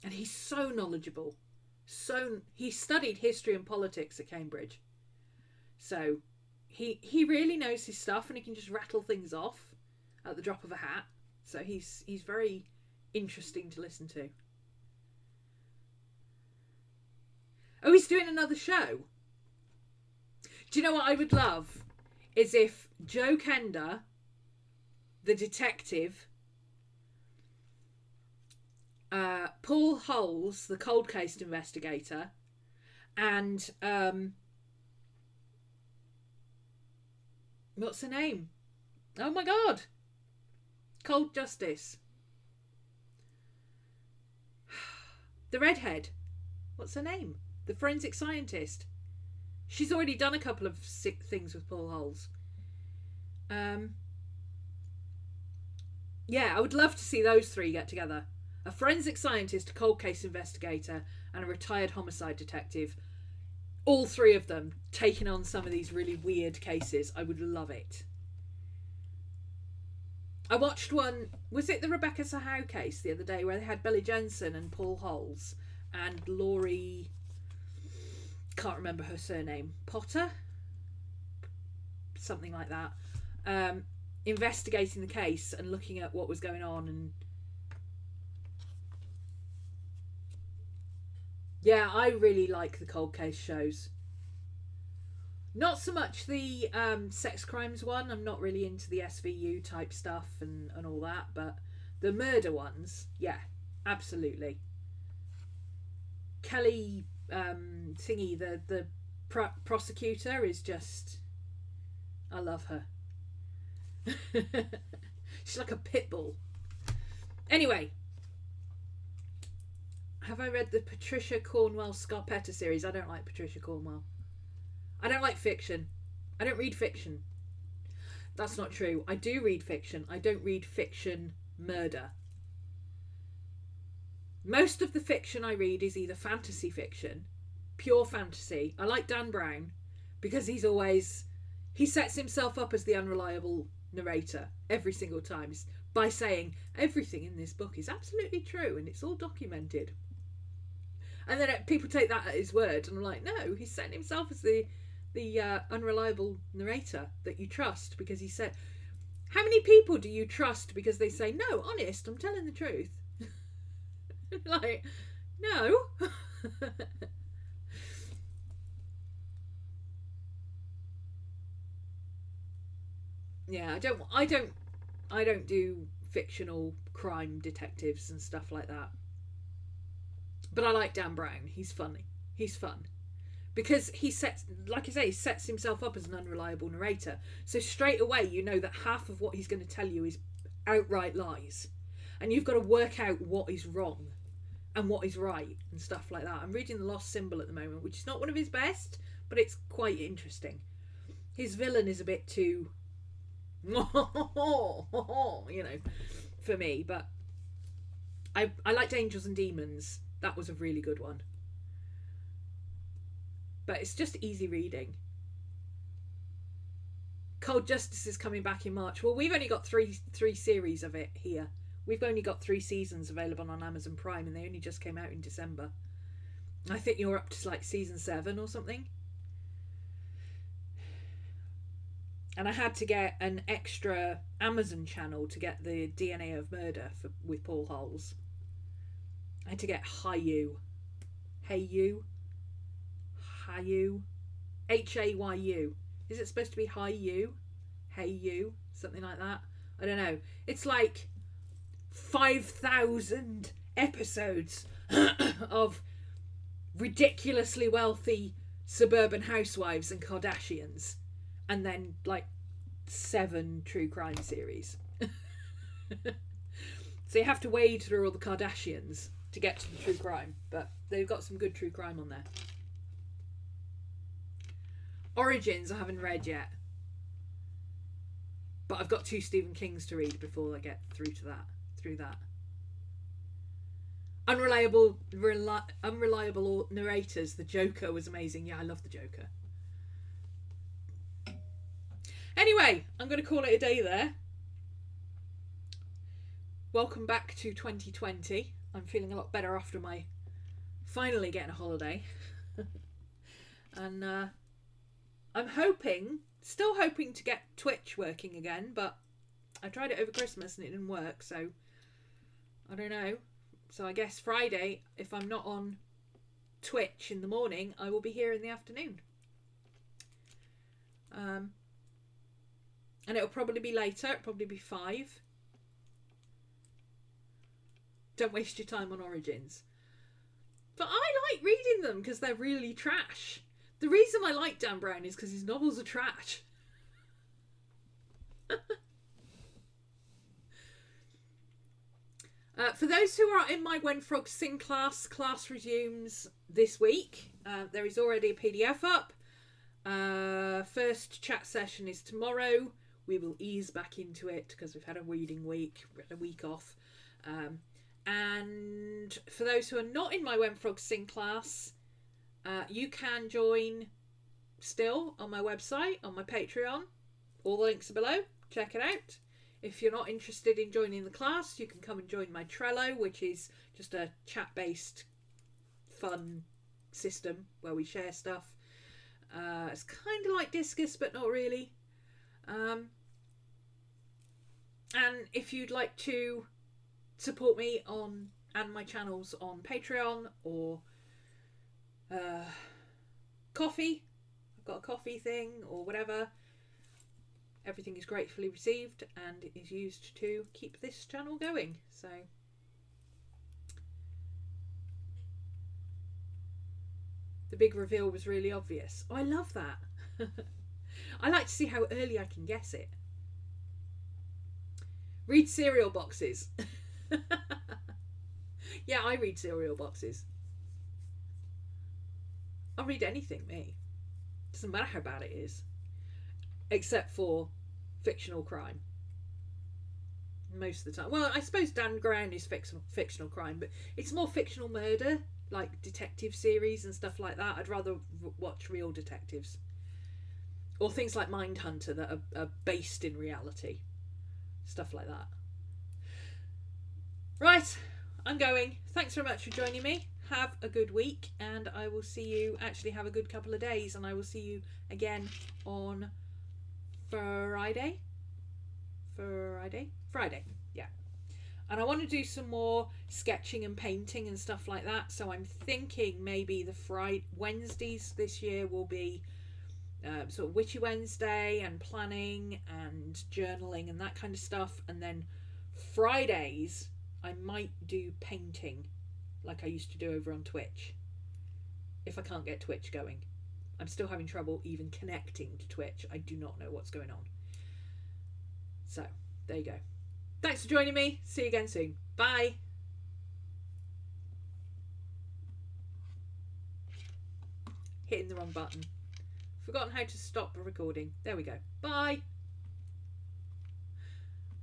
And he's so knowledgeable. He studied history and politics at Cambridge. So he really knows his stuff and he can just rattle things off at the drop of a hat. So he's very interesting to listen to. Oh, he's doing another show. Do you know what I would love? Is if Joe Kender, the detective, Paul Holes, the cold case investigator, and what's her name? Oh my God, Cold Justice, the redhead. What's her name? The forensic scientist. She's already done a couple of sick things with Paul Holes. Yeah, I would love to see those three get together. A forensic scientist, a cold case investigator, and a retired homicide detective. All three of them taking on some of these really weird cases. I would love it. I watched one, was it the Rebecca Sahau case the other day where they had Billy Jensen and Paul Holes and Laurie... can't remember her surname, Potter, something like that, investigating the case and looking at what was going on. And yeah, I really like the cold case shows. Not so much the sex crimes one. I'm not really into the SVU type stuff and all that, but the murder ones, yeah, absolutely. Kelly thingy, the prosecutor is just, I love her. She's like a pit bull. Anyway, have I read the Patricia Cornwell Scarpetta series? I don't like Patricia Cornwell. I don't like fiction. I don't read fiction. That's not true. I do read fiction. I don't read fiction murder. Most of the fiction I read is either fantasy fiction, pure fantasy. I like Dan Brown because he sets himself up as the unreliable narrator every single time by saying everything in this book is absolutely true and it's all documented. And then people take that at his word, and I'm like, no, he's setting himself as the unreliable narrator that you trust because he said. How many people do you trust because they say, no, honest, I'm telling the truth? Like, no. Yeah, I don't do fictional crime detectives and stuff like that. But I like Dan Brown. He's funny. He's fun. Because he sets, like I say, he sets himself up as an unreliable narrator. So straight away you know that half of what he's going to tell you is outright lies. And you've got to work out what is wrong and what is right and stuff like that. I'm reading The Lost Symbol at the moment, which is not one of his best, but it's quite interesting. His villain is a bit too, you know, for me. But I liked Angels and Demons. That was a really good one. But it's just easy reading. Cold Justice is coming back in March. Well, we've only got three series of it here. We've only got 3 seasons available on Amazon Prime, and they only just came out in December. I think you're up to like season 7 or something. And I had to get an extra Amazon channel to get the DNA of Murder with Paul Holes. I had to get Hayu. Hayu. Hayu. Is it supposed to be Hayu? Hayu? Something like that? I don't know. It's like 5,000 episodes of ridiculously wealthy suburban housewives and Kardashians, and then like 7 true crime series. So you have to wade through all the Kardashians to get to the true crime, but they've got some good true crime on there. Origins I haven't read yet, but I've got 2 Stephen Kings to read before I get through that. Unreliable narrators. The Joker was amazing. Yeah, I love the Joker. Anyway, I'm going to call it a day there. Welcome back to 2020. I'm feeling a lot better after my finally getting a holiday. And I'm still hoping to get Twitch working again, but I tried it over Christmas and it didn't work, so I don't know. So I guess Friday, if I'm not on Twitch in the morning, I will be here in the afternoon. And it'll probably be later. It'll probably be 5. Don't waste your time on Origins. But I like reading them because they're really trash. The reason I like Dan Brown is because his novels are trash. For those who are in my When Frogs Sing class resumes this week. There is already a PDF up. First chat session is tomorrow. We will ease back into it because we've had a reading week. We had a week off. And for those who are not in my When Frogs Sing class, you can join still on my website, on my Patreon. All the links are below. Check it out. If you're not interested in joining the class, you can come and join my Trello, which is just a chat-based fun system where we share stuff. It's kind of like Discus, but not really. And if you'd like to support me and my channels on Patreon or coffee, I've got a coffee thing or whatever. Everything is gratefully received and it is used to keep this channel going. So the big reveal was really obvious. Oh, I love that. I like to see how early I can guess it. Read cereal boxes. Yeah, I read cereal boxes. I'll read anything, me. Doesn't matter how bad it is. Except for fictional crime. Most of the time. Well, I suppose Dan Brown is fictional crime, but it's more fictional murder, like detective series and stuff like that. I'd rather watch real detectives. or things like Mindhunter that are based in reality. Stuff like that. Right, I'm going. Thanks very much for joining me. Have a good week, and I will see you, actually have a good couple of days, and I will see you again on Friday. Friday, yeah. And I want to do some more sketching and painting and stuff like that, so I'm thinking maybe the Wednesdays this year will be sort of Witchy Wednesday and planning and journaling and that kind of stuff, and then Fridays I might do painting like I used to do over on Twitch, if I can't get Twitch going. I'm still having trouble even connecting to Twitch. I do not know what's going on. So, there you go. Thanks for joining me. See you again soon. Bye. Hitting the wrong button. Forgotten how to stop the recording. There we go. Bye.